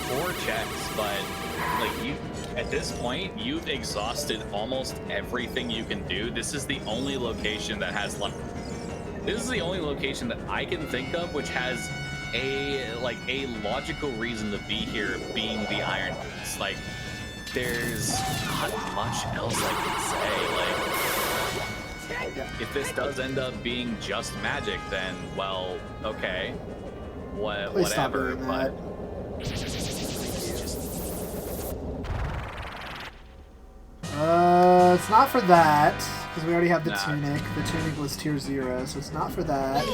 four checks, but like you, at this point, you've exhausted almost everything you can do. This is the only location that has left. This is the only location that I can think of which has a logical reason to be here, being the Iron Boots. Like, there's not much else I can say. Like, if this does end up being just magic, then well, okay, whatever. But it's not for that because we already have the tunic. The tunic was tier 0, so it's not for that.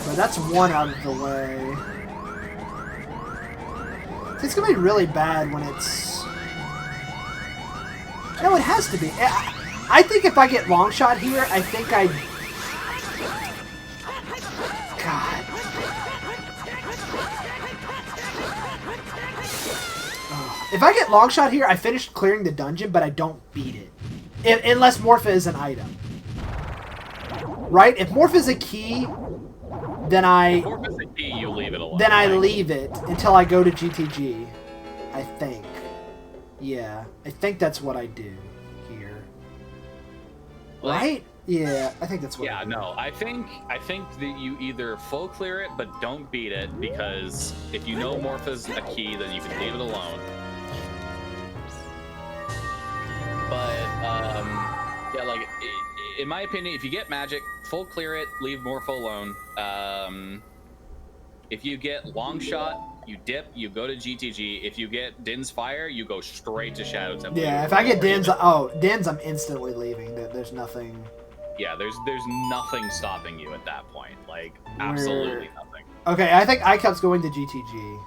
But that's one out of the way. It's gonna be really bad when it's. No, it has to be. I think if I get long shot here, I think I. God. If I get long shot here, I finish clearing the dungeon, but I don't beat it. Unless Morpha is an item. Right? If Morph is a key, then I... Morph is a key, you leave it alone. Then I leave it until I go to GTG. I think. Yeah. I think that's what I do here. Right? Yeah, I think that's what I do. No, I think that you either full clear it, but don't beat it, because if you know Morph is a key, then you can leave it alone. But, yeah, like, in my opinion, if you get magic, full clear it, leave Morph alone. If you get long shot, you dip, you go to GTG. If you get Din's Fire, you go straight to Shadow Temple. Yeah, if I get Din's, Din's, I'm instantly leaving. There's nothing. Yeah, there's nothing stopping you at that point. Like, absolutely nothing. Okay, I think Icup's going to GTG.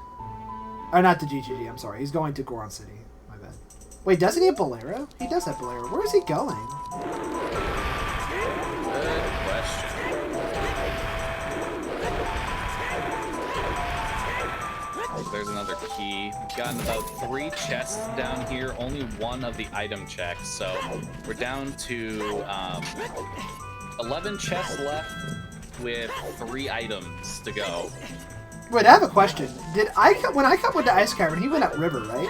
Or not to GTG, I'm sorry. He's going to Goron City. My bad. Wait, doesn't he have Bolero? He does have Bolero. Where is he going? Good question. There's another key. We've gotten about 3 chests down here, only 1 of the item checks, so we're down to 11 chests left with 3 items to go. Wait, I have a question. Did Icup, when Icup went to Ice Cavern, he went up river, right?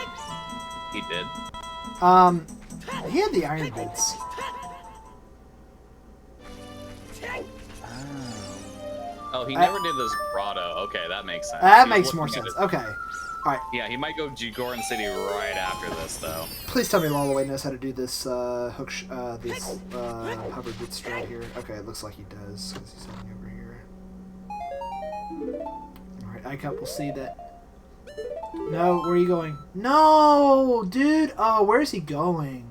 He did. He had the Iron Boots. Oh, he never did this grotto. Okay, that makes sense. That makes more sense. Okay. Alright. Yeah, he might go Goron City right after this, though. Please tell me Lolaway knows how to do this, hover boot straight here. Okay, it looks like he does, because he's sitting over here. Alright, Icup will see that. No, where are you going? No, dude! Oh, where is he going?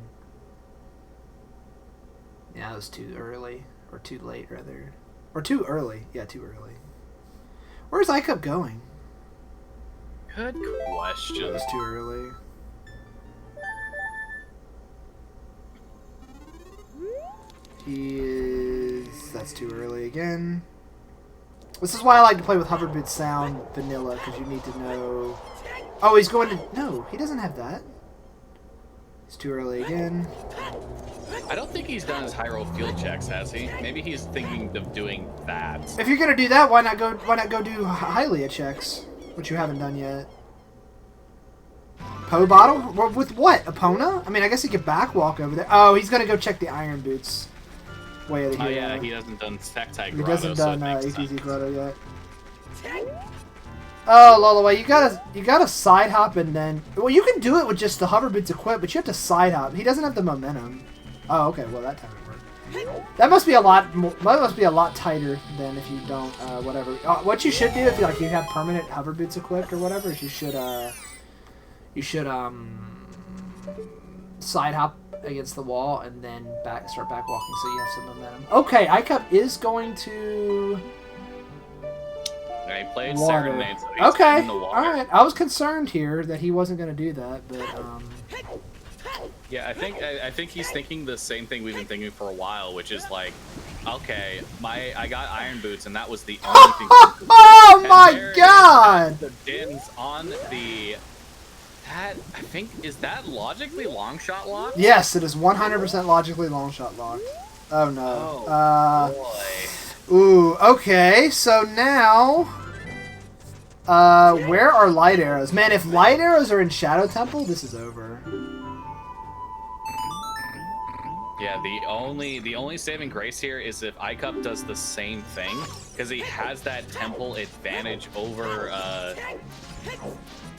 Yeah, it was too early. Or too late, rather. Or too early. Yeah, too early. Where's Icup going? Good question. It was too early. He is... That's too early again. This is why I like to play with Hoverboot Sound Vanilla, because you need to know... Oh, he's going to... No, he doesn't have that. It's too early again. I don't think he's done his Hyrule field checks, has he? Maybe he's thinking of doing that. If you're gonna do that, why not go do Hylia checks, which you haven't done yet? Poe bottle with what? Epona? I mean, I guess he could backwalk over there. Oh, he's gonna go check the Iron Boots. Way of the hero. Oh yeah, he hasn't done Tactile He Grotto. hasn't done ETZ Grotto yet. Oh, Lolaway, you gotta side hop and then. Well, you can do it with just the hover boots equipped, but you have to side hop. He doesn't have the momentum. Oh, okay. Well, that time it worked. That must be a lot. That must be a lot tighter than if you don't. Whatever. What you should do if you have permanent hover boots equipped or whatever is you should side hop against the wall and then start back walking so you have some momentum. Okay, Icup is going to. Yeah, he played Water. Serenade, so he's in the water. Alright. I was concerned here that he wasn't going to do that, but yeah, I think he's thinking the same thing we've been thinking for a while, which is like, okay, I got Iron Boots, and that was the only thing. Oh my god! The Dins on the I think, is that logically long shot locked? Yes, it is 100% logically long shot locked. Oh no. Oh boy. Ooh, okay, so now... where are light arrows? Man, if light arrows are in Shadow Temple, this is over. Yeah, the only saving grace here is if Icup does the same thing, because he has that temple advantage over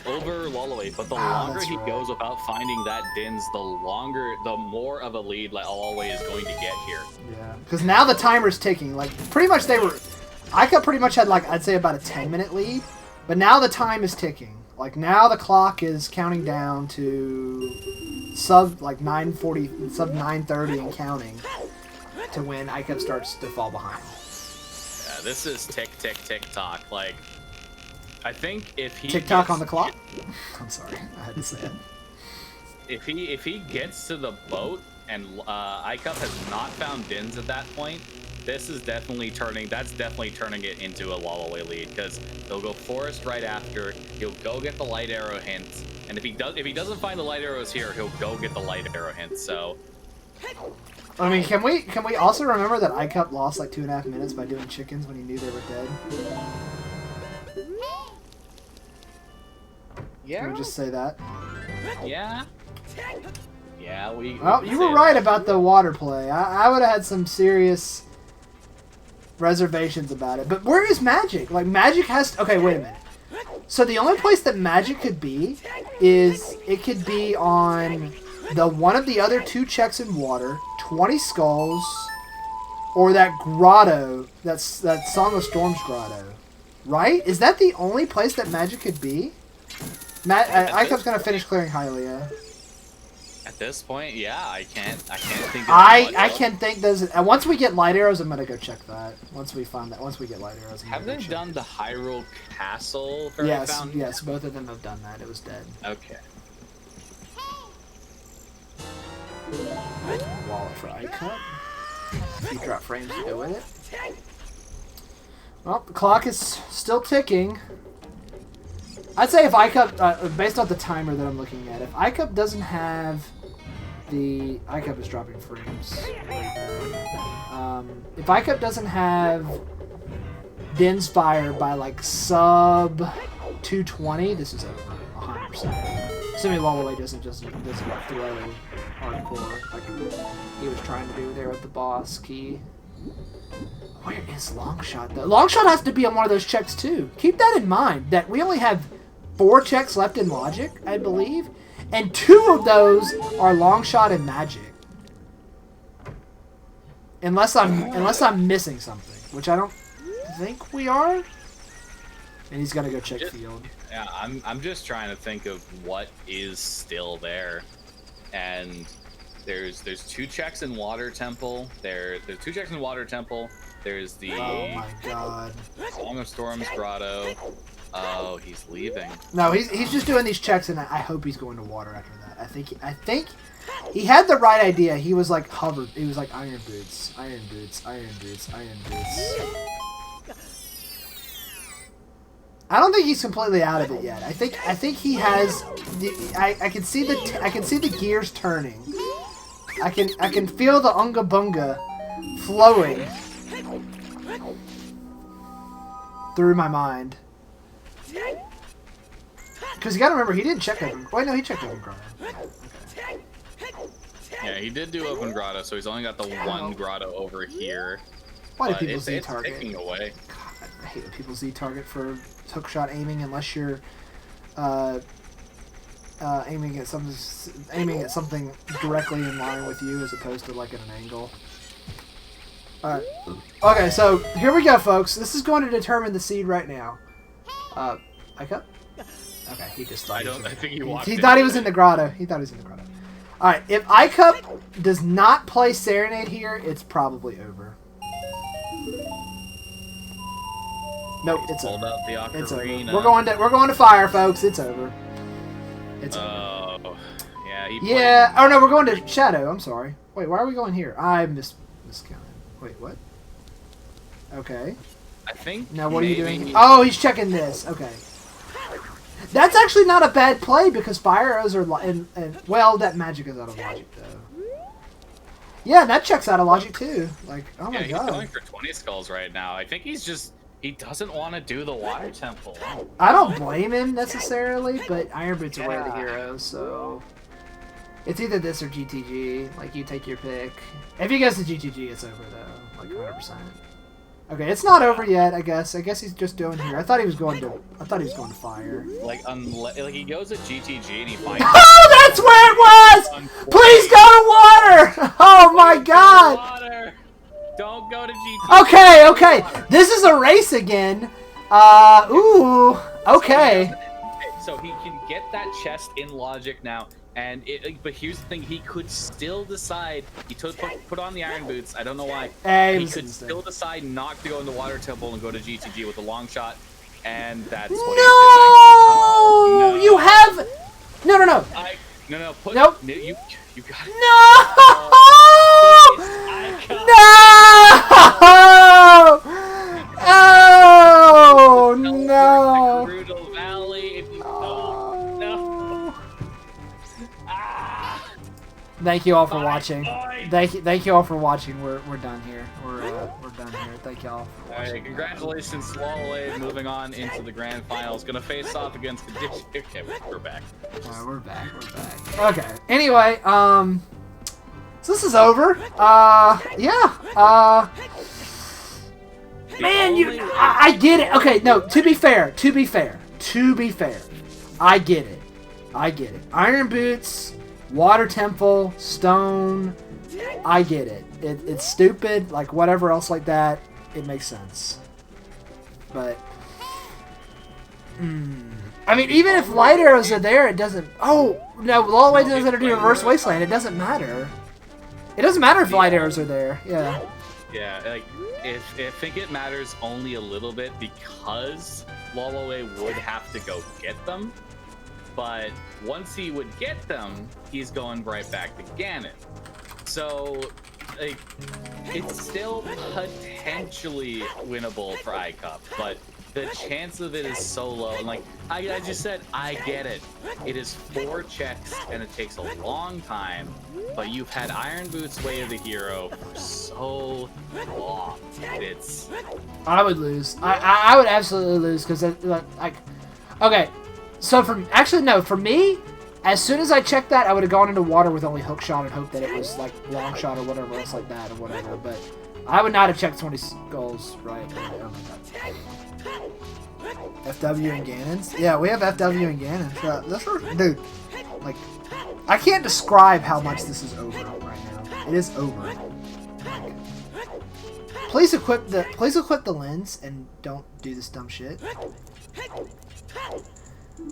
Lolaway. But the longer he goes without finding that Dins, the more of a lead like Lolaway is going to get here. Yeah, because now the timer's ticking. Like pretty much Icup pretty much had like I'd say about a 10-minute lead, but now the time is ticking. Like now the clock is counting down to sub 9:30 and counting to when Icup starts to fall behind. Yeah, this is tick tock. Like, I think if he tick tock on the clock. I'm sorry, I had to say it. If he gets to the boat and Icup has not found Dins at that point, this is definitely turning. That's definitely turning it into a Lolaway lead because he'll go forest right after. He'll go get the light arrow hint. And if he doesn't find the light arrows here, he'll go get the light arrow hint. So, I mean, can we also remember that Icup lost like 2.5 minutes by doing chickens when he knew they were dead? Yeah. Can we just say that? Yeah. Yeah. Well, you were right about the water play. I would have had some serious reservations about it. But where is Magic? Like Magic has. Okay, wait a minute. So the only place that Magic could be is it could be on the one of the other 2 checks in water, 20 skulls, or that grotto, that Song of Storms grotto, right? Is that the only place that Magic could be? Icup's gonna finish clearing Hylia. At this point, yeah, I can't think. I can think those. Once we get light arrows, I'm gonna go check that. Once we find that, once we get light arrows. Have they done the Hyrule Castle? Yes, both of them have done that. It was dead. Okay. Wallet for Icup. A few drop frames to go with it. Well, the clock is still ticking. I'd say if Icup, based on the timer that I'm looking at, if Icup doesn't have the... Icup is dropping frames. If Icup doesn't have Din's Fire by like sub 220, this is over 100%. Assuming Lolaway doesn't throw hardcore like he was trying to do there with the boss key. Where is Longshot though? Longshot has to be on one of those checks too. Keep that in mind that we only have 4 checks left in Logic, I believe, and 2 of those are Longshot and Magic. Unless I'm missing something, which I don't think we are. And he's gonna go check field. Yeah, I'm just trying to think of what is still there, and there's 2 checks in Water Temple. There's 2 checks in Water Temple. There's the Oh my god. Song of Storms grotto. Oh, he's leaving. No, he's just doing these checks, and I hope he's going to water after that. I think he had the right idea. He was like hovered. He was like iron boots, iron boots, iron boots, iron boots. I don't think he's completely out of it yet. I think he has. I can see the gears turning. I can feel the unga bunga flowing through my mind. Because you gotta remember, he didn't check open. Wait, no, he checked open grotto. Okay. Yeah, he did do open grotto, so he's only got the 1 grotto over here. Why do people Z target? It's ticking away. God, I hate when people Z target for hookshot aiming unless you're aiming at something directly in line with you as opposed to like at an angle. Alright. Okay, so here we go, folks. This is going to determine the seed right now. Icup? Okay, he just thought I think he walked he thought he was in the grotto. He thought he was in the grotto. Alright, if Icup does not play Serenade here, it's probably over. Nope, it's over. Out the ocarina. It's over. We're going to fire, folks. It's over. It's over. Yeah. Oh no, we're going to Shadow. I'm sorry. Wait, why are we going here? I miscounted. Wait, what? Okay. I think. Now what are you doing? Oh, he's checking this. Okay. That's actually not a bad play because fire arrows are and well, that magic is out of logic though. Yeah, that checks out of logic too. Like, oh my god. He's going for 20 skulls right now. I think he's just he doesn't want to do the water temple. I don't blame him necessarily, but Iron Boots are way of the heroes, so it's either this or GTG. Like, you take your pick. If he goes to GTG, it's over though, like 100%. Okay, it's not over yet. I guess he's just doing here. I thought he was going to fire. Like he goes to GTG and he finds. Oh, that's where it was. Please go to water. Oh my god. Water. Don't go to GTG. Okay. This is a race again. Ooh. Okay. So he can get that chest in logic now. And but here's the thing: he could still decide. He put on the iron boots. I don't know why. He could still decide not to go in the water temple and go to GTG with a long shot, and that's what he's doing. No, you have no. No. Nope. You got it. No. No. Oh no. Brutal Valley. If you don't. No. Thank you all for watching. Thank you all for watching. We're done here. We're done here. Thank y'all for watching. Alright, congratulations, Lolaway, moving on into the grand finals. Gonna face off against Condition. Okay, we're back. We're back. Okay. Anyway, so this is over. Yeah. Man, I get it. Okay, no. To be fair. I get it. Iron boots. Water temple, stone, I get it. It's stupid, like whatever else like that, it makes sense. But, I mean, even if light arrows are there, it doesn't... Oh, no, Lolaway doesn't do reverse wasteland, it doesn't matter. It doesn't matter if light arrows are there, yeah. Yeah, like, I think it matters only a little bit because Lolaway would have to go get them. But once he would get them, he's going right back to Ganon. So, like, it's still potentially winnable for Icup, but the chance of it is so low. And like I just said, I get it. It is 4 checks and it takes a long time, but you've had Iron Boots Way of the Hero for so long. It's... I would lose. I would absolutely lose because like, okay. So for me, as soon as I checked that, I would have gone into water with only hook shot and hoped that it was like long shot or whatever else like that or whatever. But I would not have checked 20 skulls, right? Oh my god. FW and Ganon's? Yeah, we have FW and Ganon. Dude, like, I can't describe how much this is over right now. It is over. Like, please equip the lens and don't do this dumb shit.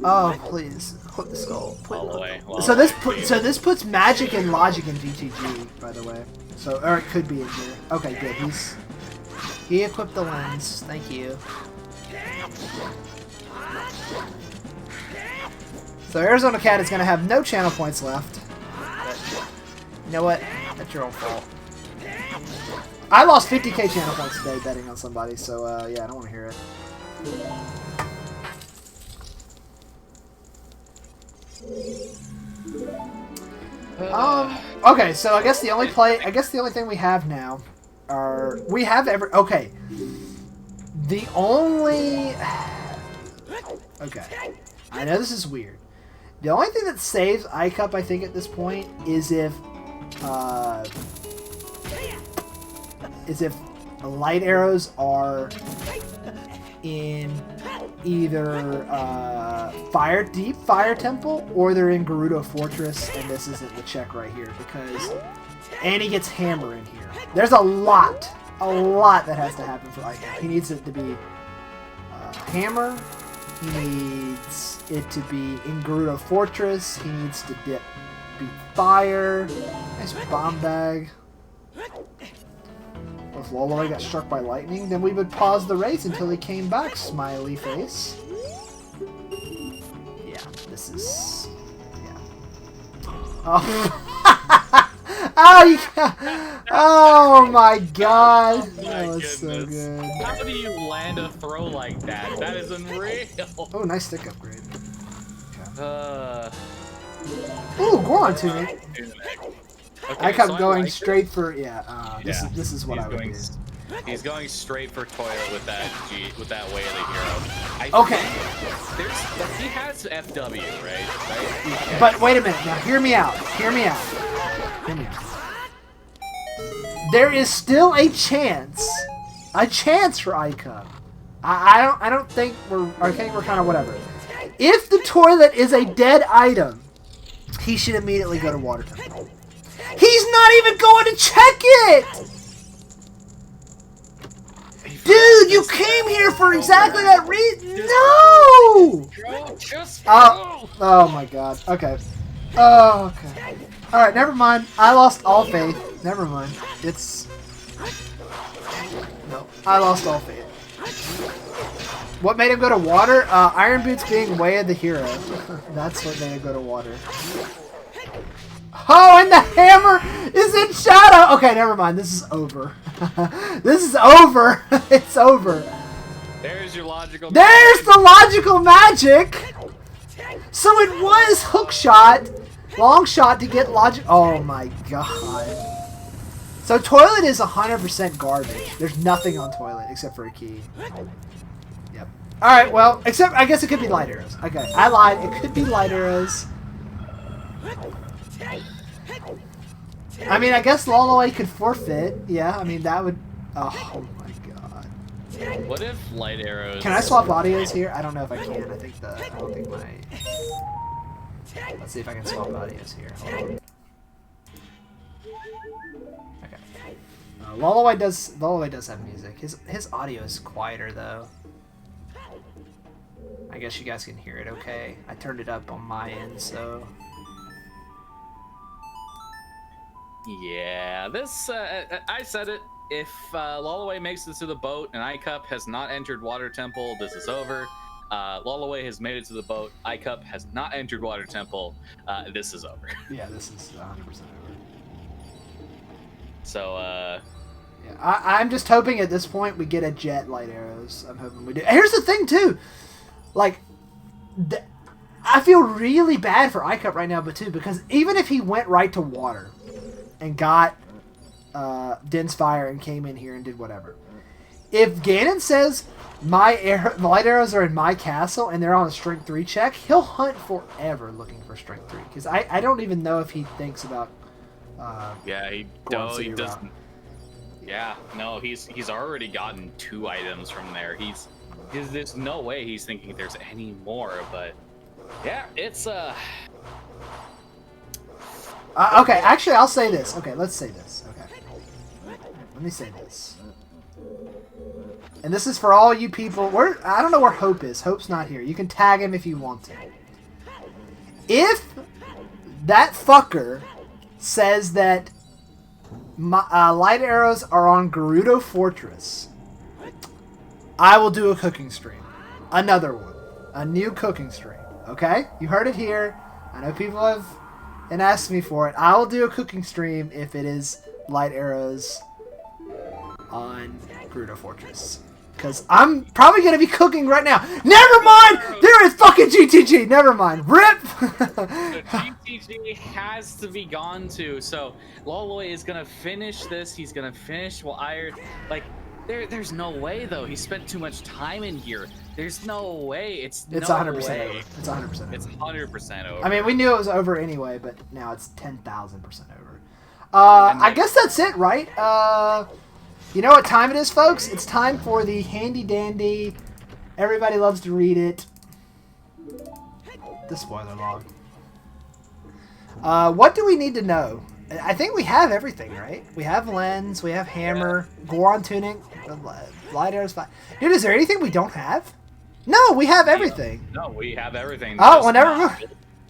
Oh, please. Put the skull. So this puts magic and logic in GTG, by the way. So, or it could be in here. Okay, good. He equipped the lens. Thank you. So Arizona Cat is going to have no channel points left. But you know what? That's your own fault. I lost 50k channel points today betting on somebody, so yeah, I don't want to hear it. Okay, so I guess the only thing we have now are okay. The only okay. I know this is weird. The only thing that saves Icup, I think, at this point is if light arrows are in either Deep Fire Temple or they're in Gerudo Fortress, and this isn't the check right here because Annie gets Hammer in here. There's a lot that has to happen for Icup. He needs it to be Hammer. He needs it to be in Gerudo Fortress. He needs to be Fire. Nice bomb bag. If Lolaway got struck by lightning, then we would pause the race until he came back, smiley face. Yeah, this is... yeah. Oh, oh, you can't... oh my god! Oh my that was so goodness. good. How do you land a throw like that? That is unreal. Oh, nice stick upgrade. Ooh, Goron tuning. Okay, I kept so going like straight for this is what he's I would going, do. He's going straight for toilet with that way of the hero. Okay. He has FW, right? But wait a minute. Now hear me out. Hear me out. Hear me out. There is still a chance for Icup. I don't think I think we're kind of whatever. If the toilet is a dead item, he should immediately go to Water Temple. He's not even going to check it! Dude, you came here for exactly that reason. No! Oh my god. Okay. Oh, okay. Alright, never mind. I lost all faith. Never mind. No, I lost all faith. What made him go to water? Iron Boots being way of the hero. That's what made him go to water. Oh, and the hammer is in shadow! Okay, never mind. This is over. This is over. It's over. There's your logical There's the logical magic! So it was hook shot, long shot to get logic. Oh my god. So toilet is 100% garbage. There's nothing on toilet except for a key. Yep. Alright, well, except I guess it could be light arrows. Okay, I lied. It could be light arrows. I mean, I guess Lolaway could forfeit. Yeah, I mean, that would... Oh my god. What if light arrows... Can I swap audios here? I don't know if I can. I don't think my... Let's see if I can swap audios here. Hold on. Okay. Lolaway does have music. His audio is quieter though. I guess you guys can hear it okay. I turned it up on my end, so... Yeah, this, I said it. If Lolaway makes it to the boat and Icup has not entered Water Temple, this is over. Lolaway has made it to the boat. Icup has not entered Water Temple. This is over. Yeah, this is 100% over. So, yeah, I'm just hoping at this point we get a jet light arrows. I'm hoping we do. Here's the thing, too. Like, I feel really bad for Icup right now, but too, because even if he went right to water and got Dense Fire and came in here and did whatever, if Ganon says my light arrows are in my castle and they're on a strength 3 check, he'll hunt forever looking for strength 3 because I don't even know if he thinks about yeah, he doesn't. Yeah, no, he's already gotten 2 items from there. There's no way he's thinking there's any more, but yeah, it's okay, actually, I'll say this. Okay, let's say this. Okay. Let me say this. And this is for all you people. I don't know where Hope is. Hope's not here. You can tag him if you want to. If that fucker says that light arrows are on Gerudo Fortress, I will do a cooking stream. Another one. A new cooking stream. Okay? You heard it here. I know people have asked me for it. I will do a cooking stream if it is light arrows on Gerudo Fortress. Because I'm probably going to be cooking right now. Never mind! There is fucking GTG! Never mind. RIP! The GTG has to be gone too. So, Lolaway is going to finish this. He's going to finish there's no way, though. He spent too much time in here. There's no way. It's 100% over. It's 100% over. It's 100% over. I mean, we knew it was over anyway, but now it's 10,000% over. I guess that's it, right? You know what time it is, folks? It's time for the handy dandy. Everybody loves to read it. The spoiler log. What do we need to know? I think we have everything, right? We have lens, we have hammer, Goron tuning, light arrows. Dude, is there anything we don't have? No, we have everything. No, we have everything. Oh, well, never mind.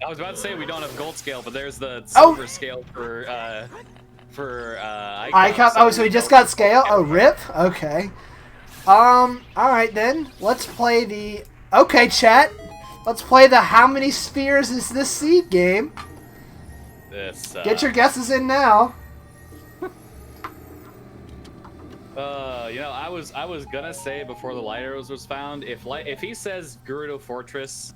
I was about to say we don't have gold scale, but there's the silver scale for Icup. Oh, so we just got scale? Oh, RIP? Okay. Alright then. Let's play the... Okay, chat. Let's play the How Many Spheres Is This Seed game. Get your guesses in now. You know, I was gonna say before the light arrows was found, if he says Gerudo Fortress,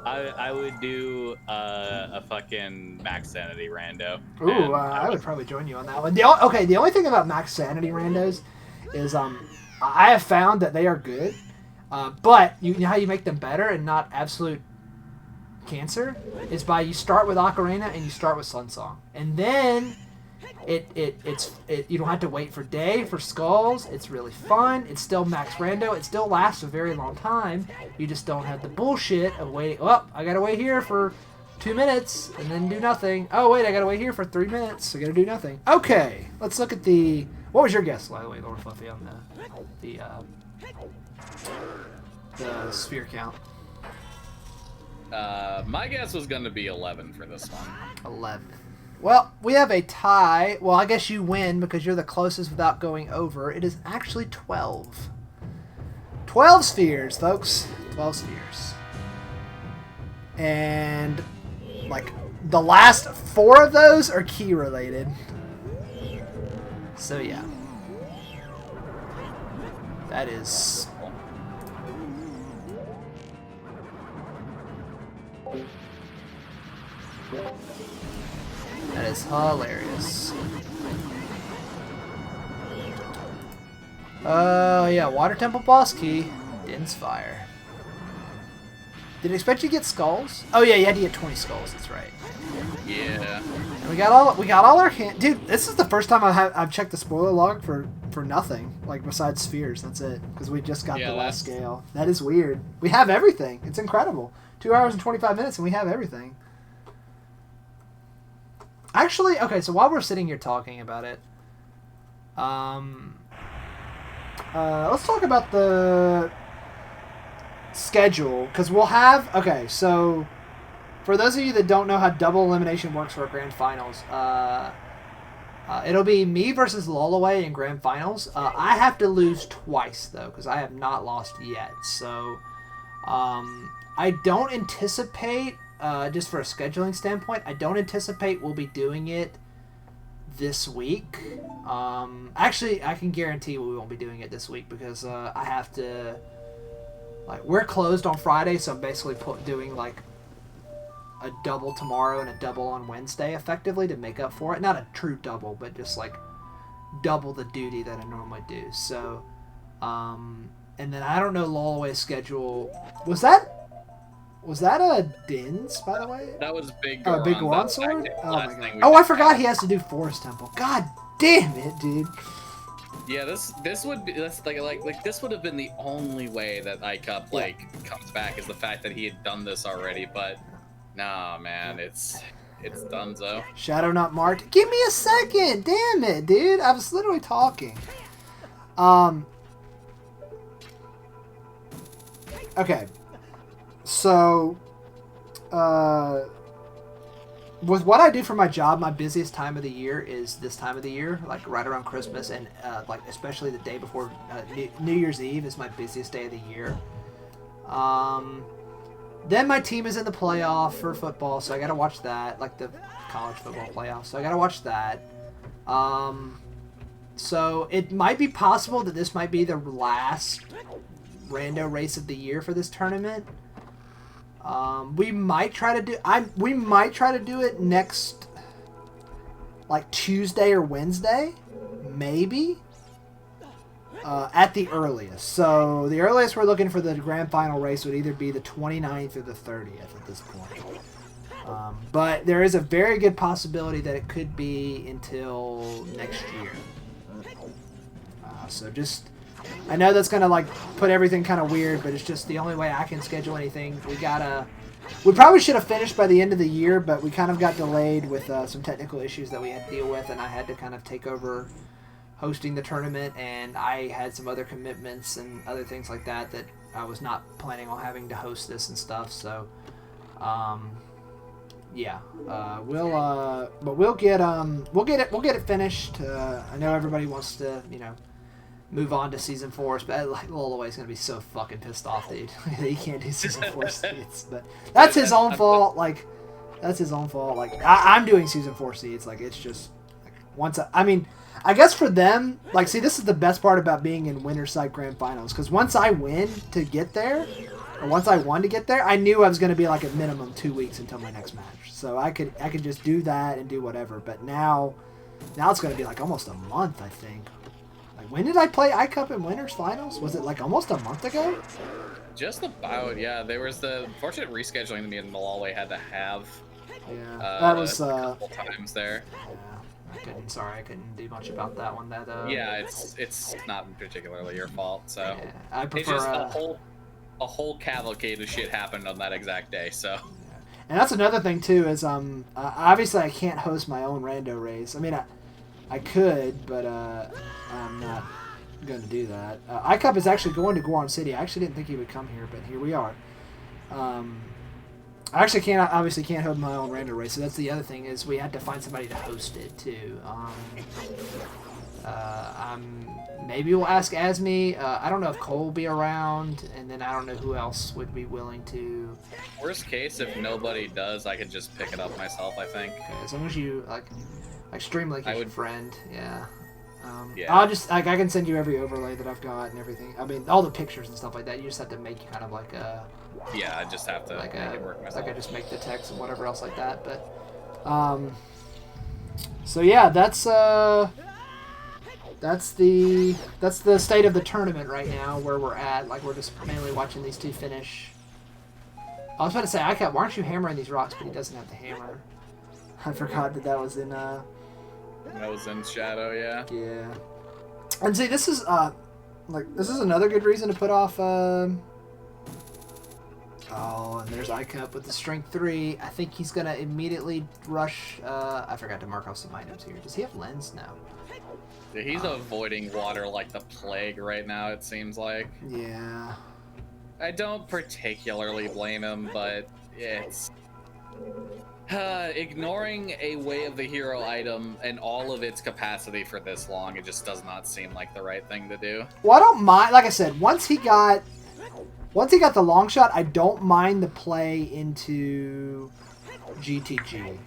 I would do a fucking max sanity rando. Ooh, and I would probably join you on that one. The only thing about max sanity randos is I have found that they are good, but you know how you make them better and not absolute cancer is by you start with Ocarina and you start with Sunsong, and then it's you don't have to wait for day for skulls. It's really fun. It's still max rando. It still lasts a very long time. You just don't have the bullshit of waiting. Oh, I gotta wait here for 2 minutes and then do nothing. Oh wait, I gotta wait here for 3 minutes. I gotta do nothing. Okay, let's look at the. What was your guess, by the way, Lord Fluffy, on the sphere count? My guess was going to be 11 for this one. 11. Well, we have a tie. Well, I guess you win because you're the closest without going over. It is actually 12. 12 spheres, folks. 12 spheres. And, like, the last 4 of those are key related. So, yeah. That is... That is hilarious. Yeah, Water Temple boss key. Din's Fire. Did it expect you to get skulls? Oh yeah, you had to get 20 skulls, that's right. Yeah. And we got all our dude, this is the first time I've checked the spoiler log for nothing, like besides spheres, that's it. Because we just got the last scale. That is weird. We have everything. It's incredible. 2 hours and 25 minutes and we have everything. Actually, okay, so while we're sitting here talking about it, let's talk about the schedule, because we'll have, okay, so for those of you that don't know how double elimination works for grand finals, it'll be me versus Lolaway in grand finals. I have to lose twice, though, because I have not lost yet, so I don't anticipate... just for a scheduling standpoint, I don't anticipate we'll be doing it this week. Actually, I can guarantee we won't be doing it this week because I have to... Like, we're closed on Friday, so I'm basically doing, like, a double tomorrow and a double on Wednesday, effectively, to make up for it. Not a true double, but just, like, double the duty that I normally do. So, and then I don't know Lolaway's schedule. Was that a Din's, by the way? That was Big Goron. Big Goron sword? Oh my god. Oh, I forgot he has to do Forest Temple. God damn it, dude. Yeah, this would be this this would have been the only way that Icup comes back, is the fact that he had done this already, but nah, man, it's donezo. Shadow not marked. Give me a second. Damn it, dude. I was literally talking. Okay. So, with what I do for my job, my busiest time of the year is this time of the year, like right around Christmas, and like especially the day before New Year's Eve is my busiest day of the year. Then my team is in the playoff for football, so I gotta watch that, like the college football playoff. So I gotta watch that. So it might be possible that this might be the last rando race of the year for this tournament. We might try to do it next, like Tuesday or Wednesday, maybe, at the earliest. So the earliest we're looking for the grand final race would either be the 29th or the 30th at this point. But there is a very good possibility that it could be until next year. So just... I know that's going to, like, put everything kind of weird, but it's just the only way I can schedule anything. We probably should have finished by the end of the year, but we kind of got delayed with some technical issues that we had to deal with, and I had to kind of take over hosting the tournament, and I had some other commitments and other things like that I was not planning on having to host this and stuff, so, yeah. We'll get it finished. I know everybody wants to, move on to Season 4, but like, Lolaway's gonna be so fucking pissed off, dude. He can't do Season 4 seeds, but that's his own fault. Like, that's his own fault. Like, I'm doing Season 4 seeds. Like, it's just like, I guess for them, like, see, this is the best part about being in Winter Side Grand Finals, because once I win to get there, or once I won to get there, I knew I was going to be like at minimum 2 weeks until my next match. So I could just do that and do whatever. But now it's going to be like almost a month, I think. Like, when did I play iCup in Winners Finals? Was it like almost a month ago? Just about, yeah. There was the fortunate rescheduling that me and Lolaway had to have. Yeah, that was a couple times there. Yeah, I couldn't do much about that one. Yeah, it's not particularly your fault. So yeah, I prefer, it's just a whole cavalcade of shit happened on that exact day. So. And that's another thing too is obviously I can't host my own rando race. I mean I could, but I'm not going to do that. iCup is actually going to Guam City. I actually didn't think he would come here, but here we are. I actually obviously can't hold my own rando race, so that's the other thing is we had to find somebody to host it too. Maybe we'll ask Asmi. I don't know if Cole will be around, and then I don't know who else would be willing to. Worst case, if nobody does, I could just pick it up myself. I think. Okay, as long as you like Streamlink is your friend, yeah. Yeah. I'll just I can send you every overlay that I've got and everything. I mean, all the pictures and stuff like that. You just have to make kind of like a. Yeah, I just have to make it work myself. Like I just make the text and whatever else like that. But, so yeah, that's the state of the tournament right now where we're at. Like we're just mainly watching these two finish. I was about to say, why aren't you hammering these rocks? But he doesn't have the hammer. I forgot that was in. That was in Shadow, yeah. Yeah. And see, this is another good reason to put off. Oh, and there's iCup with the strength 3. I think he's gonna immediately rush. I forgot to mark off some items here. Does he have lens now? Yeah, he's avoiding water like the plague right now. It seems like. Yeah. I don't particularly blame him, but it's ignoring a Way of the Hero item and all of its capacity for this long. It just does not seem like the right thing to do. Well, I don't mind. Like I said, once he got the long shot, I don't mind the play into GTG.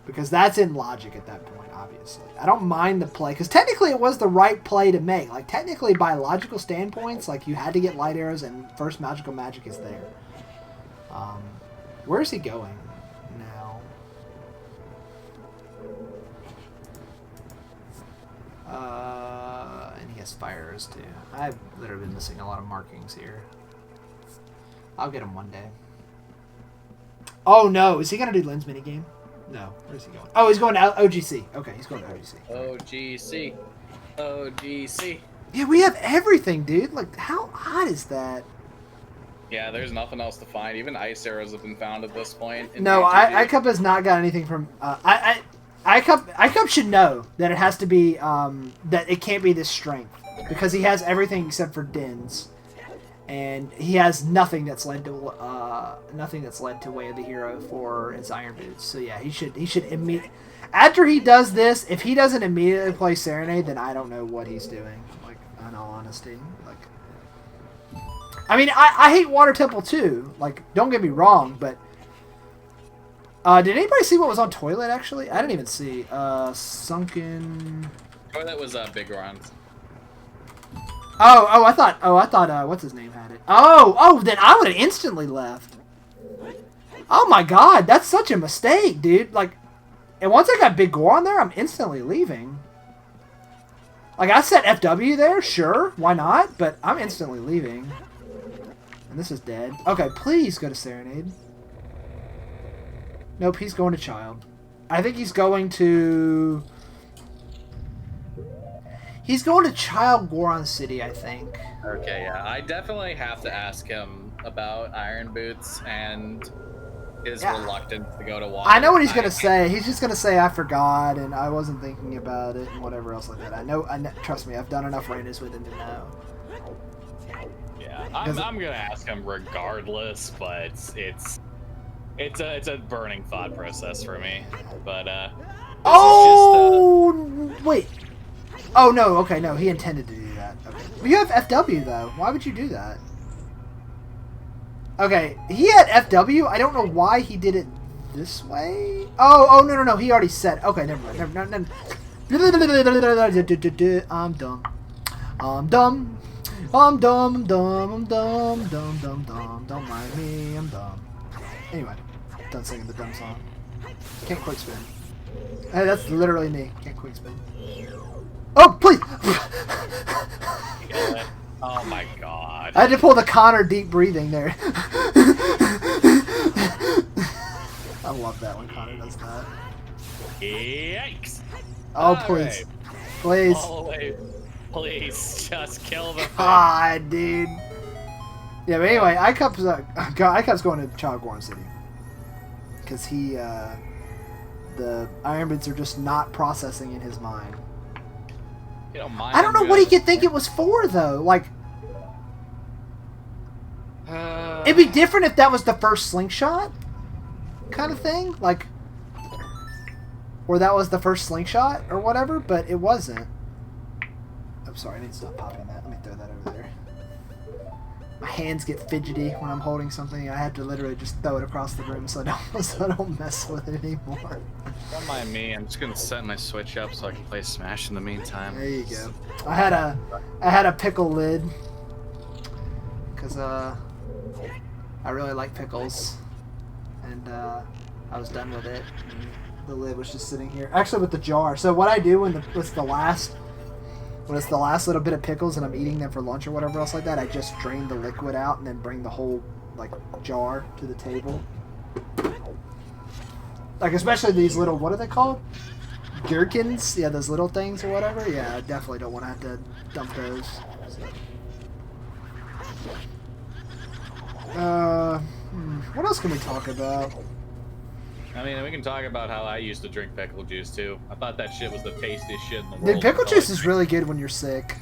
Because that's in logic at that point, obviously. I don't mind the play, because technically it was the right play to make. Like, technically, by logical standpoints, like, you had to get light arrows, and first magical magic is there. Where is he going now? And he has fire arrows, too. I've literally been missing a lot of markings here. I'll get him one day. Oh, no. Is he going to do lens minigame? No. Where's he going? Oh, he's going to OGC. Okay, he's going to OGC. OGC. Yeah, we have everything, dude. Like, how odd is that? Yeah, there's nothing else to find. Even ice arrows have been found at this point. No, iCup has not got anything from... iCup should know that it has to be... that it can't be this strength. Because he has everything except for Dins. And he has nothing that's led to Way of the Hero for his Iron Boots. So yeah, he should immediately. After he does this, if he doesn't immediately play Serenade, then I don't know what he's doing. Like, in all honesty, like, I mean, I hate Water Temple too. Like, don't get me wrong, but did anybody see what was on Toilet? Actually, I didn't even see. Sunken. Toilet was Big Runs. I thought, what's his name had it? Oh, then I would have instantly left. Oh my god, that's such a mistake, dude. Like, and once I got Big Gore on there, I'm instantly leaving. Like, I set FW there, sure, why not? But I'm instantly leaving. And this is dead. Okay, please go to Serenade. Nope, he's going to Child. I think he's going to... He's going to Child Goron City, I think. Okay, yeah. I definitely have to ask him about Iron Boots and his reluctance to go to water. I know what he's going to say. He's just going to say, I forgot, and I wasn't thinking about it, and whatever else like that. I know, trust me, I've done enough randos with him to know. Yeah, I'm going to ask him regardless, but it's a burning thought process for me. But, wait. Oh, no, okay, no, he intended to do that. Okay. But you have FW, though. Why would you do that? Okay, he had FW. I don't know why he did it this way. Oh, no, he already said. Okay, never mind. I'm dumb. I'm dumb, I'm dumb, I'm dumb, dumb, dumb, dumb. Don't mind me, I'm dumb. Anyway, done singing the dumb song. Can't quick spin. Hey, that's literally me. Can't quick spin. Oh, please! Oh my god. I had to pull the Connor deep breathing there. I love that when Connor does that. Yikes! Oh, please. Please. Lolaway, please, just kill the thing. God, dude. Yeah, but anyway, Icup's going to Childborn City. Because the Iron Boots are just not processing in his mind. You don't mind. I don't know what he could think it was for, though. Like, it'd be different if that was the first slingshot kind of thing. Like, or that was the first slingshot or whatever, but it wasn't. I'm sorry, I need to stop popping that. Let me throw that over there. My hands get fidgety when I'm holding something. I have to literally just throw it across the room so I don't mess with it anymore. Don't mind me. I'm just gonna set my Switch up so I can play Smash in the meantime. There you go. I had a pickle lid because I really like pickles, and I was done with it. And the lid was just sitting here, actually with the jar. So what I do when it's the last little bit of pickles and I'm eating them for lunch or whatever else like that, I just drain the liquid out and then bring the whole like jar to the table. Like especially these little, what are they called? Gherkins? Yeah, those little things or whatever. Yeah, I definitely don't want to have to dump those. So. What else can we talk about? I mean, we can talk about how I used to drink pickle juice too. I thought that shit was the tastiest shit in the world. Dude, pickle juice is really good when you're sick.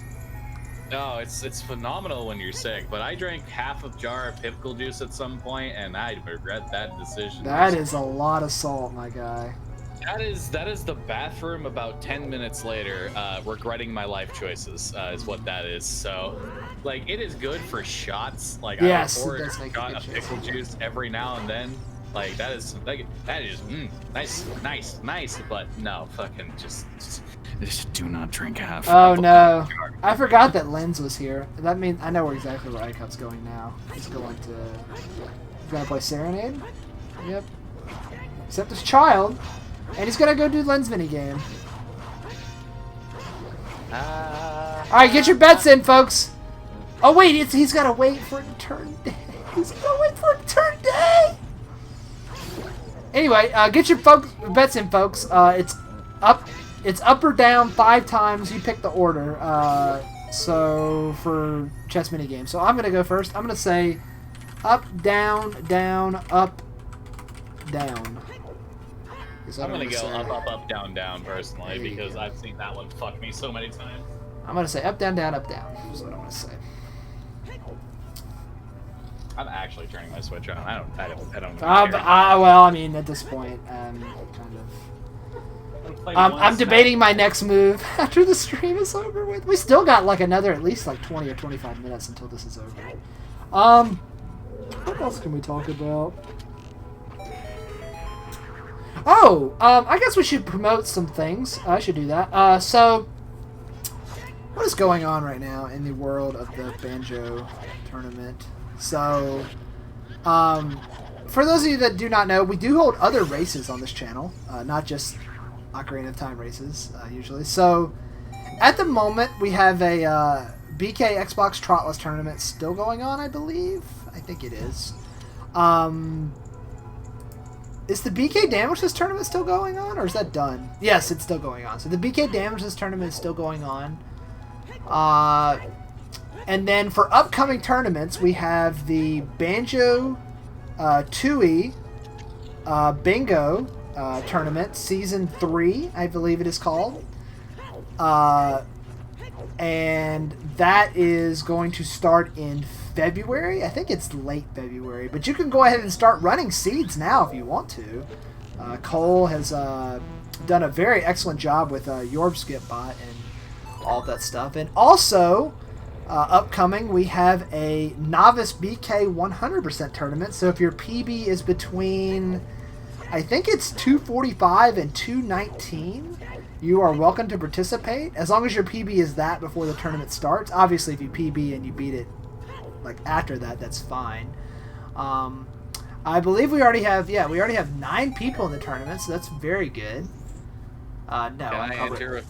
No, it's phenomenal when you're sick. But I drank half a jar of pickle juice at some point, and I regret that decision. That is a lot of salt, my guy. That is the bathroom about 10 minutes later, regretting my life choices, is what that is. So, like, it is good for shots. Like, yes, I pour a shot of pickle juice every now and then. Like, that is nice, but no, fucking just do not drink half. Oh no, I forgot that Lens was here. That means I know exactly where Icup's going now. He's going to play Serenade. Yep. Except his child, and he's gonna go do Lens minigame. All right, get your bets in, folks. Oh wait, he's gotta wait for it to turn day. He's gotta wait for it to turn day. Anyway, get your bets in, folks. It's up or down 5 times. You pick the order. So for chess mini game. So I'm gonna go first. I'm gonna say up, down, down, up, down. I'm gonna go up, down, down personally because I've seen that one fuck me so many times. I'm gonna say up, down, down, up, down. That's what I'm gonna say. I'm actually turning my Switch on. I don't care. Well, I mean, at this point, kind of. I'm debating my next move after the stream is over with. We still got like another at least like 20 or 25 minutes until this is over. What else can we talk about? Oh, I guess we should promote some things. I should do that. So, what is going on right now in the world of the Banjo tournament? So, for those of you that do not know, we do hold other races on this channel, not just Ocarina of Time races, usually. So, at the moment, we have a BK Xbox Trotless tournament still going on, I believe. I think it is. Is the BK Damages tournament still going on, or is that done? Yes, it's still going on. So, the BK Damages tournament is still going on. And then for upcoming tournaments, we have the Banjo Tooie Bingo tournament, Season 3, I believe it is called. And that is going to start in February. I think it's late February. But you can go ahead and start running seeds now if you want to. Cole has done a very excellent job with Yorbskipbot and all that stuff. And also... upcoming, we have a Novice BK 100% tournament. So if your PB is between, I think it's 245 and 219, You are welcome to participate as long as your PB is that before the tournament starts. Obviously, if you PB and you beat it like after that, that's fine. I believe we already have 9 people in the tournament, so that's very good. No. Can I enter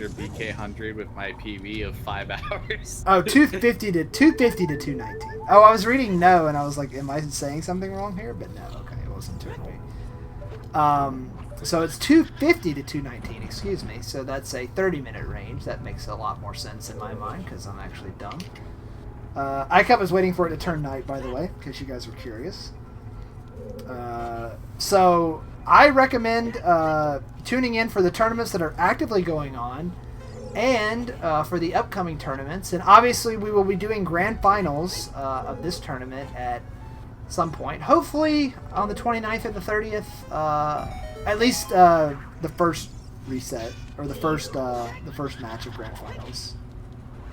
BK100 with my PB of 5 hours? Oh, 250 to 219. Oh, I was reading no, and I was like, am I saying something wrong here? But no, okay, it wasn't 250. So it's 250 to 219, excuse me. So that's a 30-minute range. That makes a lot more sense in my mind because I'm actually dumb. Icup was waiting for it to turn night, by the way, in case you guys were curious. So I recommend tuning in for the tournaments that are actively going on and for the upcoming tournaments. And obviously we will be doing grand finals of this tournament at some point. Hopefully on the 29th or the 30th. At least the first reset or the first match of grand finals.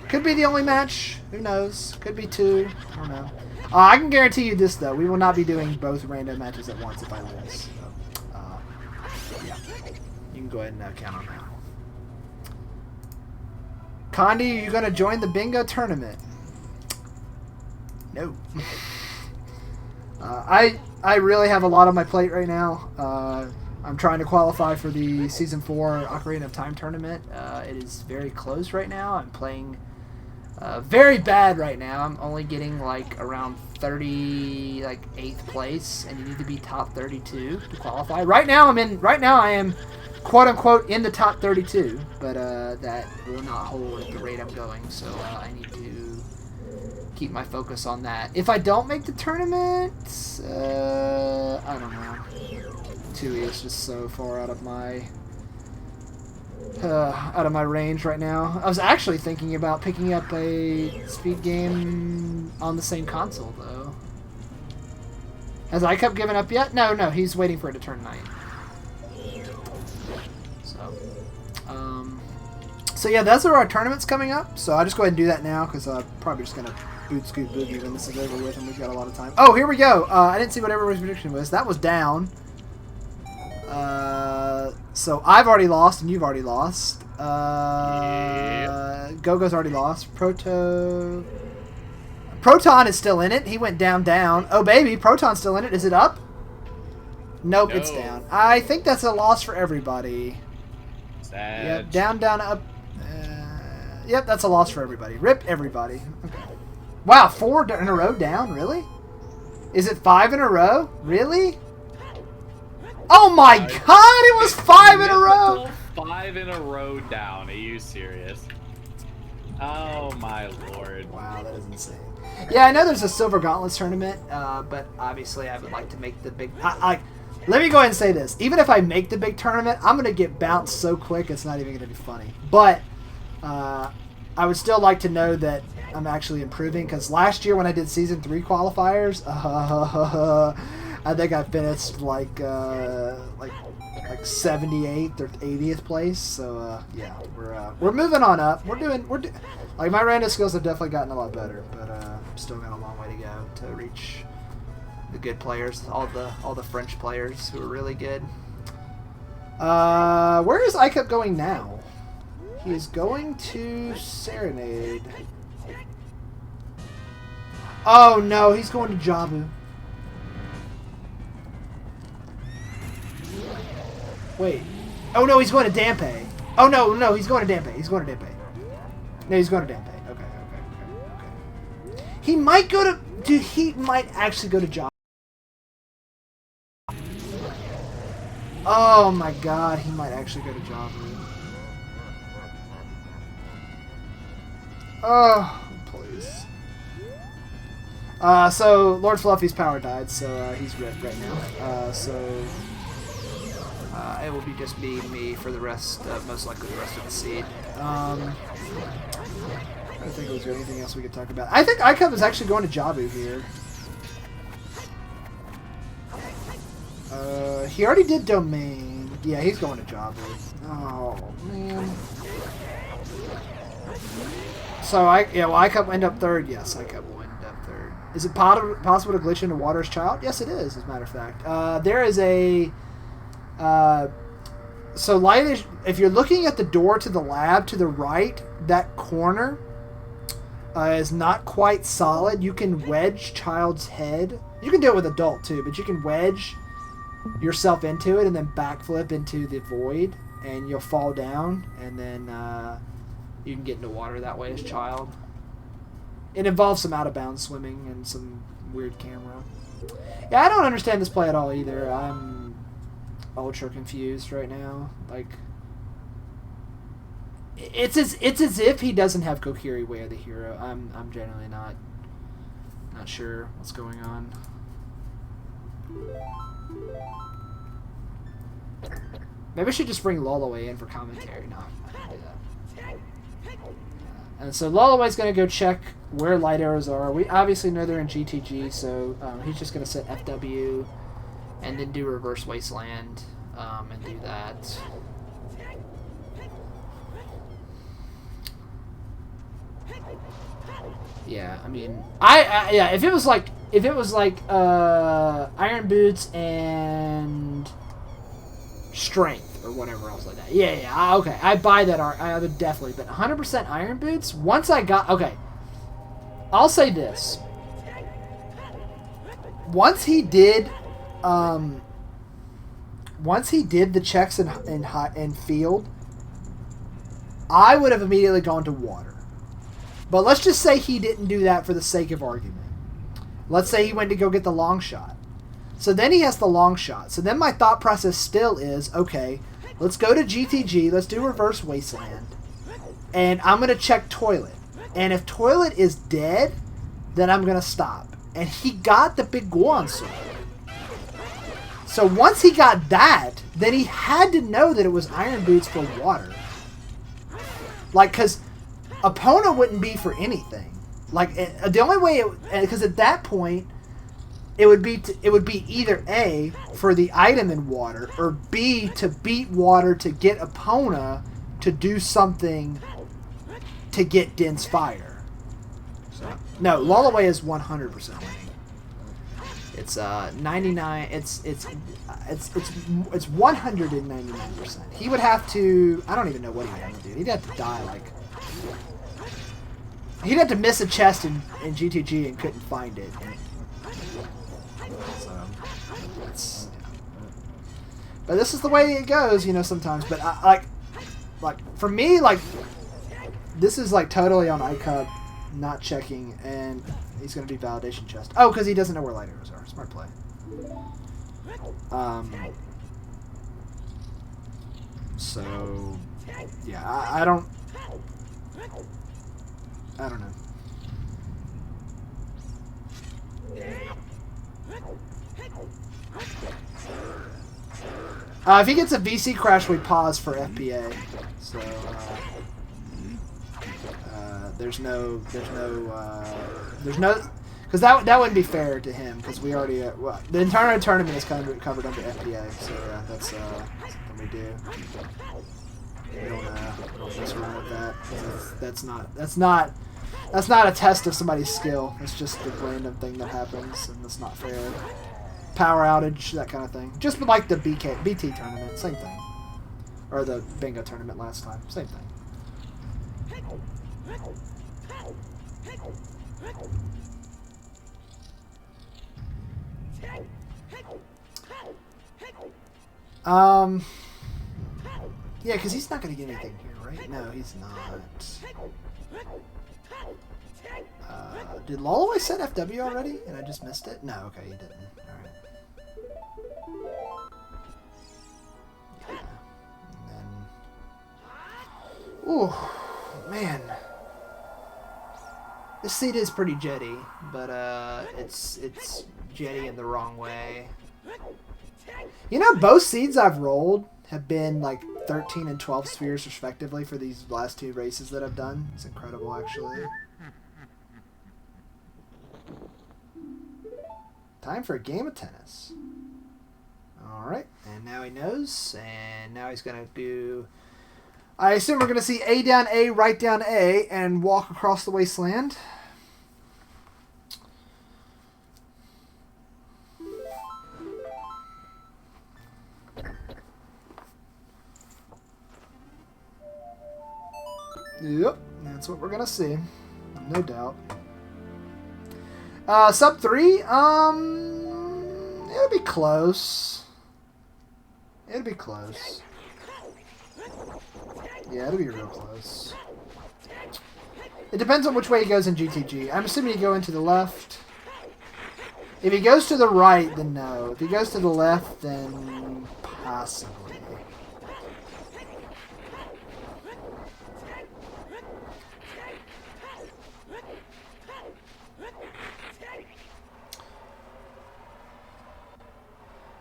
Could be the only match. Who knows? Could be 2. I don't know. I can guarantee you this though: we will not be doing both random matches at once if I lose. So, yeah, you can go ahead and count on that. Condi, are you gonna join the bingo tournament? No. I really have a lot on my plate right now. I'm trying to qualify for the Season 4 Ocarina of Time tournament. It is very close right now. I'm playing very bad right now. I'm only getting like around 8th place, and you need to be top 32 to qualify. Right now I am quote unquote in the top 32, but that will not hold at the rate I'm going. So I need to keep my focus on that. If I don't make the tournament, I don't know. 2E is just so far out of my range right now. I was actually thinking about picking up a speed game on the same console though. Has Icup given up yet? No, he's waiting for it to turn night. So yeah, those are our tournaments coming up. So I'll just go ahead and do that now because I'm probably just gonna boot scoot boogie when this is over with and we've got a lot of time. Oh, here we go. I didn't see what everybody's prediction was. That was down. So I've already lost and you've already lost. Yep. Gogo's already lost. Proton is still in it. He went down. Oh baby, Proton's still in it. Is it up? Nope, No. It's down. I think that's a loss for everybody. Sad. Yep, down, up. Yep, that's a loss for everybody. Rip everybody. Okay. Wow, 4 in a row down? Really? Is it 5 in a row? Really? Oh my god, it was 5 in a row! 5 in a row down. Are you serious? Oh my lord. Wow, that is insane. Yeah, I know there's a Silver Gauntlets tournament, but obviously I would like to make the big... let me go ahead and say this. Even if I make the big tournament, I'm going to get bounced so quick it's not even going to be funny. But I would still like to know that I'm actually improving, because last year when I did Season 3 qualifiers, I think I finished like 78th or 80th place. So yeah, we're moving on up. Like my random skills have definitely gotten a lot better, but still got a long way to go to reach the good players, all the French players who are really good. Where is Icup going now? He is going to Serenade. Oh no, he's going to Jabu. Wait. Oh no, he's going to Dampe. Oh no, he's going to Dampe. He's going to Dampe. No, he's going to Dampe. Okay. He might go to... Dude, he might actually go to Jabu. Oh my god, he might actually go to Jabu. Oh, please. So Lord Fluffy's power died, so he's ripped right now. It will be just me for the rest, most likely the rest of the seed. I don't think there's anything else we could talk about. I think Icup is actually going to Jabu here. He already did Domain. Yeah, he's going to Jabu. Oh, man. So, Icup will end up third. Yes, Icup will end up third. Is it possible to glitch into Water's Child? Yes, it is, as a matter of fact. There is a So light is, if you're looking at the door to the lab to the right, that corner is not quite solid. You can wedge child's head. You can do it with adult too, but you can wedge yourself into it and then backflip into the void, and you'll fall down, and then you can get into water that way as child. It involves some out of bounds swimming and some weird camera. Yeah, I don't understand this play at all either. I'm ultra confused right now. Like, it's as if he doesn't have Kokiri Way of the Hero. I'm generally not sure what's going on. Maybe I should just bring Lolaway in for commentary. No, I can't do that. And so Lolaway's going to go check where light arrows are. We obviously know they're in GTG, so he's just going to set FW and then do Reverse Wasteland and do that. Yeah, I mean, yeah, if it was like Iron Boots and Strength or whatever else like that. Yeah, okay, I buy that. I would definitely, but 100% Iron Boots. Once I got, okay, I'll say this. Once he did the checks in field, I would have immediately gone to water. But let's just say he didn't do that for the sake of argument. Let's say he went to go get the long shot. So then he has the long shot. So then my thought process still is, okay, let's go to GTG, let's do Reverse Wasteland, and I'm going to check Toilet. And if Toilet is dead, then I'm going to stop. And he got the big Goron sword. So once he got that, then he had to know that it was Iron Boots for water. Like, because Epona wouldn't be for anything. Like, the only way, because at that point, it would be either A, for the item in water, or B, to beat water to get Epona to do something to get Din's Fire. So, no, Lolaway is 100% winning. It's 99. It's 199%. He would have to. I don't even know what he would have to do. He'd have to die like. He'd have to miss a chest in GTG and couldn't find it. So, it's, but this is the way it goes, you know, sometimes. But like for me, like, this is like totally on Icup, not checking, and he's gonna do validation chest. Oh, because he doesn't know where light arrows are. Smart play. So yeah, I don't know. If he gets a VC crash, we pause for FPA. So there's no, because that wouldn't be fair to him, because we already well, the entire tournament is covered under FPA. So yeah, that's something we do. We don't mess around with that. That's not a test of somebody's skill. It's just a random thing that happens, and that's not fair. Power outage, that kind of thing. Just like the BT tournament, same thing. Or the bingo tournament last time, same thing. Yeah, because he's not going to get anything here, right? No, he's not. Did Lolaway set FW already? And I just missed it? No, okay, he didn't. Alright. Yeah. And then... Ooh, man. This seed is pretty jetty, but it's jetty in the wrong way. You know, both seeds I've rolled have been like 13 and 12 spheres respectively for these last two races that I've done. It's incredible, actually. Time for a game of tennis. Alright, and now he knows, and now he's going to do... I assume we're going to see A down A, right down A, and walk across the wasteland. Yep, that's what we're gonna see. No doubt. Sub 3, it'll be close. It'll be close. Yeah, it'll be real close. It depends on which way he goes in GTG. I'm assuming he go into the left. If he goes to the right, then no. If he goes to the left, then possibly.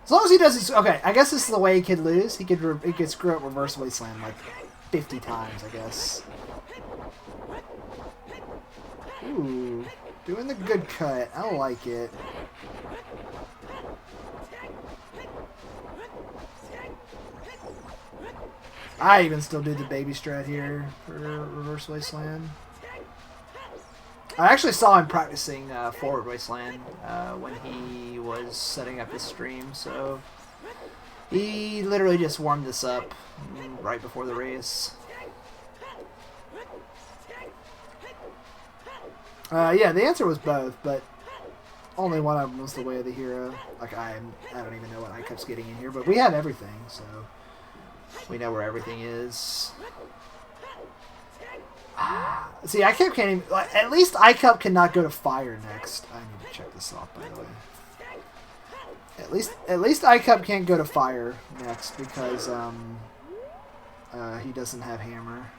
As long as he doesn't... Okay, I guess this is the way he could lose. He could screw up reverse wasteland like 50 times, I guess. Ooh. Doing the good cut. I like it. I even still do the baby strat here for reverse wasteland. I actually saw him practicing forward wasteland when he was setting up his stream, so he literally just warmed this up right before the race. Yeah, the answer was both, but only one of them was the way of the hero. Like, I don't even know what Icup's getting in here, but we have everything, so we know where everything is. See, Icup can't even... Like, at least Icup cannot go to fire next. I need to check this off, by the way. At least Icup can't go to fire next because he doesn't have hammer.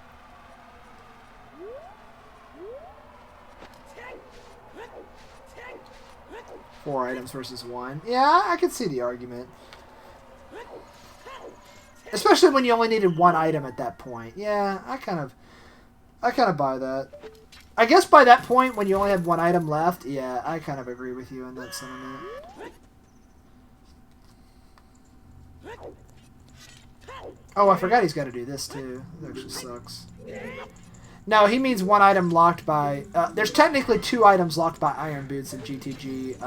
Four items versus one. Yeah, I could see the argument. Especially when you only needed one item at that point. Yeah, I kind of buy that. I guess by that point, when you only have one item left, yeah, I kind of agree with you on that sentiment. Oh, I forgot he's got to do this too. That actually sucks. No, he means one item locked by... there's technically two items locked by Iron Boots in GTG.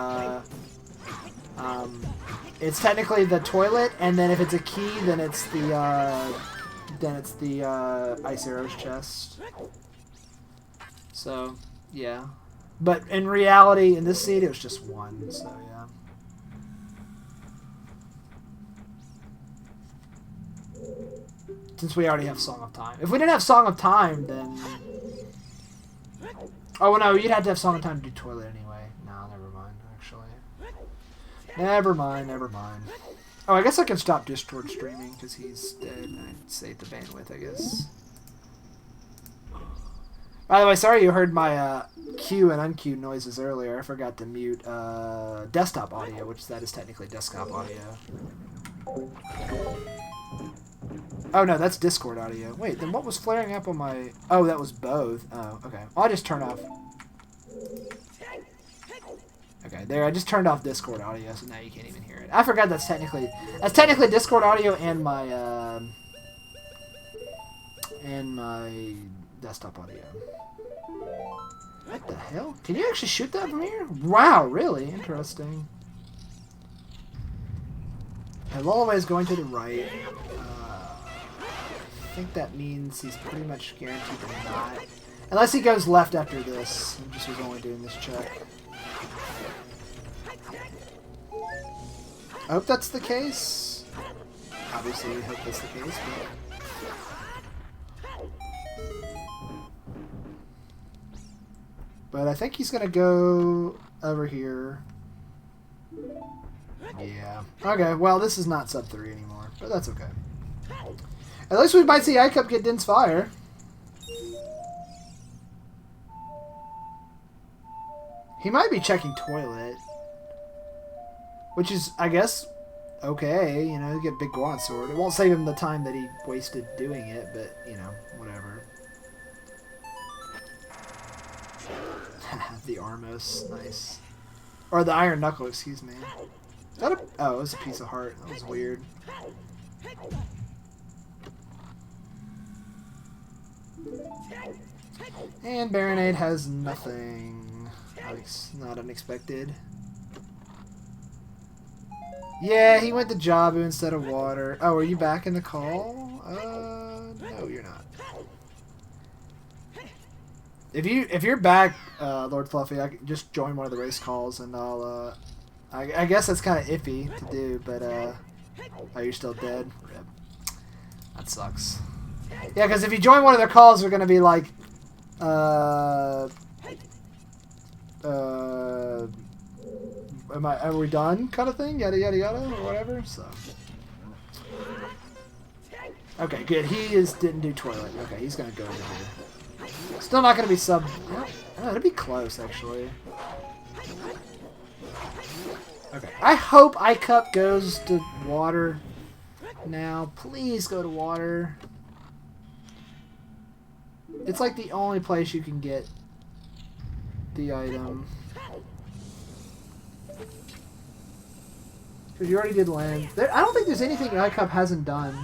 It's technically the toilet, and then if it's a key, then it's the Ice Arrow's chest. So, yeah. But in reality, in this seed, it was just one, so yeah. Since we already have Song of Time. If we didn't have Song of Time, then... Oh, no, you'd have to have Song of Time to do toilet anyway. No, never mind, actually. Never mind, never mind. Oh, I guess I can stop Discord streaming because he's dead and I saved the bandwidth, I guess. By the way, sorry you heard my Q and unqueue noises earlier. I forgot to mute desktop audio, which that is technically desktop audio. Oh, no, that's Discord audio. Wait, then what was flaring up on my... Oh, that was both. Oh, okay. I'll just turn off... Okay, there, I just turned off Discord audio, so now you can't even hear it. I forgot that's technically Discord audio and my desktop audio. What the hell? Can you actually shoot that from here? Wow, really? Interesting. And Lolaway is going to the right. I think that means he's pretty much guaranteed to not. Unless he goes left after this. He just was only doing this check. I hope that's the case. Obviously, we hope that's the case, but I think he's gonna go over here. Yeah. Okay, well, this is not sub 3 anymore, but that's okay. At least we might see Icup get Din's Fire. He might be checking toilet. Which is, I guess, okay. You know, get Big Guan Sword. It won't save him the time that he wasted doing it, but, you know, whatever. The Armos, nice. Or the Iron Knuckle, excuse me. Is that a... Oh, it was a piece of heart. That was weird. And Baronade has nothing. Not unexpected. Yeah, he went to Jabu instead of water. Oh, are you back in the call? No, you're not. If you're back, Lord Fluffy, I can just join one of the race calls, and I'll. I guess that's kind of iffy to do, but oh, you're still dead. Rip. That sucks. Yeah, because if you join one of their calls, they're gonna be like, are we done? Kind of thing, yada yada yada, or whatever. So. Okay, good. He didn't do toilet. Okay, he's gonna go over here. Still not gonna be sub. Oh, it'd be close actually. Okay, I hope Icup goes to water now. Please go to water. It's like the only place you can get the item. Because you already did land. I don't think there's anything Icup hasn't done.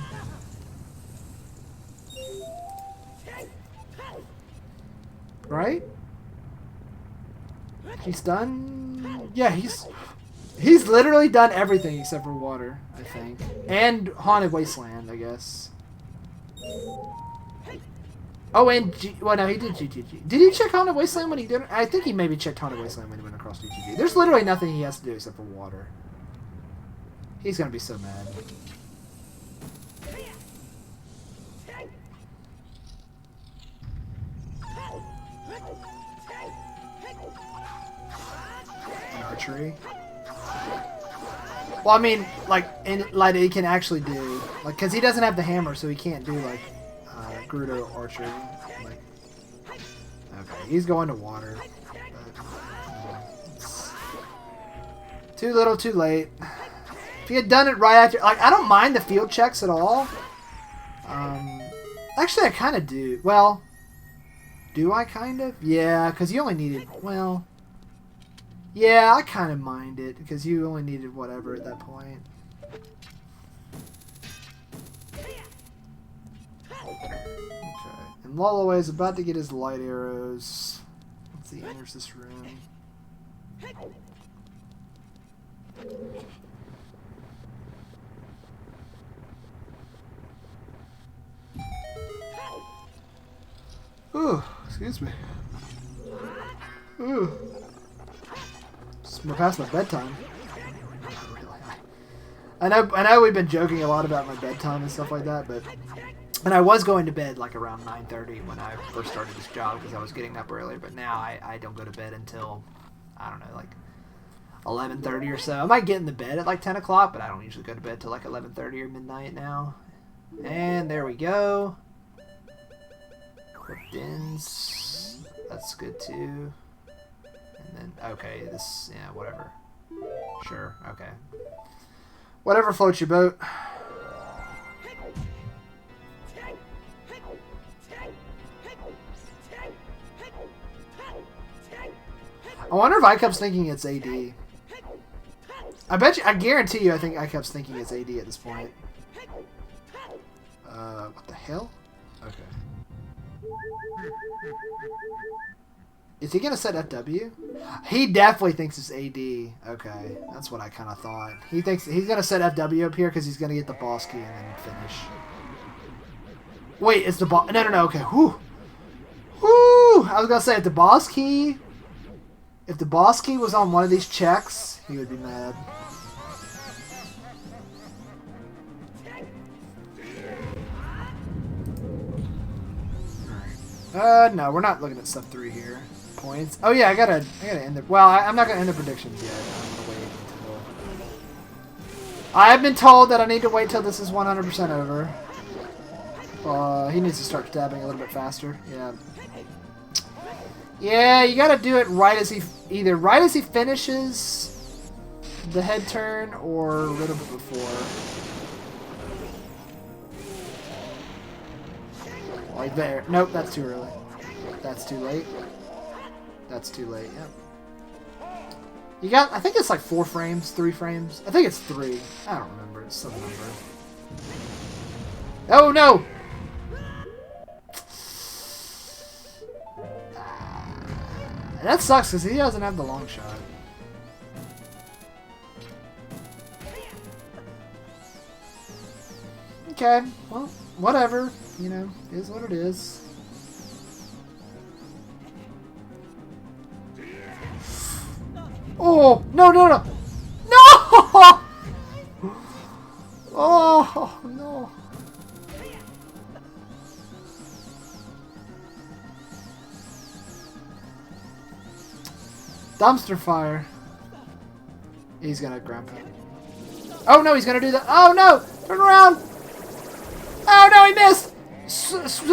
Right? He's done... Yeah, he's literally done everything except for water, I think. And Haunted Wasteland, I guess. Oh, and... well, no, he did GTG. Did he check Haunted Wasteland when he did it? I think he maybe checked Haunted Wasteland when he went across GTG. There's literally nothing he has to do except for water. He's gonna be so mad. Archery. Well, I mean, like he can actually do, like, because he doesn't have the hammer, so he can't do like Gerudo archery. Like, okay, he's going to water. But, too little, too late. If he had done it right after, like, I don't mind the field checks at all. Actually, I kind of do. Well, do I kind of? Yeah, because you only needed, well. Yeah, I kind of mind it, because you only needed whatever at that point. Okay, and Lolaway is about to get his light arrows once he enters this room. Ooh, excuse me. Ooh. We're past my bedtime. I know we've been joking a lot about my bedtime and stuff like that, but and I was going to bed like around 9:30 when I first started this job because I was getting up earlier, but now I don't go to bed until, I don't know, like 11:30 or so. I might get in the bed at like 10 o'clock, but I don't usually go to bed till like 11:30 or midnight now. And there we go. Equipped ins. That's good too. And then, okay, this, yeah, whatever. Sure, okay. Whatever floats your boat. I wonder if Icup's thinking it's AD. I guarantee you I think Icup's thinking it's AD at this point. What the hell? Okay. Is he gonna set FW? He definitely thinks it's AD. Okay, that's what I kind of thought. He thinks he's gonna set FW up here because he's gonna get the boss key and then finish. Wait, it's the boss? No, okay. Whew. Whew. I was gonna say if the boss key was on one of these checks, he would be mad. No, we're not looking at step 3 here. Points. Oh yeah, I gotta end it. Well, I'm not gonna end the predictions yet. I'm gonna wait until. I have been told that I need to wait till this is 100% over. He needs to start stabbing a little bit faster. Yeah. Yeah, you gotta do it right as he right as he finishes the head turn or a little bit before. Like there. Nope, that's too early. That's too late. That's too late, yep. You got, I think it's like 4 frames, 3 frames. I think it's 3. I don't remember. It's some number. Oh, no! That sucks because he doesn't have the long shot. Okay, well, whatever. You know, it is what it is. Oh, no, no, no. No! Oh, no. Dumpster fire. He's gonna grab it. Oh, no, he's gonna do that. Oh, no! Turn around! Oh, no, he missed!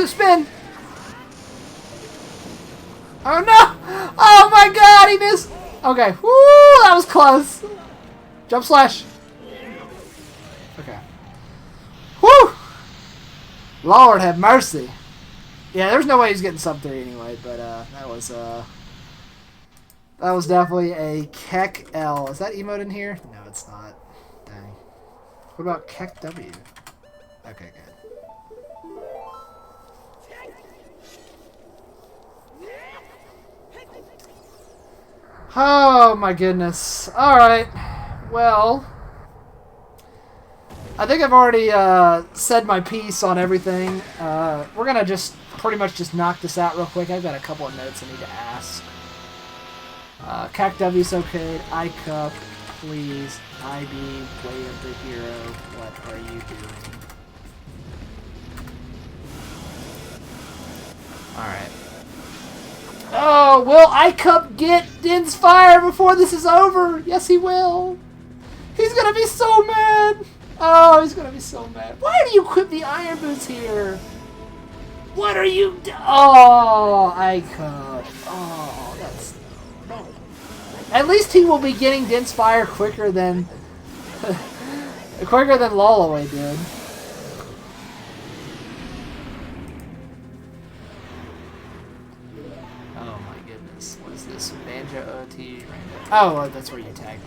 Spin! Oh, no! Oh, my God, he missed! Okay. Woo! That was close. Jump slash. Okay. Woo! Lord have mercy. Yeah, there's no way he's getting sub 3 anyway, but that was definitely a Keck L. Is that emote in here? No, it's not. Dang. What about Keck W? Okay, good. Oh my goodness. Alright. Well, I think I've already said my piece on everything. We're going to just pretty much just knock this out real quick. I've got a couple of notes I need to ask. CAC W's okay. Icup, please. IB, way of the hero. What are you doing? Alright. Oh, will Icup get Din's fire before this is over? Yes, he will. He's gonna be so mad. Oh, he's gonna be so mad. Why do you equip the iron boots here? What are you Oh, Icup. Oh, that's... At least he will be getting Din's fire quicker than... quicker than Lolaway did. Oh my goodness. What is this? Banjo OT random. Oh, well, that's where you tag me.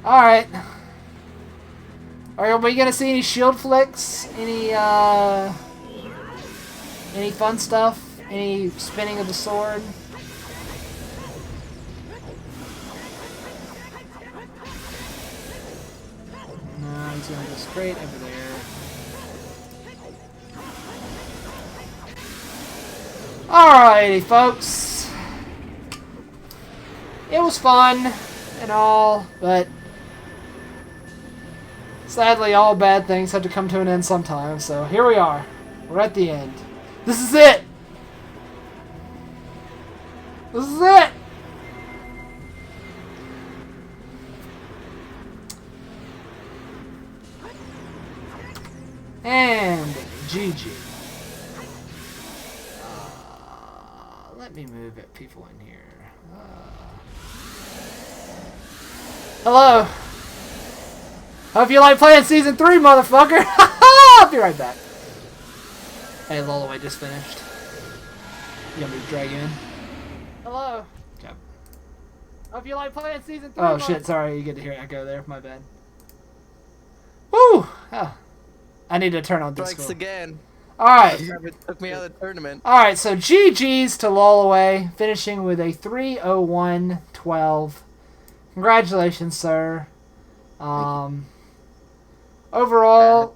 Alright. Are we gonna see any shield flicks? Any fun stuff? Any spinning of the sword? No, he's gonna go straight over there. Alrighty, folks. It was fun and all, but sadly, all bad things have to come to an end sometime. So here we are. We're at the end. This is it. This is it. And GG. Let me move people in here. Hello. Hope you like playing Season 3, motherfucker. I'll be right back. Hey, Lolaway just finished. You want me to drag you in? Hello. Okay. Hope you like playing Season 3. Oh, shit. Sorry, you get to hear Echo there. My bad. Woo! Oh. I need to turn on Discord. Strikes again. Alright. It took me out of the tournament. Alright, so GG's to Lolaway, finishing with a 3:01:12. Congratulations, sir. Overall,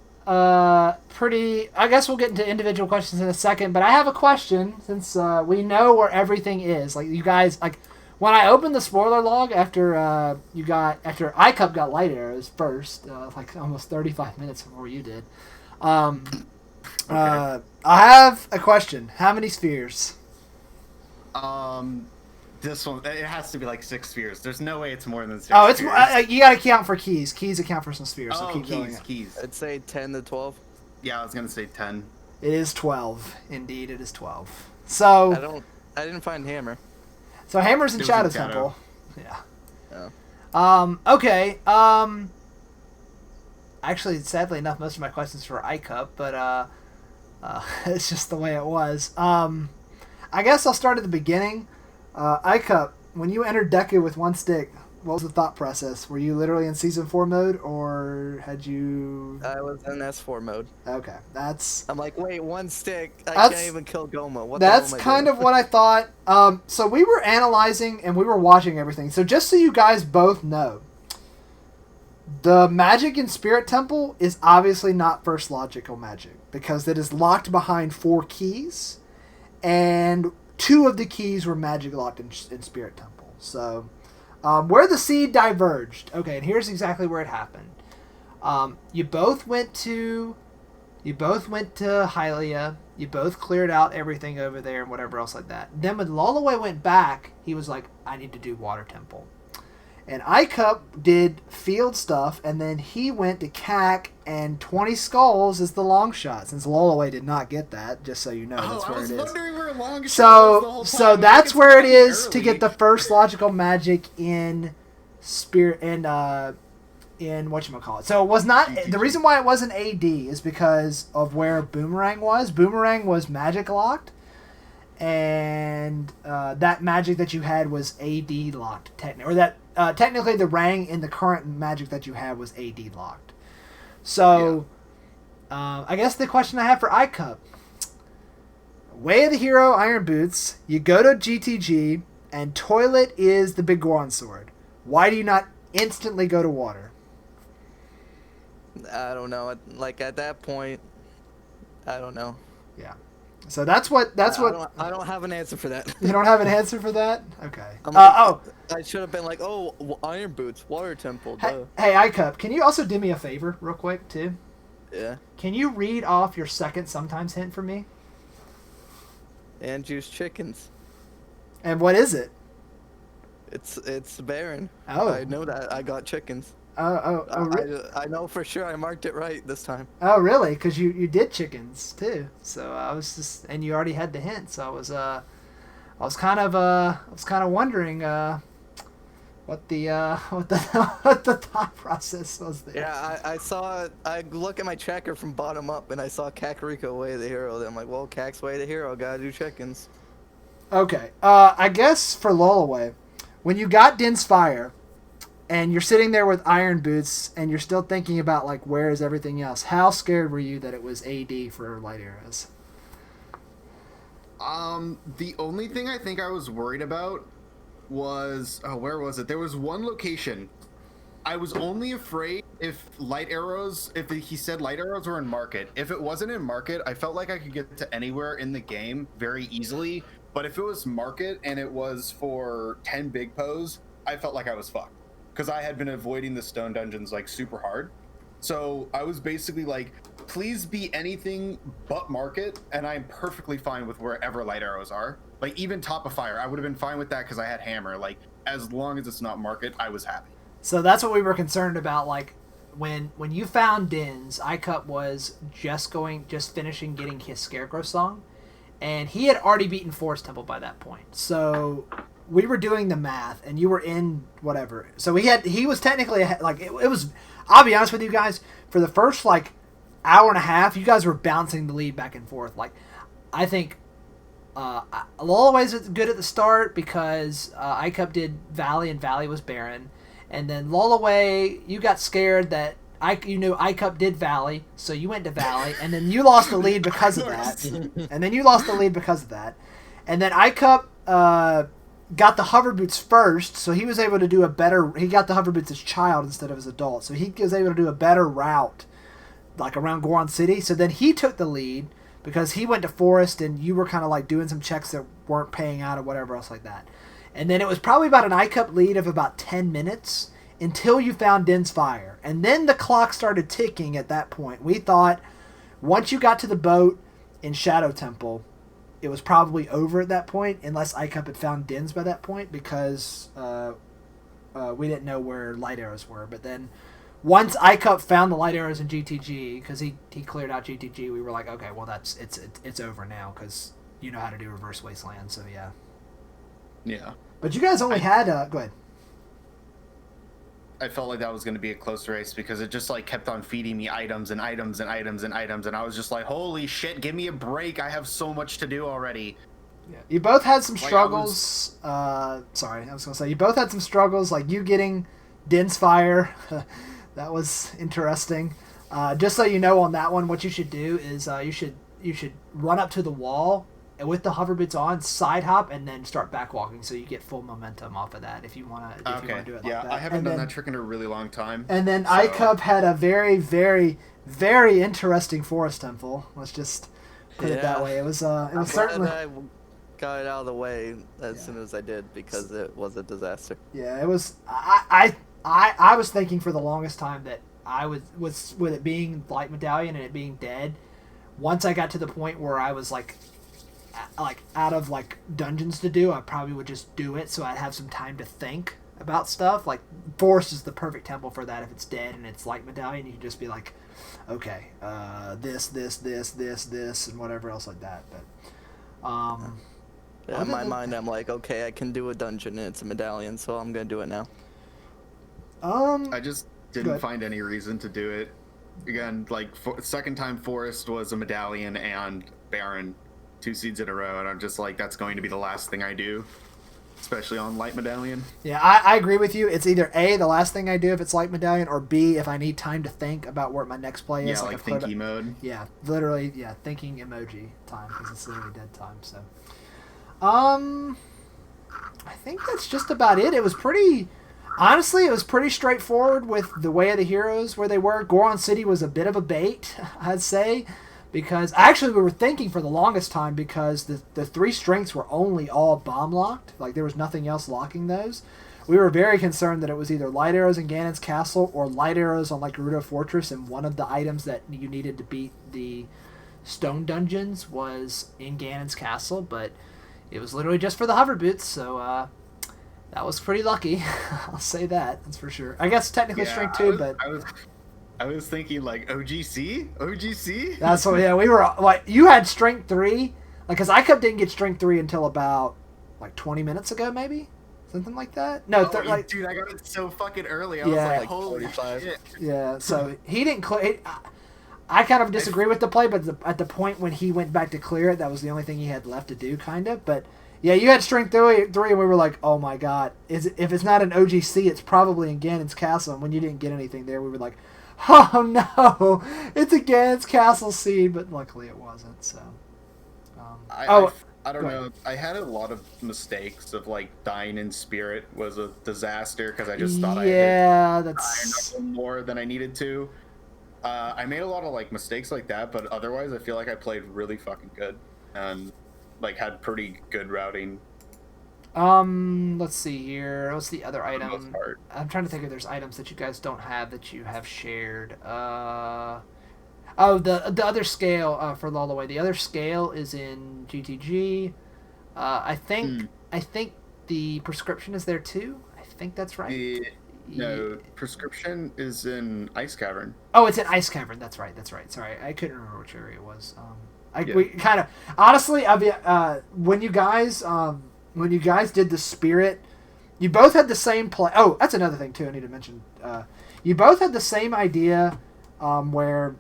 pretty... I guess we'll get into individual questions in a second, but I have a question, since we know where everything is. Like, you guys... like, when I opened the spoiler log after after Icup got light arrows first, like almost 35 minutes before you did, I have a question. How many spheres? This one, it has to be like 6 spheres. There's no way it's more than 6 Oh, it's spheres. you gotta count for keys. Keys account for some spheres. So keep going. Keys. I'd say 10 to 12. Yeah, I was gonna say 10. It is 12. Indeed, it is 12. So I didn't find hammer. So Hammer's in It was Shadow in Shadow. Temple. Yeah. Oh. Okay. Actually, sadly enough, most of my questions for Icup, but it's just the way it was. I guess I'll start at the beginning. Icup, when you entered Deku with one stick, what was the thought process? Were you literally in Season 4 mode, or had you... I was in S4 mode. Okay, that's... I'm like, wait, one stick. I can't even kill Goma. What That's the hell am I kind doing? of what I thought. So we were analyzing and we were watching everything. So just so you guys both know, the magic in Spirit Temple is obviously not first logical magic because it is locked behind 4 keys, and 2 of the keys were magic locked in Spirit Temple. So, where the seed diverged. Okay, and here's exactly where it happened. You both went to Hylia. You both cleared out everything over there and whatever else like that. Then when Lolaway went back, he was like, I need to do Water Temple. And Icup did field stuff, and then he went to CAC, and 20 skulls is the long shot. Since Lolaway did not get that, just so you know, that's where it is. I was wondering where long shot was the whole time. So that's where it is to get the first logical magic in Spirit in whatchamacallit. So it was not the reason why it wasn't AD is because of where Boomerang was. Boomerang was magic locked, and that magic that you had was AD locked technically, or that technically the rang in the current magic that you had was AD locked. So I guess the question I have for Icup: Way of the Hero, Iron Boots. You go to GTG, and Toilet is the Big Goron Sword. Why do you not instantly go to Water? I don't know. Like at that point, I don't know. Yeah. So that's what. I don't have an answer for that. You don't have an answer for that? Okay. I should have been like, Iron Boots, Water Temple. Duh. Hey, Icup, can you also do me a favor real quick too? Yeah. Can you read off your second sometimes hint for me? And juice chickens. And what is it? It's Baron. Oh. I know that. I got chickens. I I know for sure I marked it right this time. Oh, really? Because you did chickens too. So I was just, and you already had the hint. So I was kind of wondering what the thought process was there. Yeah, I look at my tracker from bottom up and I saw Kakariko Way of the Hero. Then I'm like, well, Kak's Way of the Hero, gotta do chickens. Okay. I guess for Lolaway, when you got Din's Fire, and you're sitting there with Iron Boots, and you're still thinking about, like, where is everything else? How scared were you that it was AD for light arrows? The only thing I think I was worried about was... Oh, where was it? There was one location. I was only afraid if he said light arrows were in Market. If it wasn't in Market, I felt like I could get to anywhere in the game very easily. But if it was Market and it was for 10 big pose, I felt like I was fucked. Because I had been avoiding the stone dungeons like super hard. So I was basically like, please be anything but Market, and I'm perfectly fine with wherever light arrows are. Like even Top of Fire, I would have been fine with that because I had Hammer. Like as long as it's not Market, I was happy. So that's what we were concerned about. Like when you found Din's, Icup was just finishing getting his Scarecrow song, and he had already beaten Forest Temple by that point. So we were doing the math, and you were in whatever. So he was technically like it was. I'll be honest with you guys. For the first like hour and a half, you guys were bouncing the lead back and forth. Like I think Lolaway's good at the start because Icup did Valley, and Valley was Baron, and then Lolaway, you got scared that you knew Icup did Valley, so you went to Valley, and then you lost the lead because of that. And then Icup got the hover boots first, so he was able to do he got the hover boots as child instead of as adult, so he was able to do a better route like around Goron City. So then he took the lead because he went to Forest, and you were kind of like doing some checks that weren't paying out or whatever else like that. And then it was probably about an Icup lead of about 10 minutes until you found Din's Fire. And then the clock started ticking at that point. We thought once you got to the boat in Shadow Temple, it was probably over at that point, unless Icup had found Din's by that point, because we didn't know where light arrows were. But then once Icup found the light arrows in GTG, because he cleared out GTG, we were like, okay, well it's over now, because you know how to do Reverse Wasteland. So yeah. Yeah. But you guys only had go ahead. I felt like that was going to be a close race because it just like kept on feeding me items and items and items and items, and I was just like, holy shit, give me a break. I have so much to do already. Yeah. You both had some struggles. Sorry, I was going to say you both had some struggles, like you getting Din's Fire. That was interesting. Just so you know, on that one, what you should do is you should run up to the wall and with the hover boots on, side hop, and then start back walking, so you get full momentum off of that. If you want to, do it like that. I haven't done that trick in a really long time. And then Icup had a very, very, very interesting Forest Temple. Let's just put it that way. It was certainly. got it out of the way as soon as I did because it was a disaster. Yeah, it was. I was thinking for the longest time that I was with it being Light Medallion and it being dead. Once I got to the point where I was like out of like dungeons to do, I probably would just do it so I'd have some time to think about stuff. Like Forest is the perfect temple for that. If it's dead and it's Light Medallion, you can just be like, okay, this, and whatever else like that. But Yeah, in my mind, I'm like, okay, I can do a dungeon and it's a medallion, so I'm gonna do it now. I just Go didn't ahead. find any reason to do it. Again, like second time Forest was a medallion and Baron, 2 seeds in a row, and I'm just like, that's going to be the last thing I do, especially on Light Medallion. Yeah, I agree with you. It's either A, the last thing I do if it's Light Medallion, or B, if I need time to think about where my next play is. Yeah, like I've put thinky mode. Yeah, literally, yeah, thinking emoji time because it's literally dead time. So, I think that's just about it. It was pretty, honestly, it was pretty straightforward with the way of the heroes where they were. Goron City was a bit of a bait, I'd say, because actually we were thinking for the longest time because the 3 strengths were only all bomb locked. Like there was nothing else locking those. We were very concerned that it was either light arrows in Ganon's castle or light arrows on like Gerudo Fortress, and one of the items that you needed to beat the stone dungeons was in Ganon's castle, but it was literally just for the hover boots, so that was pretty lucky. I'll say that. That's for sure. I guess technically strength 2, but I was thinking like OGC. that's what. Yeah, we were like you had strength 3, like because Icup didn't get strength 3 until about like 20 minutes ago, maybe something like that. No, like dude, I got it so fucking early. I Yeah. was like, Like holy 45. shit. yeah. So he didn't clear. I kind of disagree with the play, but at the point when he went back to clear it, that was the only thing he had left to do, kind of. But yeah, you had strength 3, and we were like, oh my god, if it's not an OGC, it's probably in Ganon's castle. And when you didn't get anything there, we were like, oh no, it's a Ganon's castle seed, but luckily it wasn't. So, I don't go know. ahead. I had a lot of mistakes of like dying in spirit was a disaster because I just thought yeah, I that's had more than I needed to. I made a lot of like mistakes like that, but otherwise I feel like I played really fucking good and like had pretty good routing. let's see here. What's the other the most item? part. I'm trying to think if there's items that you guys don't have that you have shared. The other scale for Lolaway. The other scale is in GTG. I think the prescription is there too. I think that's right. No, prescription is in Ice Cavern. Oh, it's in Ice Cavern. That's right. Sorry, I couldn't remember which area it was. Yeah. We kind of honestly, when you guys did the spirit, you both had the same play. Oh, that's another thing too. I need to mention. You both had the same idea, where,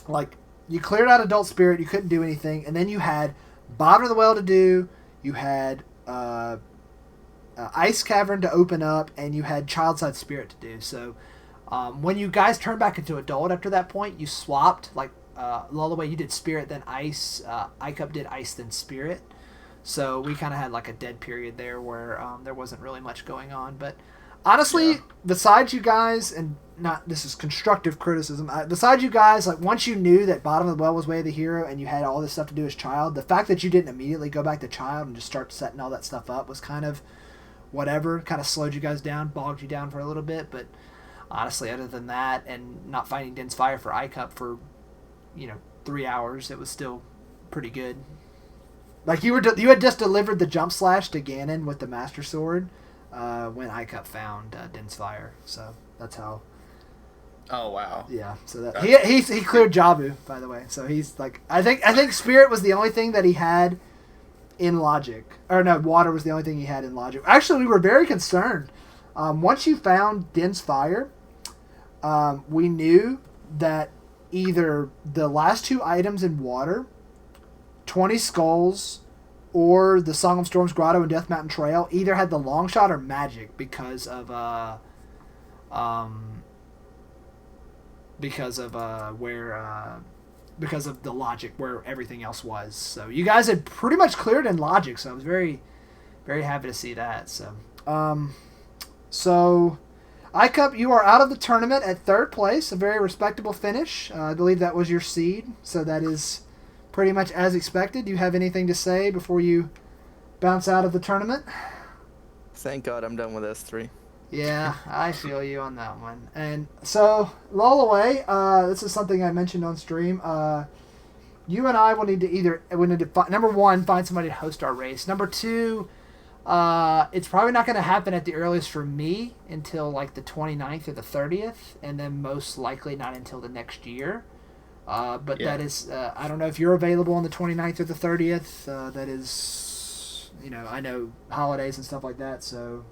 like, you cleared out Adult Spirit, you couldn't do anything, and then you had Bottom of the Well to do. You had Ice Cavern to open up, and you had Childside Spirit to do. So when you guys turned back into Adult after that point, you swapped. Like Lolaway, you did Spirit, then Ice. Icup did Ice, then Spirit. So we kind of had like a dead period there where there wasn't really much going on. But honestly, besides you guys, and not this is constructive criticism, besides you guys, like once you knew that Bottom of the Well was Way of the Hero and you had all this stuff to do as Child, the fact that you didn't immediately go back to Child and just start setting all that stuff up was kind of whatever, kind of slowed you guys down, bogged you down for a little bit. But honestly, other than that and not finding Dense Fire for Icup for 3 hours, it was still pretty good. Like you had just delivered the jump slash to Ganon with the Master Sword when Icup found Dense Fire. So that's how. Oh wow. Yeah. So that he cleared Jabu, by the way. So he's like, I think Spirit was the only thing that he had in Logic, or no, Water was the only thing he had in Logic. Actually, we were very concerned. Once you found Dense Fire, we knew that either the last 2 items in Water, 20 Skulls, or the Song of Storms Grotto and Death Mountain Trail either had the long shot or magic because of because of the Logic where everything else was. So you guys had pretty much cleared in Logic, so I was very, very happy to see that. So Icup, you are out of the tournament at 3rd place, a very respectable finish. I believe that was your seed, so that is pretty much as expected. Do you have anything to say before you bounce out of the tournament. Thank God I'm done with S3. Yeah, I feel you on that one. And so, Lolaway, this is something I mentioned on stream. You and I will need to number one, find somebody to host our race. Number two, it's probably not going to happen at the earliest for me until like the 29th or the 30th, and then most likely not until the next year. But that is, I don't know if you're available on the 29th or the 30th. That is, I know holidays and stuff like that, so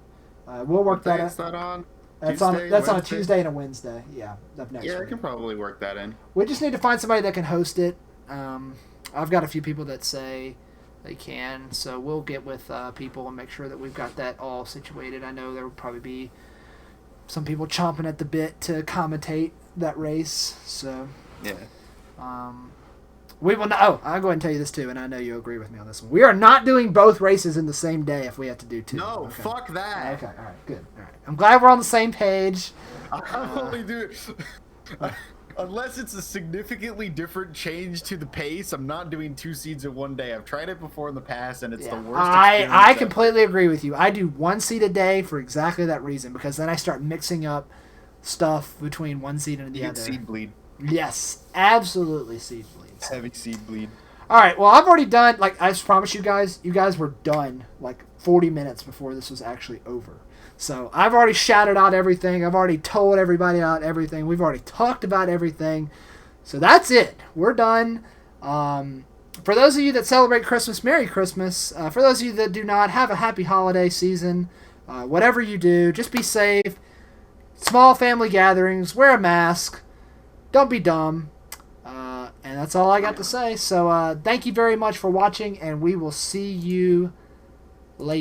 we'll work that out. Is that on? That's Tuesday, on a Wednesday? Tuesday and a Wednesday. Yeah, of next Yeah, I week. can probably work that in. We just need to find somebody that can host it. I've got a few people that say they can, so we'll get with people and make sure that we've got that all situated. I know there will probably be some people chomping at the bit to commentate that race, so Yeah. we will not. Oh, I'll go ahead and tell you this too, and I know you agree with me on this one. We are not doing both races in the same day if we have to do two. No, Okay. fuck that. Okay, all right, good. All right, I'm glad we're on the same page. I'm only doing. Unless it's a significantly different change to the pace, I'm not doing 2 seeds in one day. I've tried it before in the past, and it's the worst experience I ever. completely agree with you. I do 1 seed a day for exactly that reason, because then I start mixing up stuff between one seed and the You other. get seed bleed. Yes, absolutely seed bleeds. Heavy seed bleed. All right, well, I've already done, like, I just promised you guys were done, like, 40 minutes before this was actually over. So I've already shouted out everything. I've already told everybody out everything. We've already talked about everything. So that's it. We're done. For those of you that celebrate Christmas, Merry Christmas. For those of you that do not, have a happy holiday season. Whatever you do, just be safe. Small family gatherings. Wear a mask. Don't be dumb. And that's all I got to say. So thank you very much for watching, and we will see you later.